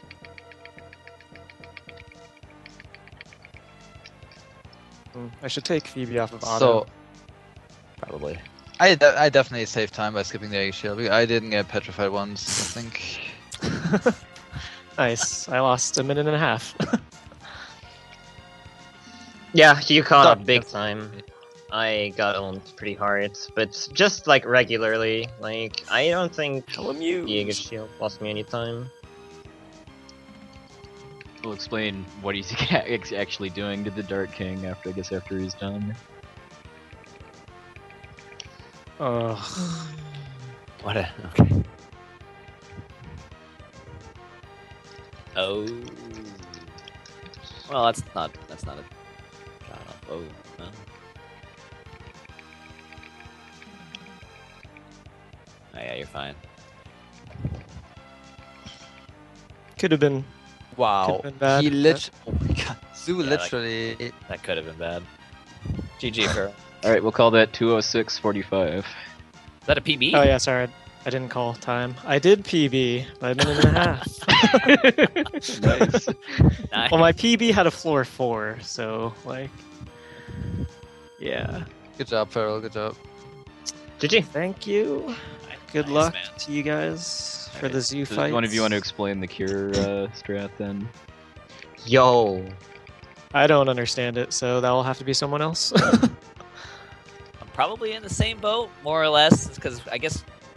Speaker 3: I should take Phoebe off of auto.
Speaker 1: So
Speaker 5: Probably.
Speaker 1: I definitely saved time by skipping the egg shield. I didn't get petrified once, I think.
Speaker 3: Nice. I lost a minute and a half.
Speaker 4: Yeah, you caught
Speaker 1: Stop.
Speaker 4: up big time. I got owned pretty hard, but just like regularly. Like, I don't think Jaeger Shield lost me any time.
Speaker 2: We'll explain what he's actually doing to the Dark King after he's done.
Speaker 3: Oh,
Speaker 5: What a okay. Oh. Well, that's not a shot off. Oh, no. Oh yeah, you're fine.
Speaker 3: could have been.
Speaker 1: Wow.
Speaker 3: Could've been bad,
Speaker 1: He
Speaker 3: but-
Speaker 1: literally. Oh my god. Zoo
Speaker 5: Yeah,
Speaker 1: literally.
Speaker 5: That could have been bad. GG, Farrell.
Speaker 2: Alright, we'll call that 206.45.
Speaker 5: Is that a PB?
Speaker 3: Oh yeah, sorry. I didn't call time. I did PB by a minute and a half.
Speaker 2: Nice.
Speaker 5: Nice.
Speaker 3: Well, my PB had a floor 4, so like, yeah.
Speaker 1: Good job, Farrell. Good job.
Speaker 4: GG.
Speaker 3: Thank you. Good
Speaker 5: Nice,
Speaker 3: luck
Speaker 5: man.
Speaker 3: to you guys for the zoo
Speaker 2: Does
Speaker 3: fight.
Speaker 2: one of you want to explain the cure strat then?
Speaker 4: Yo.
Speaker 3: I don't understand it, so that will have to be someone else.
Speaker 5: I'm probably in the same boat, more or less, because I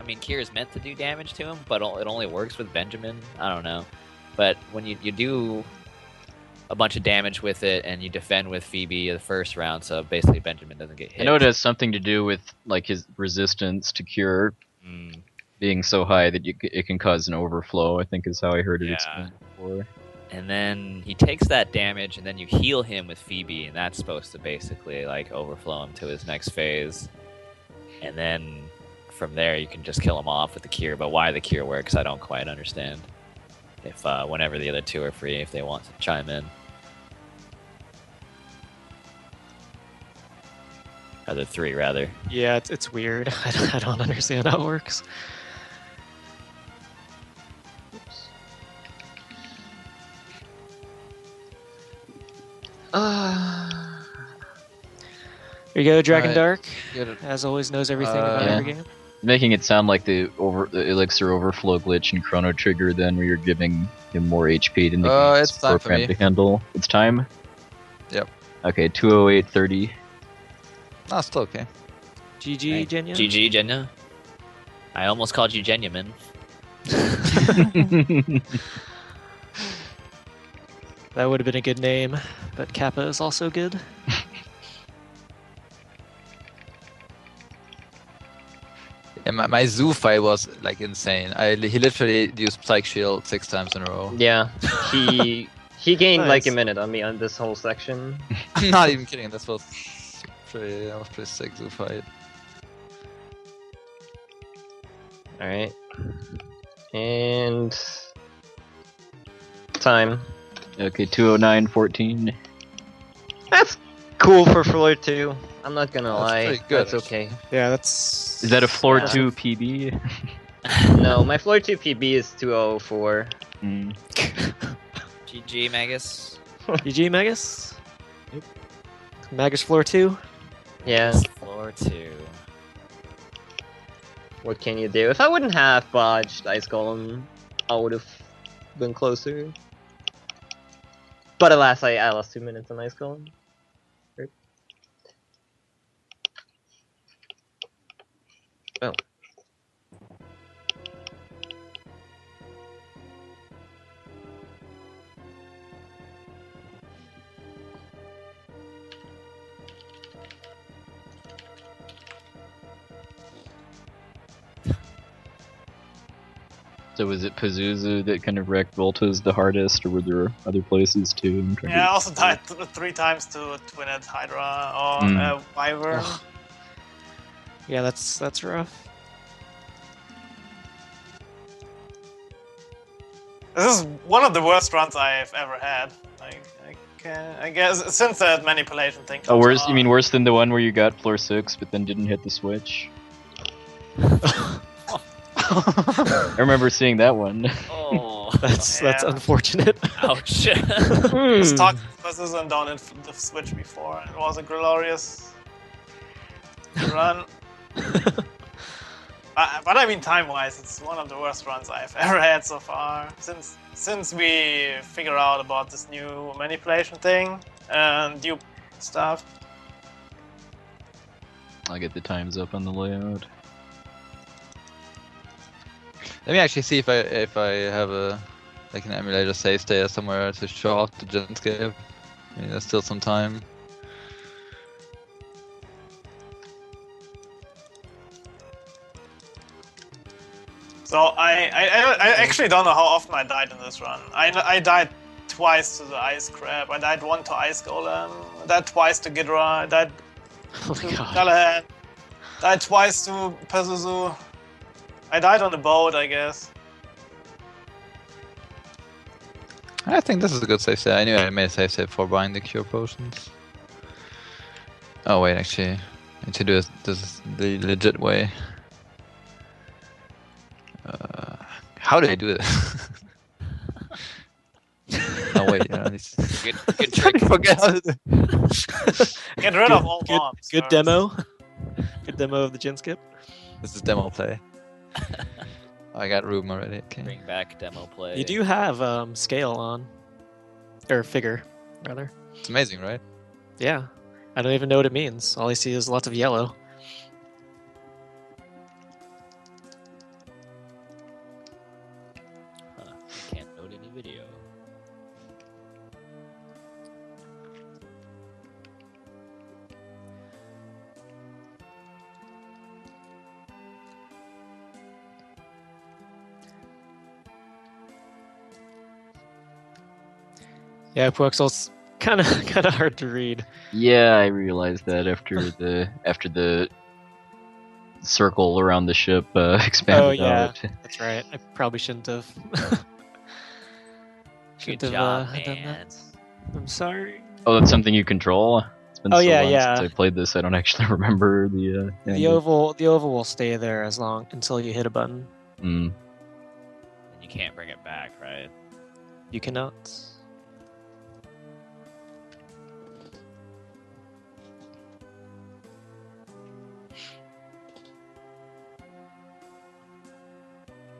Speaker 5: mean, Kier is meant to do damage to him, but it only works with Benjamin. I don't know. But when you do a bunch of damage with it and you defend with Phoebe the first round, so basically Benjamin doesn't get hit.
Speaker 2: I know it has something to do with like his resistance to cure
Speaker 5: Mm,
Speaker 2: being so high that it can cause an overflow, I think is how I heard it
Speaker 5: Yeah.
Speaker 2: explained before.
Speaker 5: and then he takes that damage, and then you heal him with Phoebe, and that's supposed to basically like overflow him to his next phase. And then from there, you can just kill him off with the cure. But why the cure works, I don't quite understand. If whenever the other two are free, if they want to chime in. Other three, rather.
Speaker 3: Yeah, it's weird. I don't understand how it works. There you go, Dragon
Speaker 1: Alright.
Speaker 3: Dark.
Speaker 1: Good.
Speaker 3: As always, knows everything about
Speaker 2: Yeah.
Speaker 3: every game.
Speaker 2: Making it sound like the elixir overflow glitch in Chrono Trigger then where you're giving him more HP than the game's
Speaker 1: it's time for
Speaker 2: programmed
Speaker 1: me.
Speaker 2: to handle. It's time?
Speaker 1: Yep.
Speaker 2: Okay, 208.30.
Speaker 1: No, still okay.
Speaker 3: GG,
Speaker 5: Right.
Speaker 3: Jenya.
Speaker 5: GG, Jenya. I almost called you Genuman.
Speaker 3: That would have been a good name, but Kappa is also good.
Speaker 1: Yeah, my zoo fight was like insane. He literally used Psych Shield 6 times in a row.
Speaker 4: Yeah. He gained like a
Speaker 3: Nice.
Speaker 4: minute on me on this whole section.
Speaker 1: I'm not even kidding. That was pretty sick zoo fight.
Speaker 4: Alright. And time.
Speaker 2: Okay, 209.14.
Speaker 4: That's cool for floor 2. I'm not gonna
Speaker 1: That's
Speaker 4: lie.
Speaker 1: pretty good,
Speaker 4: That's okay.
Speaker 3: Yeah, that's.
Speaker 2: Is that a floor
Speaker 4: Yeah.
Speaker 2: 2 PB?
Speaker 4: No, my floor 2 PB is 204.
Speaker 2: Mm.
Speaker 5: GG, Magus.
Speaker 3: GG, Magus? Magus floor 2?
Speaker 4: Yeah.
Speaker 5: Floor 2.
Speaker 4: What can you do? If I wouldn't have botched Ice Golem, I would have been closer. But alas, I lost 2 minutes on Ice Golem. Rip. Oh.
Speaker 2: So was it Pazuzu that kind of wrecked Voltas the hardest, or were there other places too? I'm trying
Speaker 6: Yeah, I
Speaker 2: to-
Speaker 6: also died 3 times to Twined Hydra or
Speaker 2: Mm.
Speaker 6: Wyvern.
Speaker 3: Ugh. Yeah, that's rough.
Speaker 6: This is one of the worst runs I've ever had. I guess since that manipulation thing.
Speaker 2: Oh,
Speaker 6: comes
Speaker 2: worse? You
Speaker 6: along.
Speaker 2: mean worse than the one where you got floor 6 but then didn't hit the switch? I remember seeing that one.
Speaker 5: Oh,
Speaker 3: That's
Speaker 6: Yeah.
Speaker 3: unfortunate.
Speaker 5: ouch.
Speaker 6: Just talked to this and down in the Switch before. It was a glorious run. But I mean, time-wise, it's one of the worst runs I've ever had so far. Since we figured out about this new manipulation thing and dupe stuff.
Speaker 2: I'll get the times up on the layout.
Speaker 1: Let me actually see if I have a like an emulator save state somewhere to show off the Genscape. I mean, there's still some time.
Speaker 6: So I actually don't know how often I died in this run. I died twice to the Ice Crab. I died 1 to Ice Golem. I died twice to Gidra. I died
Speaker 3: Oh
Speaker 6: to
Speaker 3: my god.
Speaker 6: Dulahan. Died twice to Pazuzu. I died on the boat, I guess.
Speaker 1: I think this is a good save state. I knew I made a save state for buying the cure potions. Oh wait, actually, I need to do this the legit way. How do I do this? Oh wait, yeah,
Speaker 5: Good trick.
Speaker 1: I forget how to do.
Speaker 6: Get rid of all
Speaker 3: Good,
Speaker 6: bombs.
Speaker 3: good
Speaker 6: first.
Speaker 3: demo. Good demo of the Genskip.
Speaker 1: This is demo play. I got room already. Okay.
Speaker 5: Bring back demo play.
Speaker 3: You do have scale on, or figure rather.
Speaker 1: It's amazing, right?
Speaker 3: Yeah, I don't even know what it means. All I see is lots of yellow.
Speaker 5: Huh. Can't load any video.
Speaker 3: Yeah, Puxel's kind of hard to read.
Speaker 2: Yeah, I realized that after the circle around the ship expanded
Speaker 3: Oh, yeah.
Speaker 2: out.
Speaker 3: That's right. I probably shouldn't have.
Speaker 5: Good
Speaker 3: shouldn't have
Speaker 5: job,
Speaker 3: done
Speaker 5: man.
Speaker 3: that. I'm sorry.
Speaker 2: Oh, that's something you control. It's been
Speaker 3: Oh,
Speaker 2: so
Speaker 3: yeah,
Speaker 2: long
Speaker 3: yeah.
Speaker 2: since I played this. I don't actually remember the.
Speaker 3: The
Speaker 2: angle.
Speaker 3: oval will stay there as long until you hit a button.
Speaker 2: Mm.
Speaker 5: And you can't bring it back, right?
Speaker 3: You cannot.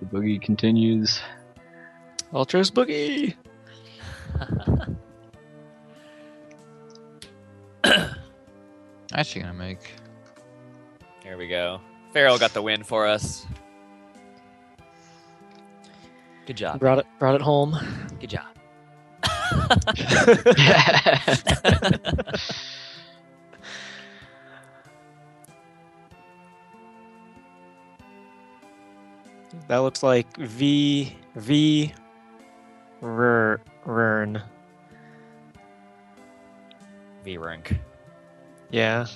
Speaker 2: The boogie continues.
Speaker 3: Ultras Boogie.
Speaker 1: Actually, gonna make.
Speaker 5: Here we go. Farrell got the win for us. Good job.
Speaker 3: Brought it home.
Speaker 5: Good job.
Speaker 3: That looks like Rern.
Speaker 5: V-Rank.
Speaker 3: Yeah.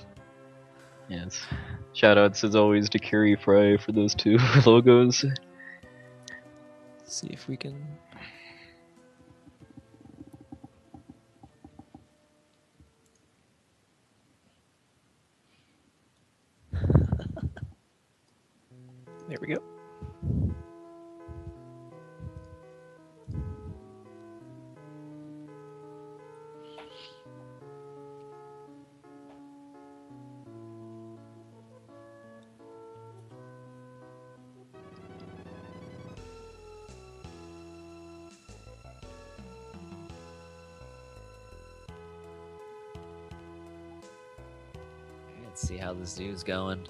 Speaker 2: Yes. Shoutouts as always to Carrie Fry for those two logos.
Speaker 3: Let's see if we can. There we go.
Speaker 5: Let's see how the zoo's going.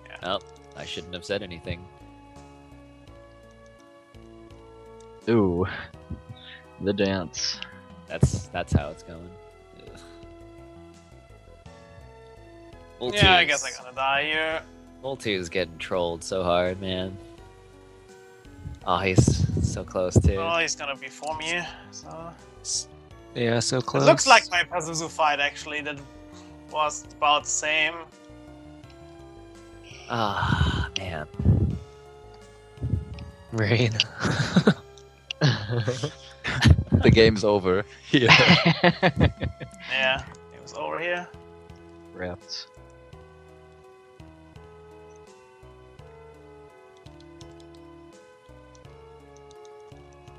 Speaker 6: Yeah.
Speaker 5: Oh, I shouldn't have said anything.
Speaker 2: Ooh, the dance.
Speaker 5: That's how it's going. Ugh.
Speaker 6: Yeah, I guess I'm gonna die here.
Speaker 5: Multi is getting trolled so hard, man. Oh, he's so close too.
Speaker 6: Oh, he's gonna be for me. So
Speaker 3: Yeah, so
Speaker 6: it
Speaker 3: close.
Speaker 6: looks like my Pazuzu fight actually. That was about the same.
Speaker 5: Ah, man.
Speaker 3: Rain.
Speaker 1: The game's over. Yeah.
Speaker 6: Yeah, it was over here.
Speaker 2: Rats.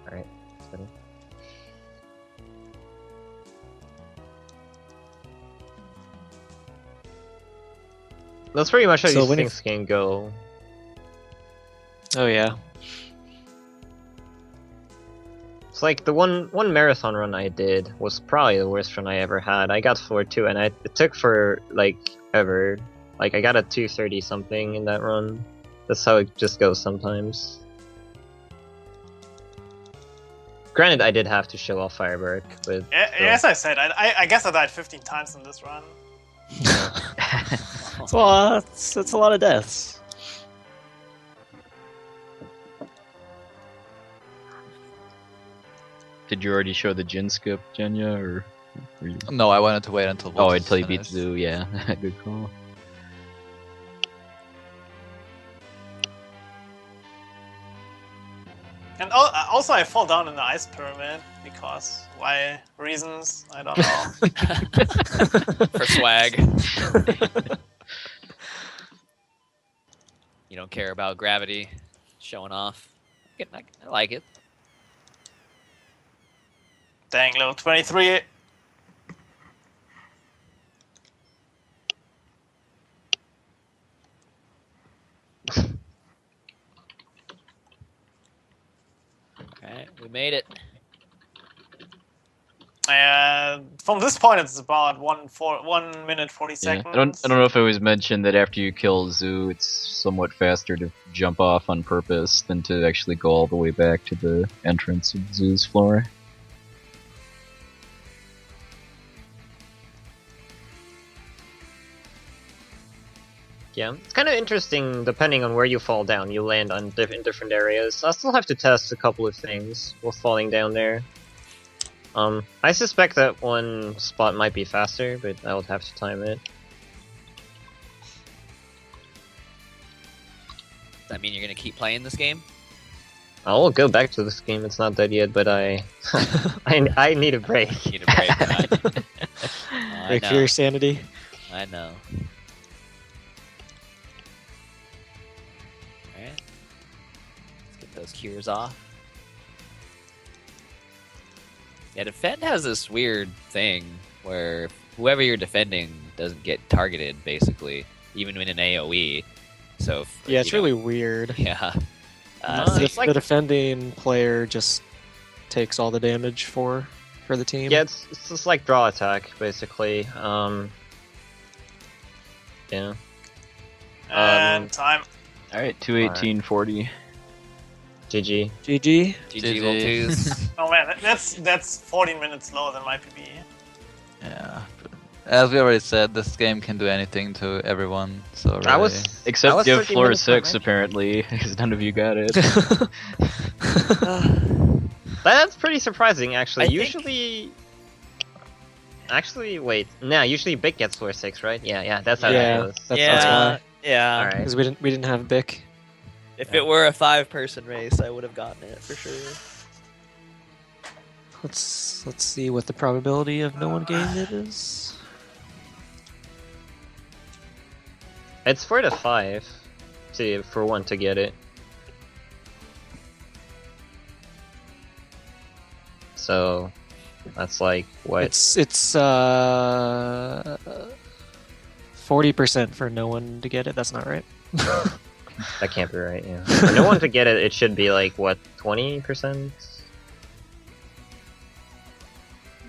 Speaker 4: Alright. That's pretty much how
Speaker 3: So
Speaker 4: these
Speaker 3: when
Speaker 4: things can go.
Speaker 3: Oh yeah.
Speaker 4: It's like the one marathon run I did was probably the worst run I ever had. I got floor 2 and it took for like ever. Like I got a 2:30 something in that run. That's how it just goes sometimes. Granted, I did have to show off Firebird, but
Speaker 6: Yeah,
Speaker 4: still.
Speaker 6: as I said, I guess I died 15 times in this run.
Speaker 3: It's a lot. It's a lot of deaths.
Speaker 2: Did you already show the Jin skip, Jenya, or were you...
Speaker 1: No, I wanted to wait until.
Speaker 2: Oh,
Speaker 1: Voltus
Speaker 2: until you beat
Speaker 1: finished.
Speaker 2: Zoo, yeah. Good call.
Speaker 6: And also, I fall down in the ice pyramid because why? Reasons I don't know.
Speaker 5: For swag. You don't care about gravity showing off. I like it.
Speaker 6: Dang, level 23.
Speaker 5: Alright, we made it.
Speaker 6: From this point, it's about 1 minute 40
Speaker 2: Yeah.
Speaker 6: seconds.
Speaker 2: I don't know if it was mentioned that after you kill Zoo, it's somewhat faster to jump off on purpose than to actually go all the way back to the entrance of Zoo's floor.
Speaker 4: Yeah, it's kind of interesting depending on where you fall down. You land on in different areas. I'll still have to test a couple of things while falling down there. I suspect that one spot might be faster, but I would have to time it.
Speaker 5: Does that mean you're gonna keep playing this game?
Speaker 4: I will go back to this game. It's not dead yet, but I need a break.
Speaker 5: You need a break. I
Speaker 3: Break for
Speaker 5: know.
Speaker 3: your sanity.
Speaker 5: I know. Alright. Let's get those cures off. Yeah, defend has this weird thing where whoever you're defending doesn't get targeted, basically, even in an AoE. So
Speaker 3: Yeah, it's really weird.
Speaker 5: Yeah.
Speaker 3: The the defending player just takes all the damage for the team.
Speaker 4: Yeah, it's just like draw attack, basically. Yeah.
Speaker 6: And time.
Speaker 2: Alright, 218.40.
Speaker 4: GG.
Speaker 3: GG.
Speaker 5: GG will twos.
Speaker 6: Oh man, that's 14 minutes lower than my PB.
Speaker 1: Yeah. As we already said, this game can do anything to everyone. So really...
Speaker 4: I was
Speaker 2: Except give
Speaker 4: 30
Speaker 2: floor
Speaker 4: minutes
Speaker 2: 6,
Speaker 4: behind.
Speaker 2: apparently, because none of you got it.
Speaker 4: That's pretty surprising, actually.
Speaker 5: I think-
Speaker 4: Usually... Actually, wait. Nah, usually Bic gets floor 6, right? Yeah, that's how
Speaker 3: Yeah,
Speaker 4: that goes.
Speaker 3: that's why.
Speaker 5: Yeah.
Speaker 4: Alright.
Speaker 3: Because we didn't have Bic.
Speaker 5: If it were a 5-person race, I would have gotten it for sure.
Speaker 3: Let's see what the probability of no one getting it is.
Speaker 4: It's 4 to 5 for one to get it. So that's like what?
Speaker 3: It's 40% for no one to get it. That's not right.
Speaker 4: That can't be right. Yeah. For no one to get it, it should be like what, 20%?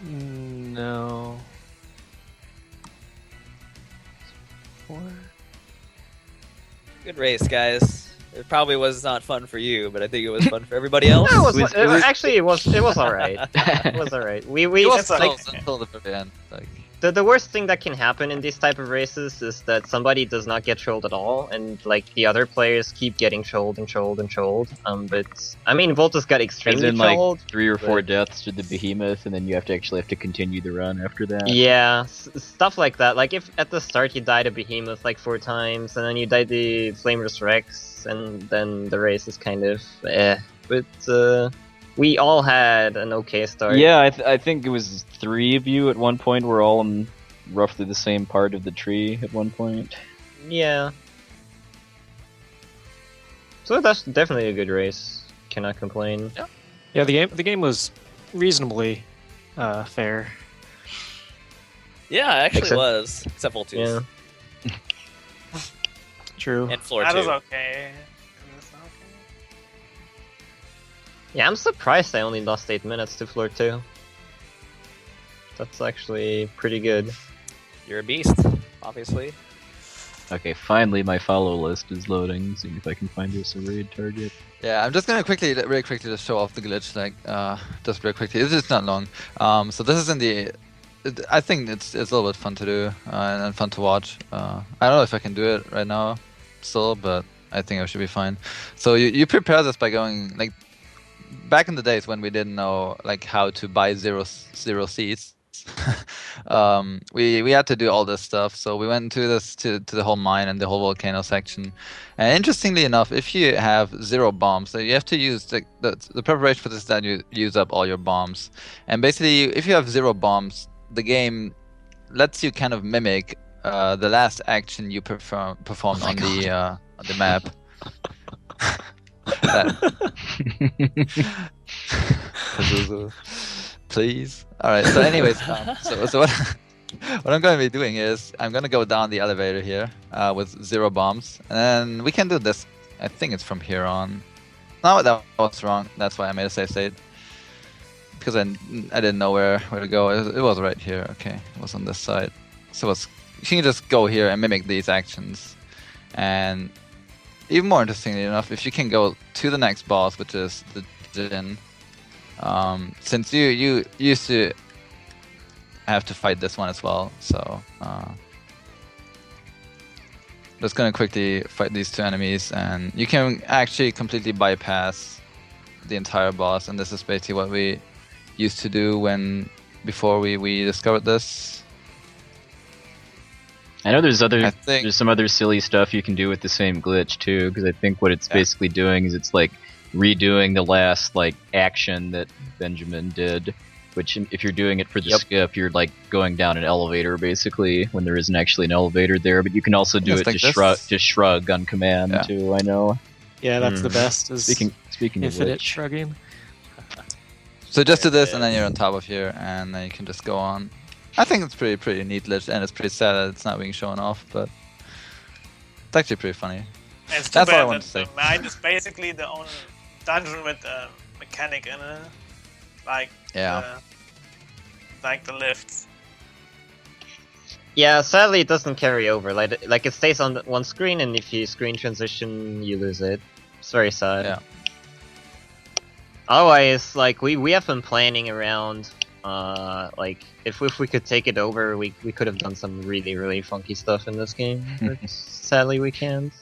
Speaker 3: No.
Speaker 5: Good race, guys. It probably was not fun for you, but I think it was fun for everybody else.
Speaker 4: No, actually, it was alright. It was alright.
Speaker 1: It
Speaker 4: We
Speaker 1: was
Speaker 4: it's like,
Speaker 1: close until the very end. Like,
Speaker 4: the worst thing that can happen in these type of races is that somebody does not get trolled at all, and like the other players keep getting trolled and trolled and trolled. But I mean, Voltus got
Speaker 2: As
Speaker 4: extremely
Speaker 2: in, like,
Speaker 4: trolled.
Speaker 2: 3 or 4
Speaker 4: but-
Speaker 2: deaths to the Behemoth, and then you have to continue the run after that.
Speaker 4: Yeah, stuff like that. Like if at the start you died a Behemoth like 4 times, and then you died the Flamer's Rex, and then the race is kind of But we all had an okay start.
Speaker 2: Yeah, I think it was 3 of you at one point were all on roughly the same part of the tree at one point.
Speaker 4: Yeah. So that's definitely a good race. Cannot complain.
Speaker 3: Yeah, the game was reasonably fair.
Speaker 5: Yeah, it actually
Speaker 4: Except-
Speaker 5: was. Except Voltus.
Speaker 4: Yeah.
Speaker 3: True.
Speaker 5: And Floor
Speaker 6: That
Speaker 5: 2.
Speaker 6: is okay. It is okay.
Speaker 4: Yeah, I'm surprised I only lost 8 minutes to floor 2. That's actually pretty good.
Speaker 5: You're a beast, obviously.
Speaker 2: Okay, finally my follow list is loading, seeing if I can find us a raid target.
Speaker 1: yeah, I'm just gonna really quickly just show off the glitch, like just very quickly. It's not long. So this is in the. I think it's a little bit fun to do and fun to watch. I don't know if I can do it right now, still, but I think I should be fine. So you prepare this by going like back in the days when we didn't know like how to buy zero seats. We had to do all this stuff, so we went to the whole mine and the whole volcano section. And interestingly enough, if you have 0 bombs, so you have to use the preparation for this, that you use up all your bombs. And basically, if you have 0 bombs, the game lets you kind of mimic the last action you performed on the map. Pazuzu, please. All right. So, anyways, so what I'm going to be doing is I'm going to go down the elevator here with 0 bombs, and then we can do this. I think it's from here on. No, that was wrong. That's why I made a save state, because I didn't know where to go. It was right here. Okay, it was on this side. So you can just go here and mimic these actions, and even more interestingly enough, if you can go to the next boss, which is the Jin. Since you used to have to fight this one as well, so just gonna quickly fight these 2 enemies, and you can actually completely bypass the entire boss, and this is basically what we used to do before we discovered this.
Speaker 2: I know there's
Speaker 1: I think
Speaker 2: there's some other silly stuff you can do with the same glitch too, because I think what it's basically doing is it's like redoing the last like action that Benjamin did, which if you're doing it for the skip, you're like going down an elevator basically when there isn't actually an elevator there, but you can also do it to shrug on command too. I know.
Speaker 3: Yeah, that's the best. Is
Speaker 2: Speaking of
Speaker 3: infinite
Speaker 2: which,
Speaker 3: shrugging.
Speaker 1: so. Just do this, and then you're on top of here, and then you can just go on. I think it's pretty neat glitch, and it's pretty sad that it's not being shown off, but it's actually pretty funny.
Speaker 6: It's too
Speaker 1: That's all I
Speaker 6: bad
Speaker 1: wanted
Speaker 6: that
Speaker 1: to say.
Speaker 6: the mine is basically the only dungeon with a mechanic in it, like like the lifts.
Speaker 4: Yeah, sadly it doesn't carry over. Like it stays on one screen, and if you screen transition, you lose it. It's very sad.
Speaker 1: Yeah.
Speaker 4: Otherwise, like we have been planning around. Like if we could take it over, we could have done some really funky stuff in this game. But sadly, we can't.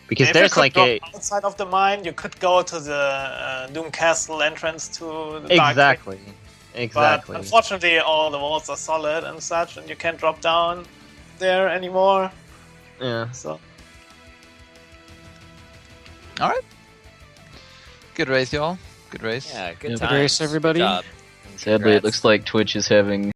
Speaker 4: Because
Speaker 6: If
Speaker 4: there's
Speaker 6: you could
Speaker 4: like
Speaker 6: drop outside of the mine, you could go to the Doom Castle entrance to the Dark
Speaker 4: exactly.
Speaker 6: Cave.
Speaker 4: Exactly.
Speaker 6: But unfortunately, all the walls are solid and such, and you can't drop down there anymore.
Speaker 4: Yeah.
Speaker 6: So
Speaker 1: All right. Good race, y'all. Good race.
Speaker 5: Yeah, good
Speaker 2: Yeah.
Speaker 5: times.
Speaker 3: Good race, everybody.
Speaker 5: Good job.
Speaker 2: sadly, it
Speaker 5: Congrats.
Speaker 2: looks like Twitch is having